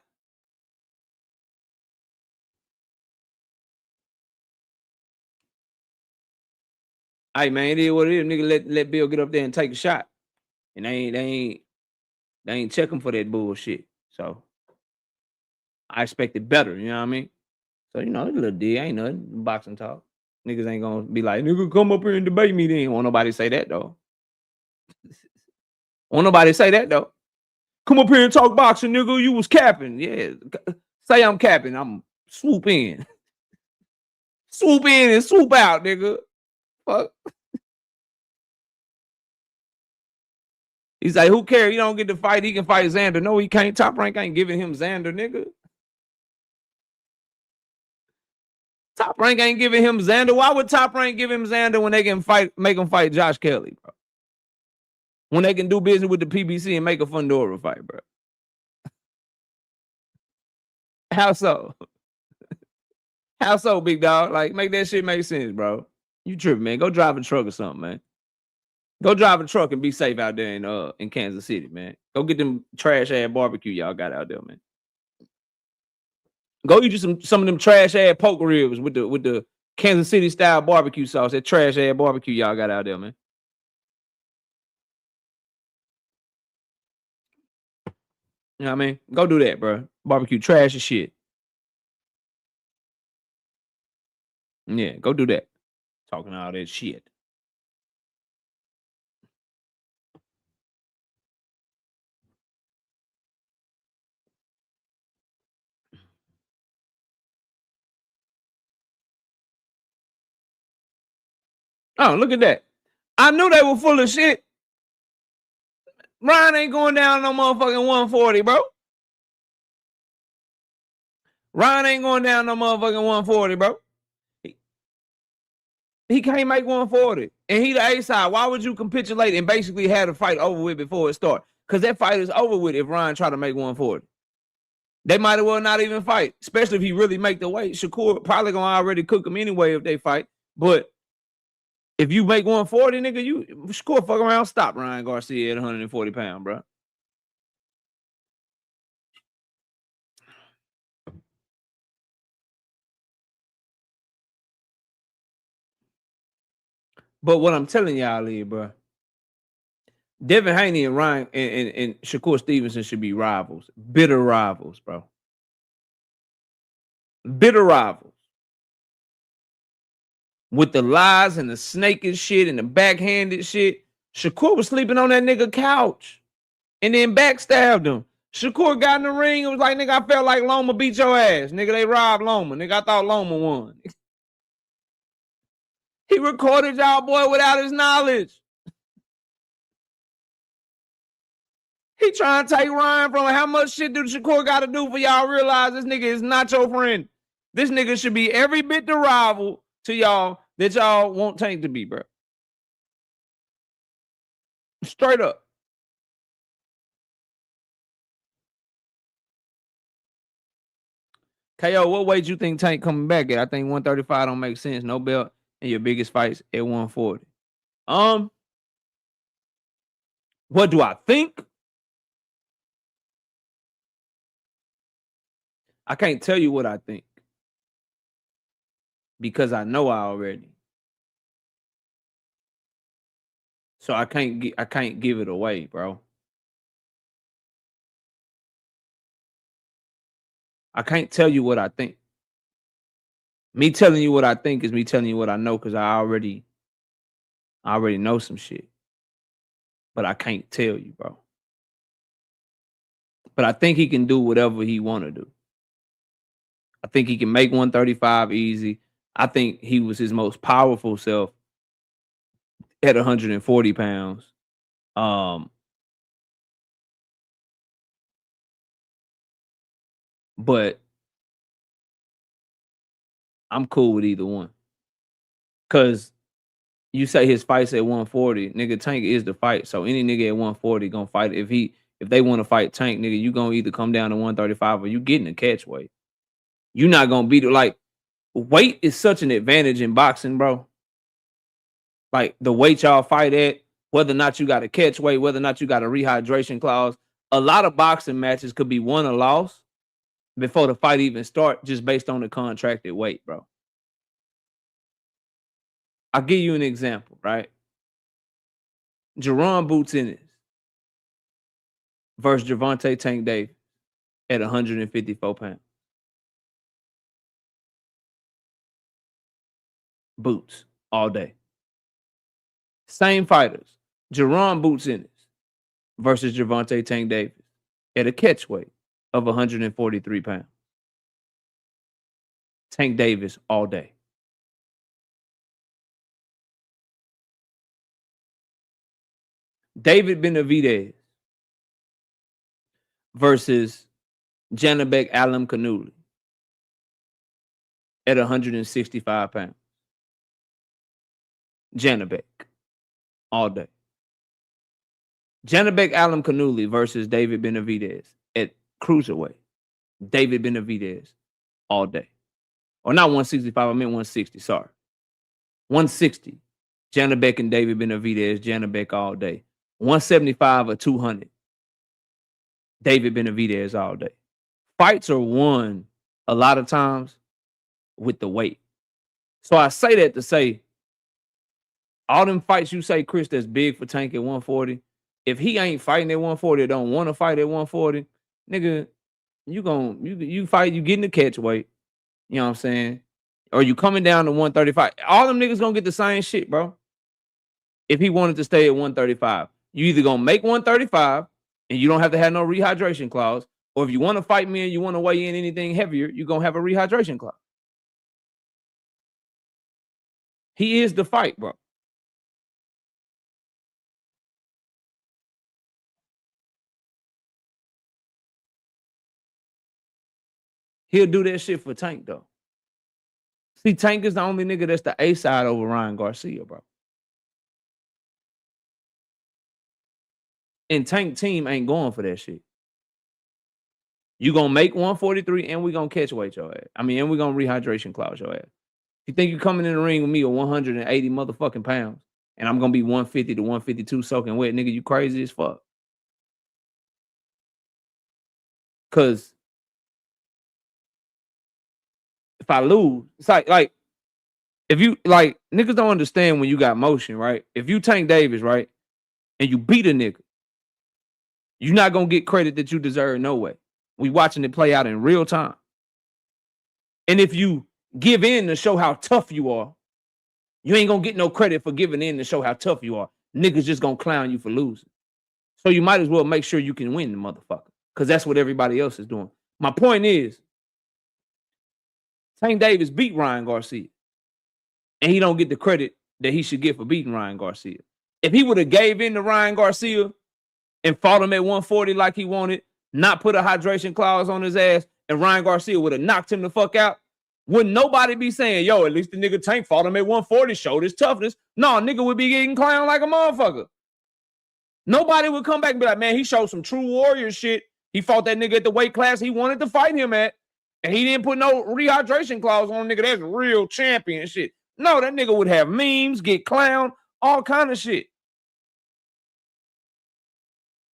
Hey, man, it is what it is. Nigga, let Bill get up there and take a shot. And they ain't checking for that bullshit. So, I expected better, you know what I mean? So, you know, it's a little D, ain't nothing. Boxing talk. Niggas ain't gonna be like, nigga, come up here and debate me then. Won't nobody say that, though. Won't nobody say that, though. Come up here and talk boxing, nigga. You was capping. Yeah. Say I'm capping. I'm swoop in. Swoop in and swoop out, nigga. Fuck. He's like, who cares? He don't get to fight. He can fight Xander. No, he can't. Top Rank ain't giving him Xander, nigga. Top Rank ain't giving him Xander. Why would Top Rank give him Xander when they can make him fight Josh Kelly, bro? When they can do business with the PBC and make a Fundora fight, bro. How so? How so, big dog? Like, make that shit make sense, bro. You tripping, man. Go drive a truck or something, man. Go drive a truck and be safe out there in Kansas City, man. Go get them trash ass barbecue y'all got out there, man. Go eat you some of them trash ass poke ribs with the Kansas City style barbecue sauce. That trash ass barbecue y'all got out there, man. You know what I mean? Go do that, bro. Barbecue trash as shit. Yeah, go do that. Talking all that shit. Oh, look at that. I knew they were full of shit. Ryan ain't going down no motherfucking 140, bro. Ryan ain't going down no motherfucking 140, bro. He can't make 140. And he the A-side. Why would you capitulate and basically have the fight over with before it starts? Because that fight is over with if Ryan try to make 140. They might as well not even fight, especially if he really make the weight. Shakur probably going to already cook him anyway if they fight. But if you make 140, nigga, Shakur fuck around, stop Ryan Garcia at 140 pounds, bro. But what I'm telling y'all is, bro, Devin Haney and Ryan and Shakur Stevenson should be rivals. Bitter rivals, bro. Bitter rivals. With the lies and the snaking shit and the backhanded shit. Shakur was sleeping on that nigga couch and then backstabbed him. Shakur got in the ring and was like, nigga, I felt like Loma beat your ass. Nigga, they robbed Loma. Nigga, I thought Loma won. He recorded y'all boy without his knowledge. He trying to take Ryan from how much shit do Shakur got to do for y'all realize this nigga is not your friend. This nigga should be every bit the rival to y'all that y'all want Tank to be, bro. Straight up. KO, what weight you think Tank coming back at? I think 135 don't make sense. No belt and your biggest fights at 140. What do I think? I can't tell you what I think because I know I already. So I can't give it away, bro. I can't tell you what I think. Me telling you what I think is me telling you what I know because I already know some shit. But I can't tell you, bro. But I think he can do whatever he want to do. I think he can make 135 easy. I think he was his most powerful self at 140 pounds. But I'm cool with either one. Because you say his fights at 140, nigga, Tank is the fight. So any nigga at 140 gonna fight. If they want to fight Tank, nigga, you gonna either come down to 135 or you getting a catch weight. You're not gonna beat it. Like, weight is such an advantage in boxing, bro. Like the weight y'all fight at, whether or not you got a catch weight, whether or not you got a rehydration clause. A lot of boxing matches could be won or lost before the fight even start, just based on the contracted weight, bro. I'll give you an example, right? Jerron Boots Ennis versus Gervonta Tank Davis at 154 pounds. Boots all day. Same fighters. Jerron Boots Ennis versus Gervonta Tank Davis at a catch weight of 143 pounds. Tank Davis all day. David Benavidez versus Janabek Alam Kanuli at 165 pounds. Janabek all day. Janabek Alam Kanuli versus David Benavidez at cruiserweight. David Benavidez all day. Or not 165, I meant 160, sorry. 160. Janabek and David Benavidez, Janabek all day. 175 or 200. David Benavidez all day. Fights are won a lot of times with the weight. So I say that to say, all them fights you say, Chris, that's big for Tank at 140, if he ain't fighting at 140 or don't want to fight at 140, nigga, you fight, you getting the catch weight. You know what I'm saying? Or you coming down to 135. All them niggas gonna get the same shit, bro. If he wanted to stay at 135. You either gonna make 135 and you don't have to have no rehydration clause, or if you want to fight me and you want to weigh in anything heavier, you're gonna have a rehydration clause. He is the fight, bro. He'll do that shit for Tank, though. See, Tank is the only nigga that's the A side over Ryan Garcia, bro. And Tank team ain't going for that shit. You gonna make 143 and we gonna catch weight your ass. I mean, and we gonna rehydration clause your ass. You think you coming in the ring with me at 180 motherfucking pounds and I'm gonna be 150 to 152 soaking wet, nigga, you crazy as fuck. Cause if I lose, it's like if you like niggas don't understand when you got motion, right? If you Tank Davis, right, and you beat a nigga, you're not gonna get credit that you deserve no way. We watching it play out in real time. And if you give in to show how tough you are, you ain't gonna get no credit for giving in to show how tough you are. Niggas just gonna clown you for losing. So you might as well make sure you can win the motherfucker. Because that's what everybody else is doing. My point is, Tank Davis beat Ryan Garcia. And he don't get the credit that he should get for beating Ryan Garcia. If he would have gave in to Ryan Garcia and fought him at 140 like he wanted, not put a hydration clause on his ass, and Ryan Garcia would have knocked him the fuck out, wouldn't nobody be saying, yo, at least the nigga Tank fought him at 140, showed his toughness. No, nigga would be getting clowned like a motherfucker. Nobody would come back and be like, man, he showed some true warrior shit. He fought that nigga at the weight class he wanted to fight him at, and he didn't put no rehydration clause on nigga. That's real champion shit. No, that nigga would have memes, get clowned, all kind of shit.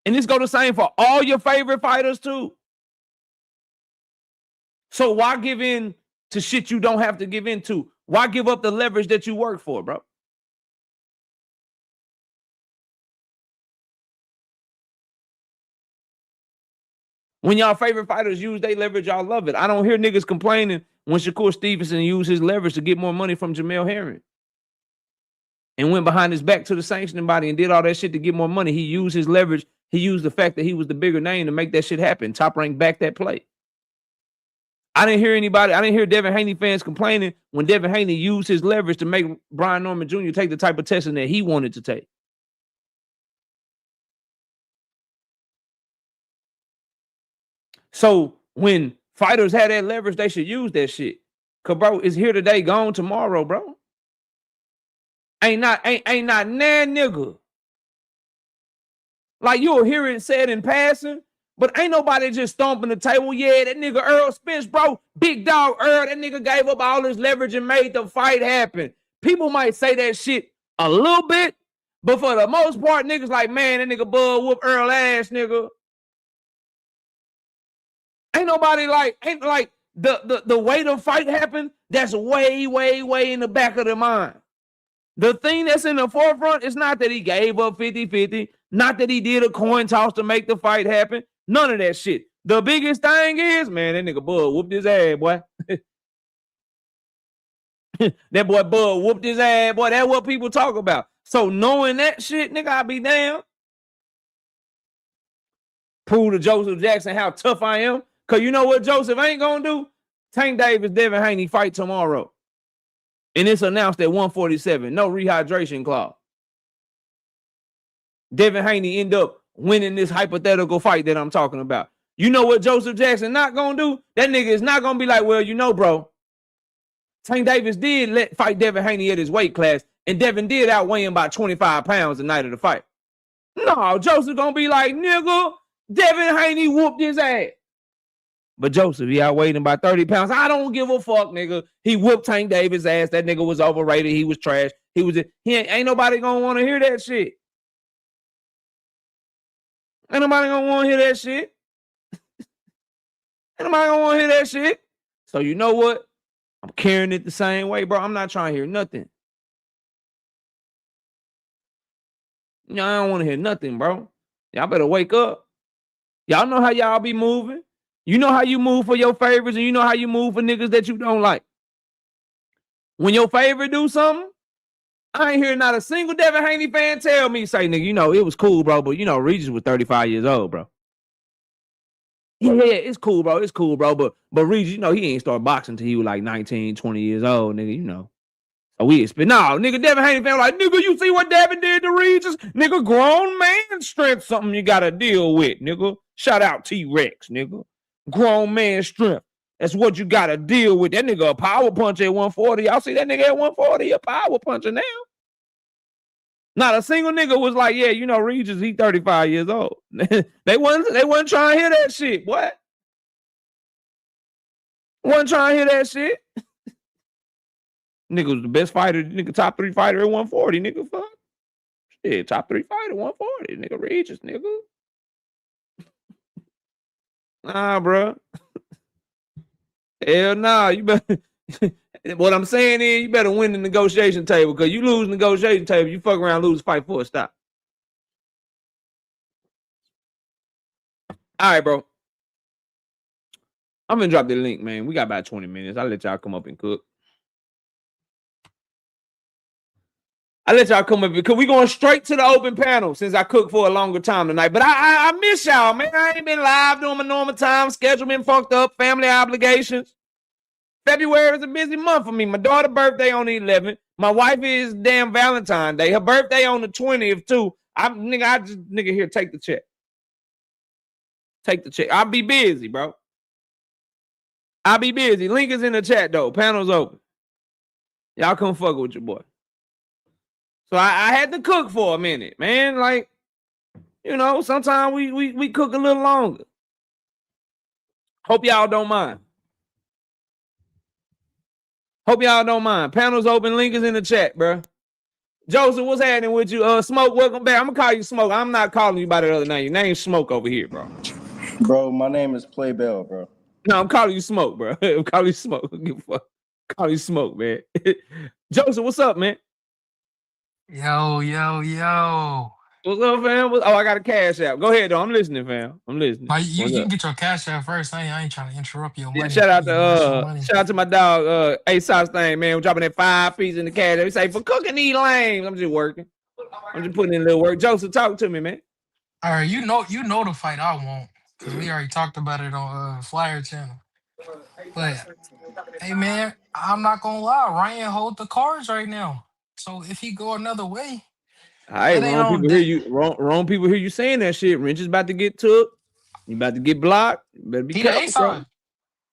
And this go the same for all your favorite fighters too. So why give in to shit you don't have to give in to? Why give up the leverage that you work for, bro? When y'all favorite fighters use their leverage, y'all love it. I don't hear niggas complaining when Shakur Stevenson used his leverage to get more money from Jamel Herring and went behind his back to the sanctioning body and did all that shit to get more money. He used his leverage. He used the fact that he was the bigger name to make that shit happen. Top Rank backed that play. I didn't hear Devin Haney fans complaining when Devin Haney used his leverage to make Brian Norman Jr. take the type of testing that he wanted to take. So when fighters have that leverage, they should use that shit. Cause bro, it's here today, gone tomorrow, bro. Ain't not nah nigga. Like you'll hear it said in passing, but ain't nobody just stomping the table. Yeah, that nigga Earl Spence, bro. Big dog Earl, that nigga gave up all his leverage and made the fight happen. People might say that shit a little bit, but for the most part, niggas like, man, that nigga Bud whoop Earl ass, nigga. Ain't nobody like, the way the fight happened, that's way, way, way in the back of the mind. The thing that's in the forefront is not that he gave up 50-50, not that he did a coin toss to make the fight happen. None of that shit. The biggest thing is, man, that nigga Bud whooped his ass, boy. That boy Bud whooped his ass, boy. That's what people talk about. So knowing that shit, nigga, I be damn. Prove to Joseph Jackson how tough I am. Because you know what Joseph ain't going to do? Tank Davis, Devin Haney fight tomorrow. And it's announced at 147. No rehydration clause. Devin Haney end up winning this hypothetical fight that I'm talking about. You know what Joseph Jackson not going to do? That nigga is not going to be like, well, you know, bro, Tank Davis did fight Devin Haney at his weight class, and Devin did outweigh him by 25 pounds the night of the fight. No, Joseph going to be like, nigga, Devin Haney whooped his ass. But Joseph, he outweighed him by 30 pounds. I don't give a fuck, nigga. He whooped Tank Davis' ass. That nigga was overrated. He was trash. Ain't nobody gonna want to hear that shit. Ain't nobody gonna want to hear that shit. Ain't nobody gonna want to hear that shit. So you know what? I'm carrying it the same way, bro. I'm not trying to hear nothing. I don't want to hear nothing, bro. Y'all better wake up. Y'all know how y'all be moving. You know how you move for your favorites, and you know how you move for niggas that you don't like. When your favorite do something, I ain't hear not a single Devin Haney fan tell me, say, nigga, you know, it was cool, bro, but, you know, Regis was 35 years old, bro. Yeah, it's cool, bro. It's cool, bro. But Regis, you know, he ain't started boxing until he was like 19, 20 years old, nigga, you know. So we expect, no, nigga, Devin Haney fan like, nigga, you see what Devin did to Regis? Nigga, grown man strength, something you got to deal with, nigga. Shout out T-Rex, nigga. Grown man strength. That's what you got to deal with. That nigga a power puncher at 140. Y'all see that nigga at 140? A power puncher now. Not a single nigga was like, yeah, you know, Regis, he 35 years old. they wasn't trying to hear that shit. What? Wasn't trying to hear that shit. Nigga was the best fighter, nigga, top 3 fighter at 140, nigga. Fuck. Shit, top 3 fighter, 140, nigga. Regis, nigga. Nah, bro. Hell nah. You better. What I'm saying is, you better win the negotiation table, because you lose the negotiation table, you fuck around, lose fight for a stop. All right, bro. I'm gonna drop the link, man. We got about 20 minutes. I'll let y'all come up and cook. I'll let y'all come up because we going straight to the open panel since I cooked for a longer time tonight. But I miss y'all, man. I ain't been live during my normal time. Schedule been fucked up. Family obligations. February is a busy month for me. My daughter's birthday on the 11th. My wife is damn Valentine's Day. Her birthday on the 20th too. Nigga, here, take the check. Take the check. I'll be busy, bro. I'll be busy. Link is in the chat though. Panel's open. Y'all come fuck with your boy. So I had to cook for a minute, man. Like, you know, sometimes we cook a little longer. Hope y'all don't mind. Hope y'all don't mind. Panel's open. Link is in the chat, bro. Joseph, what's happening with you? Smoke, welcome back. I'm going to call you Smoke. I'm not calling you by the other name. Your name's Smoke over here, bro. Bro, my name is Playbell, bro. No, I'm calling you Smoke, bro. I'm calling you Smoke. Give a fuck. Call you Smoke, man. Joseph, what's up, man? Yo. What's up, fam? I got a cash app. Go ahead, though. I'm listening, fam. I'm listening. You can get your cash app first. I ain't trying to interrupt your money. Yeah, shout out to my dog, A-Sauce thing, man. We're dropping that 5 piece in the cash app. We say, for cooking these lames. I'm just working. I'm just putting in a little work. Joseph, talk to me, man. All right, you know the fight I want, because we already talked about it on Flyer Channel. But, hey, man, I'm not going to lie. Ryan hold the cards right now. So if he go another way, all right, wrong people hear you saying that shit. Wrench is about to get took. You about to get blocked. You better be careful.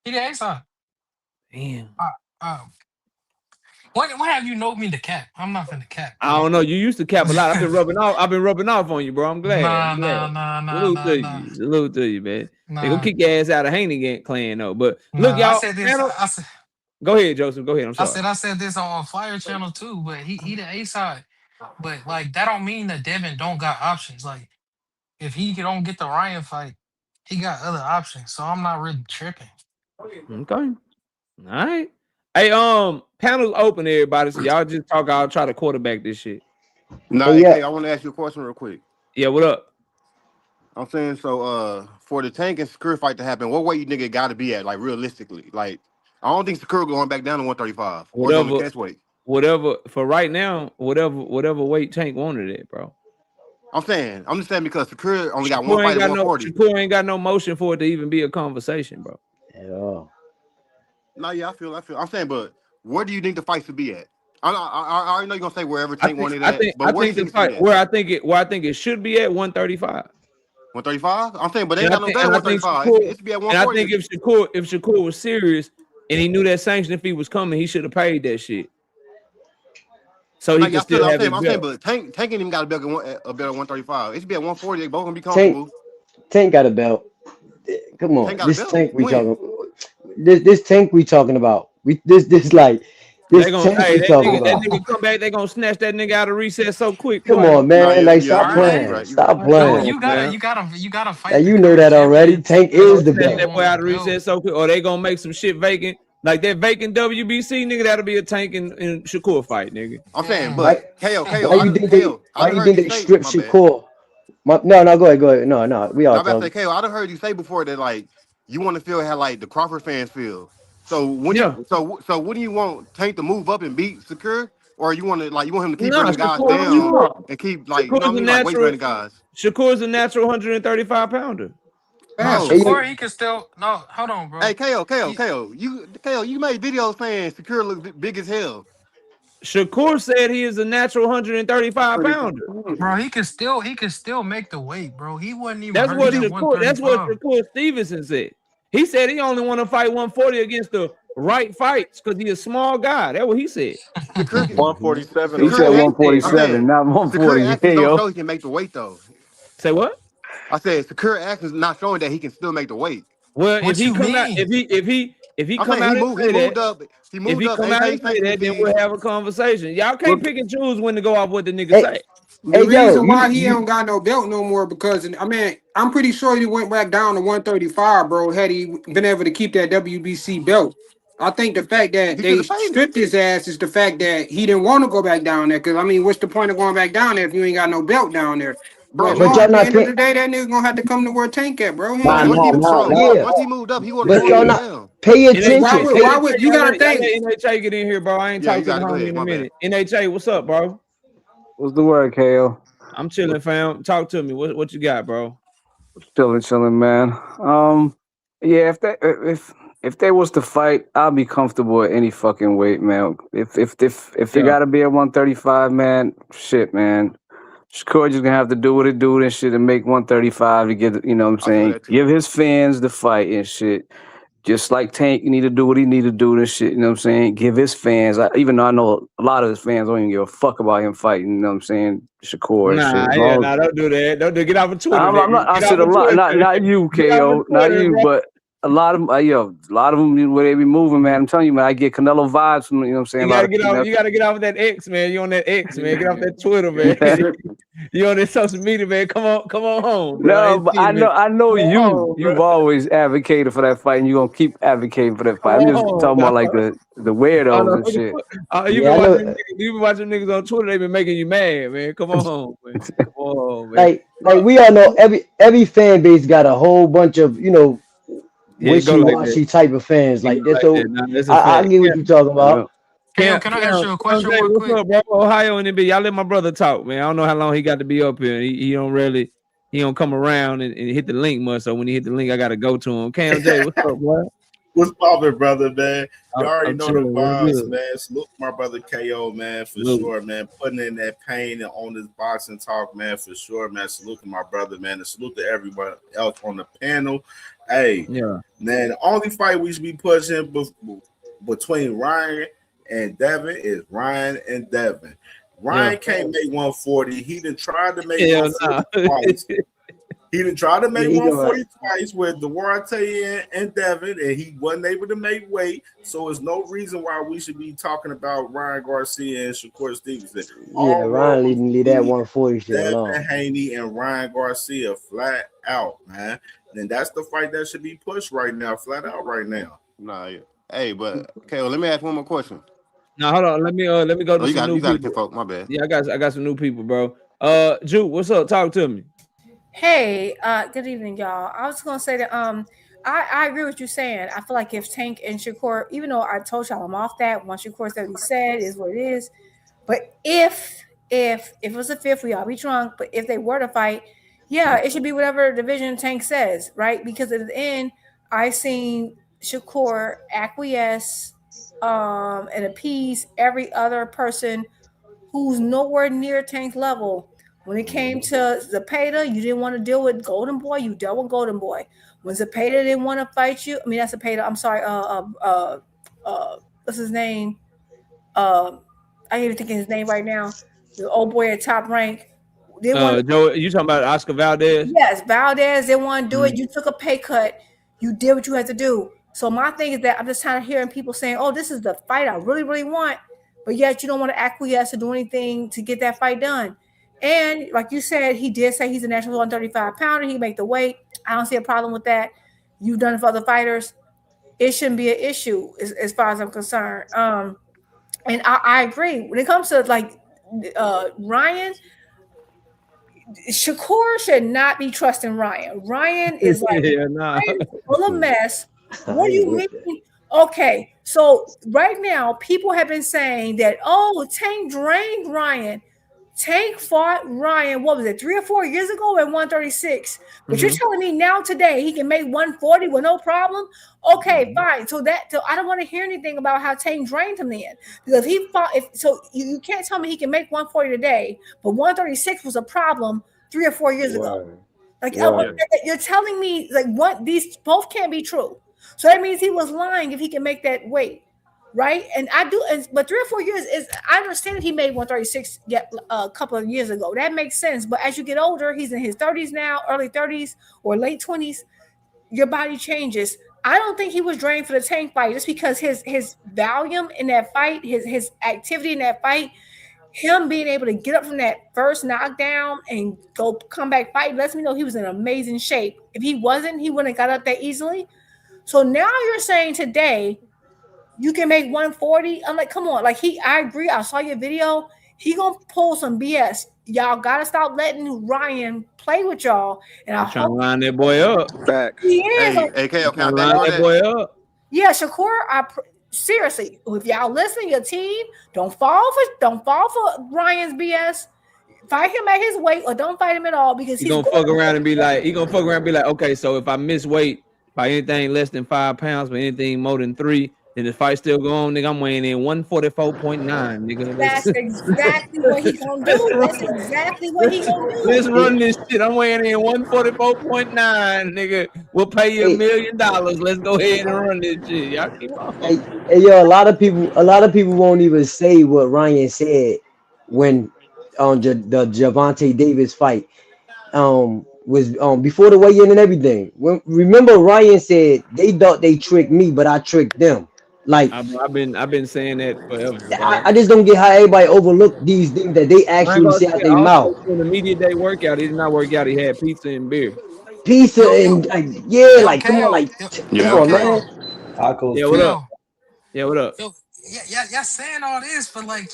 He the A-side. Damn. When have you known me to cap? I'm not finna cap. I don't know. You used to cap a lot. I've been rubbing off on you, bro. I'm glad. Nah. Salute to you, man. They gonna kick your ass out of Haney clan though. But look, y'all. Go ahead, Joseph. Go ahead. I'm sorry. I said this on Flyer Channel too, but he the A-side. But like that don't mean that Devin don't got options. Like if he don't get the Ryan fight, he got other options. So I'm not really tripping. Okay. All right. Hey, panel's open, everybody. So y'all just talk. I'll try to quarterback this shit. Nah, hey, I want to ask you a question real quick. Yeah, what up? I'm saying for the Tank and Shakur fight to happen, what weight you nigga got to be at, like realistically? Like I don't think Shakur going back down to 135. Whatever or catch weight. Whatever for right now, whatever weight Tank wanted it, bro. I'm just saying because Shakur only got one fight at 140. Shakur ain't got no motion for it to even be a conversation, bro. At all. No, yeah, I feel. I'm saying, but where do you think the fight should be at? I already know you're gonna say wherever Tank wanted at. But where I think it should be at 135. 135? I'm saying, but they ain't got no better 135. It should be at 140. And I think if Shakur was serious and he knew that sanction fee was coming, he should have paid that shit. So he can still have his belt. I'm saying, but Tank ain't even got a belt at 135. It should be at 140. They both gonna be comfortable. Tank got a belt. Come on, this Tank we talking. This Tank we talking about. That nigga come back. They gonna snatch that nigga out of recess so quick. Come on, man. Stop playing. Stop playing. You gotta fight. Now, you know that already. Tank is the belt. That boy out of recess so quick, or they gonna make some shit vacant Like that vacant WBC nigga, that'll be a Tank and Shakur fight, nigga. I'm saying, Why but KO, why you think they I why done you heard think you they say, stripped my bad. Shakur? No, go ahead. No, we No, all I'm about to say, talking. KO, I done heard you say before that like you want to feel how like the Crawford fans feel. So when Yeah. so what do you want Tank to move up and beat Secure, or you want him to keep Nah, bringing guys Shakur, down and keep like you know what I mean, like weight bearing guys? Shakur's a natural 135 pounder. No, Damn. Shakur, he can still. No, hold on, bro. Hey, KO, He, you made videos saying Secure looks big as hell. Shakur said he is a natural 135 pounder. bro, he can still make the weight, bro. He wasn't even That's hurt what at Shakur 135. Stevenson said. He said he only want to fight 140 against the right fights because he's a small guy. That's what he said. Secure, 147. He said Secure, I'm 147, saying, not Secure 140. actions Hey, don't yo. show he can make the weight though. Say what? I said Secure actions not showing that he can still make the weight. Well, if What he you come out, mean? if he I'm come saying out and say that, he if moved he up come out and say that, then we'll have a conversation. Y'all can't pick and choose when to go off what the nigga say. The Yo, reason why he don't got no belt no more because I mean I'm pretty sure he went back down to 135, bro. Had he been able to keep that WBC belt, I think the fact that He should they have paid it. stripped his ass is the fact that he didn't want to go back down there. Because I mean, what's the point of going back down there if you ain't got no belt down there? Bro, But but no, y'all at the not end of paying. the day, that nigga gonna have to come to where Tank at, bro. He ain't Nah, got once no he nah, choice. nah, bro, yeah. once he moved up, he wanted to But go all the y'all way not down. pay NHA, attention. Why would you gotta y'all think? let NHA get in here, bro. I ain't Yeah, you talked to got the it. Go homie ahead. in a My bad. minute. NHA, what's up, bro? What's the word, KO? I'm chilling, fam. Talk to me. What you got, bro? Chilling, man. Yeah, if they was to fight, I'll be comfortable at any fucking weight, man. If it Yeah. gotta be at 135, man, shit, man. Shakur just gonna have to do what it do and shit and make 135 to get, you know what I'm I feel saying? that too. Give his fans the fight and shit. Just like Tank, you need to do what he need to do and shit, you know what I'm saying? Give his fans, even though I know a lot of his fans don't even give a fuck about him fighting, you know what I'm saying? Shakur and shit. Don't do that. Don't do. Get off of Twitter, I'm not. nigga. I Get off said a of lot. Twitter. Not you, Get off of KO. Not Twitter, you, bro. but a lot of them. A lot of them where they be moving, man. I'm telling you, man. I get Canelo vibes from you know what I'm saying. You A lot gotta of get off. female. You gotta get off of that X, man. You on that X, man. Get off that Twitter, man. You on that social media, man. Come on home, bro. No, but I know Come you. on, bro. You've always advocated for that fight, and you're gonna keep advocating for that Come fight. I'm just on, talking dog. about like the Oh, weirdos no. and shit. You've Yeah, been I watching. know. You've been watching niggas on Twitter. They been making you mad, man. Come on, man. Come on, man. Like we all know, every fan base got a whole bunch of Yeah, it go wishy like that. washy type of fans. It Like go that. like that. So Nah, that's a I fact. get what you're talking Yeah. about. Hey, can I ask you a question Jay, real what's quick? up, bro? Ohio and NB. Y'all let my brother talk, man. I don't know how long he got to be up here. He don't come around and hit the link much. So when he hit the link, I gotta go to him. Cam J, what's up, boy? What's poppin', brother, man? You already I'm know the chilling. What's vibes, good? man. Salute my brother KO, man, for Salute. sure, man. Putting in that pain and on this boxing talk, man, for sure, man. Salute to my brother, man, and salute to everyone else on the panel. Hey, Yeah. man, the only fight we should be pushing between Ryan and Devin is Ryan and Devin. Ryan can't make 140. He done tried to make 140 twice. He done tried to make 140 twice with Devonta and Devin, and he wasn't able to make weight. So there's no reason why we should be talking about Ryan Garcia and Shakur Stevenson. Yeah, Ryan leave that 140 shit alone. Devin Haney and Ryan Garcia flat out, man. And that's the fight that should be pushed right now, flat out right now. Nah, yeah. Hey, but KO, let me ask one more question. Now hold on. Let me go to some new people. Folk, my bad. Yeah, I got some new people, bro. Ju, what's up? Talk to me. Hey, good evening, y'all. I was gonna say that I agree with you saying. I feel like if Tank and Shakur, even though I told y'all I'm off that, once Shakur said what he said is what it is. But if it was a fifth, we all be drunk. But if they were to fight, yeah, it should be whatever division Tank says, right? Because at the end, I seen Shakur acquiesce and appease every other person who's nowhere near Tank's level. When it came to Zepeda, you didn't want to deal with Golden Boy. You dealt with Golden Boy. When Zepeda didn't want to fight you, I mean that's Zepeda. I'm sorry. What's his name? I can't even think of his name right now. The old boy at Top Rank. Joe, you talking about Oscar Valdez? Yes, Valdez didn't want to do it. You took a pay cut. You did what you had to do. So my thing is that I'm just tired of hearing people saying, "Oh, this is the fight I really, really want," but yet you don't want to acquiesce or do anything to get that fight done. And like you said, he did say he's a natural 135 pounder. He make the weight. I don't see a problem with that. You've done it for other fighters. it shouldn't be an issue as far as I'm concerned. And I agree when it comes to like Ryan. Shakur should not be trusting Ryan. Ryan is like Ryan's full of mess. What do you mean? Okay, so right now people have been saying that Tank drained Ryan. Tank fought Ryan, what was it, 3 or 4 years ago at 136. But you're telling me now today he can make 140 with no problem? Okay, fine. So I don't want to hear anything about how Tank drained him then. Because he fought, you can't tell me he can make 140 today, but 136 was a problem 3 or 4 years ago. Like you're telling me like what these both can't be true. So that means he was lying if he can make that weight. Right, and but 3 or 4 years is. I understand that he made 136 a couple of years ago. That makes sense. But as you get older, he's in his 30s now, early 30s or late 20s. Your body changes. I don't think he was drained for the Tank fight just because his volume in that fight, his activity in that fight, him being able to get up from that first knockdown and come back fight lets me know he was in amazing shape. If he wasn't, he wouldn't have got up that easily. So now you're saying today, you can make 140. I'm like, come on. Like I agree. I saw your video. He gonna pull some BS. Y'all gotta stop letting Ryan play with y'all. And I'm trying to line that boy up. Facts. He is. Hey, KO, line that boy up. Yeah, Shakur. Seriously, if y'all listen, your team don't fall for Ryan's BS. Fight him at his weight, or don't fight him at all because he's gonna fuck around and be like, okay, so if I miss weight by anything less than 5 pounds, but anything more than 3. And the fight still go on, nigga. I'm weighing in 144.9, nigga. That's exactly what he gonna do. That's exactly what he gonna do. Let's run this shit. I'm weighing in 144.9, nigga. We'll pay you $1 million. Let's go ahead and run this shit. Y'all keep on. Hey, yo, a lot of people won't even say what Ryan said when on the Gervonta Davis fight. Was before the weigh-in and everything. Remember Ryan said they thought they tricked me, but I tricked them. Like I've been saying that forever. I just don't get how everybody overlooked these things that they actually say out their mouth. In the media day workout, he did not work out. He had pizza and beer. And like come on, like come on, man. Yeah, what up? Yeah, what up? Y'all saying all this, but like,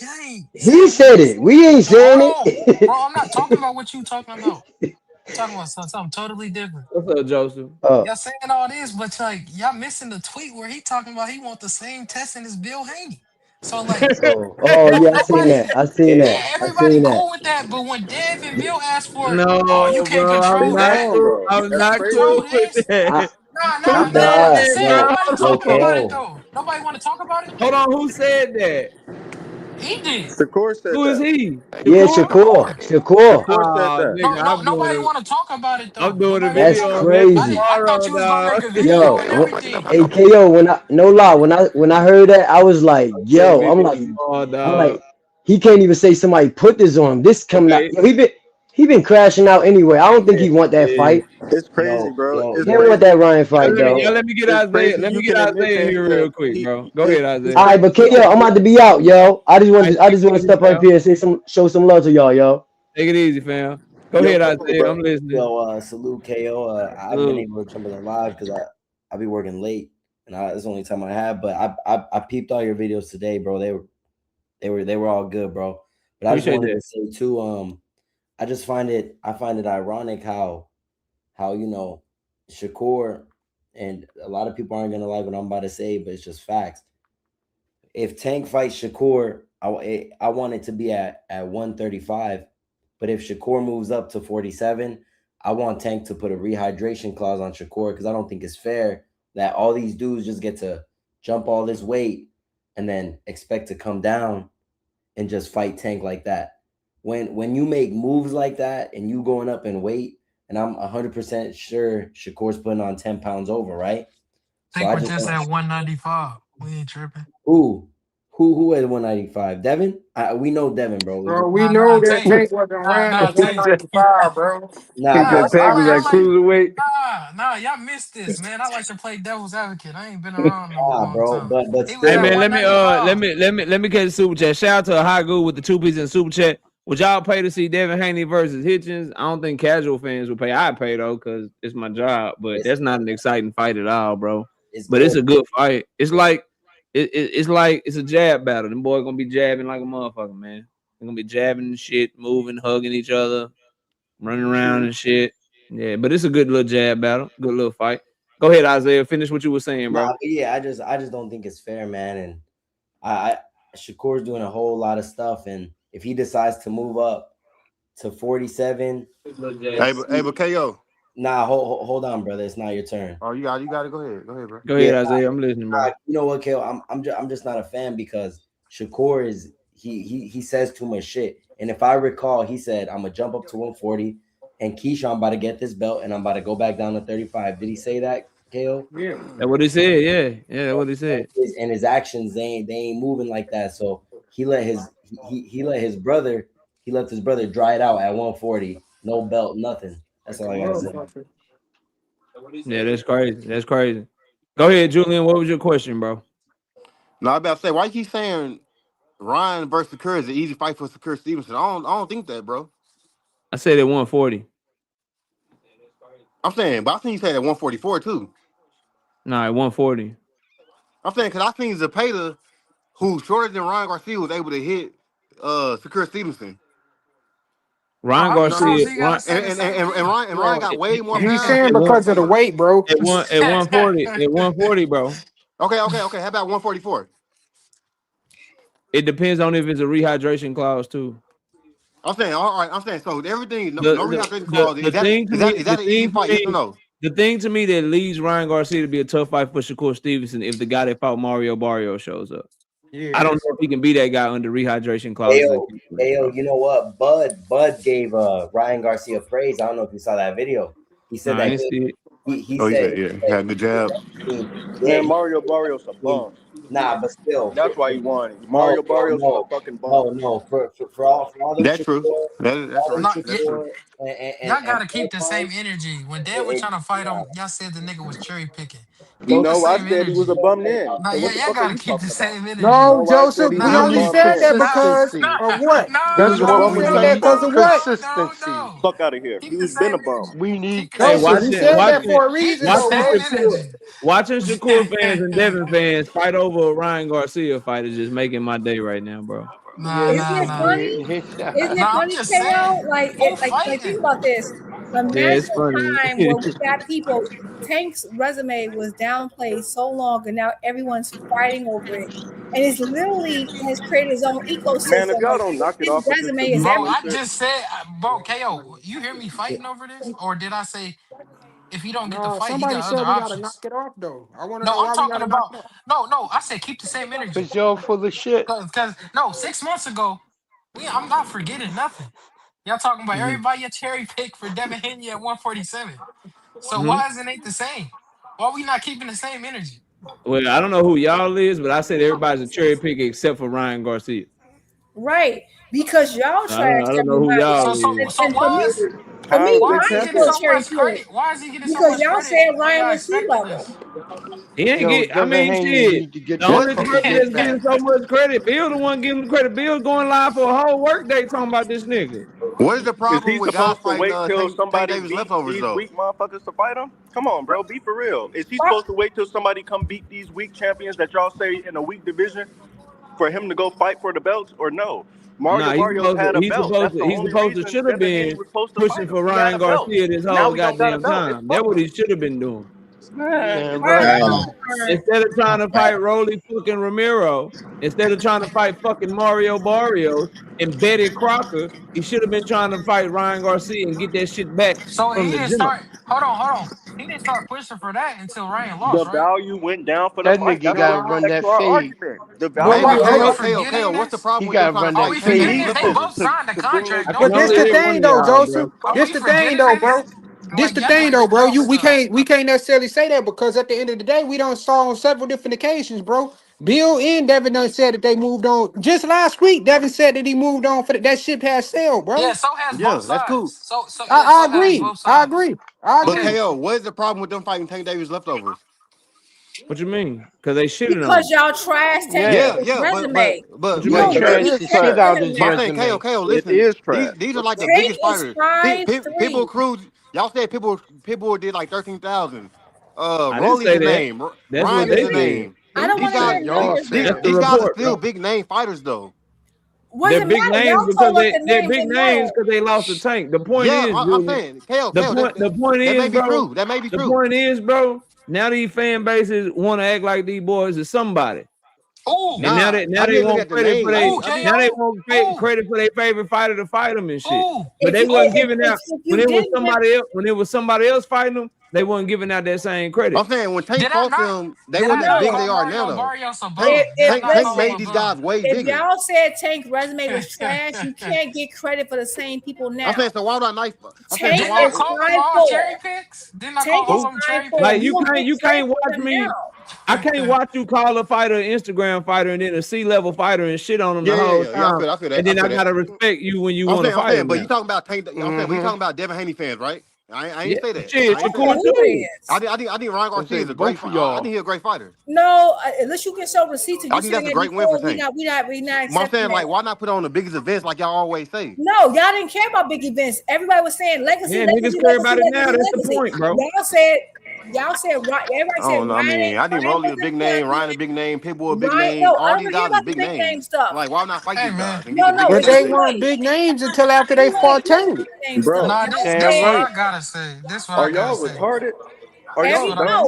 he said it. We ain't saying it. Bro, I'm not talking about what you talking about. I'm talking about something totally different. What's up, Joseph? Y'all saying all this, but like y'all missing the tweet where he talking about he want the same testing as Bill Haney. So like, yeah, I seen that. Everybody cool with that, but when Dev and Bill asked for it, you can't bro, control that. I'm not cool with that. Nobody talking about it though. Nobody want to talk about it. Hold on, who said that? He did. Shakur said Who is he? Yeah, Shakur. Nobody want to talk about it though. I'm doing a That's video. crazy. I thought you was gonna make a video and everything. Hey KO, when I heard that, I was like, yo, I'm like, he can't even say somebody put this on him. This coming out. He been crashing out anyway. I don't think he want that fight. It's crazy, bro. He don't want that Ryan fight, though. Let me get Isaiah. Let me get Isaiah here real quick, bro. Go ahead, Isaiah. All right, but KO, I'm about to be out, yo. I just want to step up here and show some love to y'all, yo. Take it easy, fam. Go ahead, Isaiah. I'm listening. So salute KO. I haven't been able to jump in live because I be working late, and it's the only time I have. But I peeped all your videos today, bro. They were all good, bro. But I just wanted to say too, I find it ironic how Shakur, and a lot of people aren't gonna like what I'm about to say, but it's just facts. If Tank fights Shakur, I want it to be at 135, but if Shakur moves up to 47, I want Tank to put a rehydration clause on Shakur because I don't think it's fair that all these dudes just get to jump all this weight and then expect to come down and just fight Tank like that. When you make moves like that and you going up in weight, and I'm 100% sure Shakur's putting on 10 pounds over, right? I think we're just at 195. We ain't tripping. Who at 195? Devin? We know Devin, bro. We know that Tank wasn't around 195, bro. Tank was at cruiserweight. Nah, y'all missed this, man. I like to play devil's advocate. I ain't been around no long time. But hey man, let me catch the super chat. Shout out to Hagu with the 2 pieces in super chat. Would y'all pay to see Devin Haney versus Hitchens? I don't think casual fans would pay. I'd pay though, because it's my job, but that's not an exciting fight at all, bro. but it's a good fight. It's like it's a jab battle. Them boys gonna be jabbing like a motherfucker, man. They're gonna be jabbing and shit, moving, hugging each other, running around and shit. Yeah, but it's a good little jab battle, good little fight. Go ahead, Isaiah. Finish what you were saying, bro. Nah, but yeah, I just don't think it's fair, man. And I Shakur's doing a whole lot of stuff, and if he decides to move up to 47, hey, but KO. Nah, hold on, brother. It's not your turn. Oh, you got to go ahead. Go ahead, bro. Go ahead, Isaiah. I'm listening, bro. You know what, Kale? I'm just not a fan because Shakur is he says too much shit. And if I recall, he said I'm gonna jump up to 140, and Keisha, I'm about to get this belt, and I'm about to go back down to 35. Did he say that, Kale? Yeah, that's what he said. Yeah, that's what he said. And his actions, they ain't moving like that. So he let his brother dry it out at 140, no belt, nothing. That's all I gotta say. Yeah, that's crazy. That's crazy. Go ahead, Julian. What was your question, bro? No, I about to say, why you keep saying Ryan versus Shakur is an easy fight for Shakur Stevenson? I don't think that, bro. I said at 140. I'm saying, but I think you said at 144 too. No, at 140. I'm saying because I seen Zepeda, who's shorter than Ryan Garcia, was able to hit Shakur Stevenson. Ryan Garcia, and Ryan got way more. He's saying because of the weight, bro. At 140, bro. Okay. How about 144? It depends on if it's a rehydration clause too. I'm saying, all right. I'm saying, so everything, no rehydration clause. Is that an easy fight? Yes or no? The thing to me that leads Ryan Garcia to be a tough fight for Shakur Stevenson if the guy that fought Mario Barrio shows up. Yeah. I don't know if he can be that guy under rehydration clause. Ayo, you know what? Bud gave Ryan Garcia praise. I don't know if you saw that video. He said that he said had the jab. Man, Mario Barrio's a bum. Nah, but still, that's why he won. Mario Barrio's a fucking bum. No, for all that's true. That's true. Y'all gotta keep the same energy. When Dad was trying to fight him, y'all said the nigga was cherry picking. No, I said he was a bum then. Nah, y'all gotta keep the same energy. No, Joseph, we only said that because of what? That's we only said that because of what? Consistency. Fuck out of here. He's been a bum. We need consistency. He said that for a reason. Watching Shakur fans and Devin fans fight over a Ryan Garcia fight is just making my day right now, bro. Isn't it funny? Isn't it funny, KO? Like think about this. Imagine a time where we got people. Tank's resume was downplayed so long, and now everyone's fighting over it. And it's literally has created his own ecosystem. Man, if y'all don't knock it off, resume is bro, I just said, bro, KO, you hear me fighting over this, or did I say? If he don't get the fight, he got other options. Gotta knock it off, though. I want to know why I'm talking about. No. I said keep the same energy. Cause y'all full of shit. Cause 6 months ago, I'm not forgetting nothing. Y'all talking about everybody a cherry pick for Devin Haney at 147. So why isn't it the same? Why are we not keeping the same energy? Well, I don't know who y'all is, but I said everybody's a cherry pick except for Ryan Garcia. Right, because y'all trashed I don't know who y'all is. So why is he getting so much credit? Why is he getting so much credit? Because y'all said Ryan was C-level. He ain't get. I mean, shit. The only person that's getting so much credit, Bill, the one giving credit. Bill going live for a whole work day talking about this nigga. What is the problem with guys fighting? Wait till somebody beat these weak motherfuckers to fight him? Come on, bro, be for real. Is he supposed to wait till somebody come beat these weak champions that y'all say in a weak division for him to go fight for the belts, or no? Mario Barrios had a belt. He's supposed to should have been pushing for Ryan Garcia this whole goddamn time. That's what he should have been doing. Instead of trying to fight Rolly fucking Romero, instead of trying to fight fucking Mario Barrios and Betty Crocker, he should have been trying to fight Ryan Garcia and get that shit back. So he didn't start. Hold on. He didn't start pushing for that until Ryan lost. The value went down for the fight. Nigga gotta run that fade. The value. What's the problem? He gotta run that fade. They both signed a contract. But this the thing, though, Joseph. This the thing, though, bro. This the thing, though, bro. We can't necessarily say that because at the end of the day, we done saw on several different occasions, bro. Bill and Devin done said that they moved on. Just last week, Devin said that he moved on for that shit has sailed, bro. Yeah, so has both sides. That's cool. So I agree. But KO, what is the problem with them fighting Tank Davis leftovers? What you mean? Because they shitted on him. Because y'all trashed Tank's resume. But you trashed the shit out of his resume. KO, listen. It is trash. These are like the biggest fighters. People crews. Y'all said people did like 13,000. Rolly's the name. That's Ryan what they is the said. name. I don't want to hear none of this. These guys are still big name fighters, though. They're big names because they're big names because they lost the Tank. The point is, I'm saying, the point that is, may be bro. true. That may be true. The point is, bro. Now these fan bases want to act like these boys are somebody. Oh, and now they want credit for credit for their favorite fighter to fight them and shit. But they wasn't giving out when it was somebody else. When it was somebody else fighting them, they wasn't giving out that same credit. I'm saying when Tank fought them, they weren't as big as they are now, though. Tank made these guys way bigger. If y'all said Tank resume was trash, you can't get credit for the same people now. I'm saying, so why would I knife? Tank is 5'4". Tank is 5'4". Like you can't watch me. I can't watch you call a fighter an Instagram fighter and then a C-level fighter and shit on them the whole time. I feel that. And then I gotta respect you when you want to fight him. But you talking about Tank? I'm saying, but you talking about Devin Haney fans, right? I ain't say that. Shit, Shakur too. I think Ryan Garcia is a great fighter. I think he's a great fighter. No, unless you can show receipts. I think that's a great win for Tank. We not I'm saying, like, why not put on the biggest events like y'all always say? No, y'all didn't care about big events. Everybody was saying legacy. Yeah, niggas care about it now. That's the point, bro. Y'all said right. Everybody said. I mean, I think Rolly a big name, Ryan a big name, Pitbull a big name. All these guys are big names. Like, why not fight these guys? But they weren't big names until after they fought Tank. Bro, this what I gotta say. This what I gotta say. Retarded? Are y'all no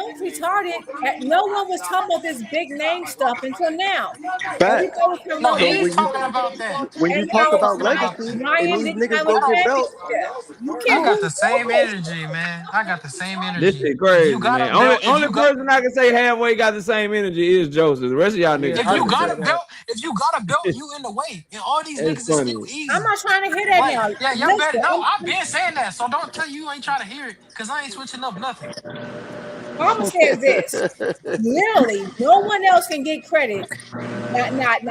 one's retarded. No one was talking about this big name stuff until now. Fact. No, he's talking about that. When you talk about legacy, and these niggas go get belts. I got the same energy, man. I got the same energy. This is crazy, man. Only person I can say halfway got the same energy is Joseph. The rest of y'all niggas. If you got a belt, you in the way. And all these niggas is still easy. I'm not trying to hear that now. Yeah, y'all better. No, I've been saying that. So don't tell you ain't trying to hear it because I ain't switching up nothing. Mama says this. Literally, no one else can get credit. Not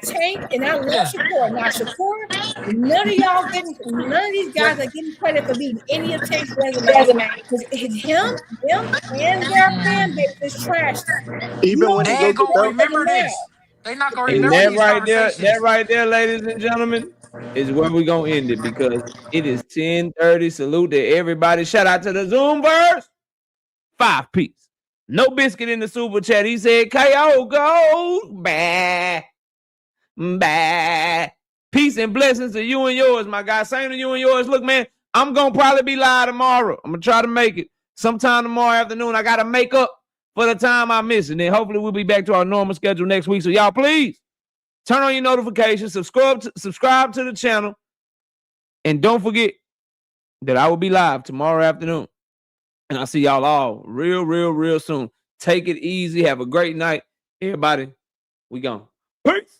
Tank, and I love Shakur. Not Shakur. None of these guys are getting credit for beating any of Tank's resume. Because him, and their fan base is trashed. Even when they ain't gonna remember this. They not gonna remember this. That right there, ladies and gentlemen, is where we're gonna end it because it is 10:30. Salute to everybody. Shout out to the Zoombirds. 5-piece. No biscuit in the super chat. He said, KO go. Bah. Peace and blessings to you and yours, my guy. Same to you and yours. Look, man, I'm going to probably be live tomorrow. I'm going to try to make it. Sometime tomorrow afternoon, I got to make up for the time I missed. And then hopefully we'll be back to our normal schedule next week. So y'all, please turn on your notifications. Subscribe to the channel. And don't forget that I will be live tomorrow afternoon. And I'll see y'all all real soon. Take it easy. Have a great night. Everybody, we gone. Peace.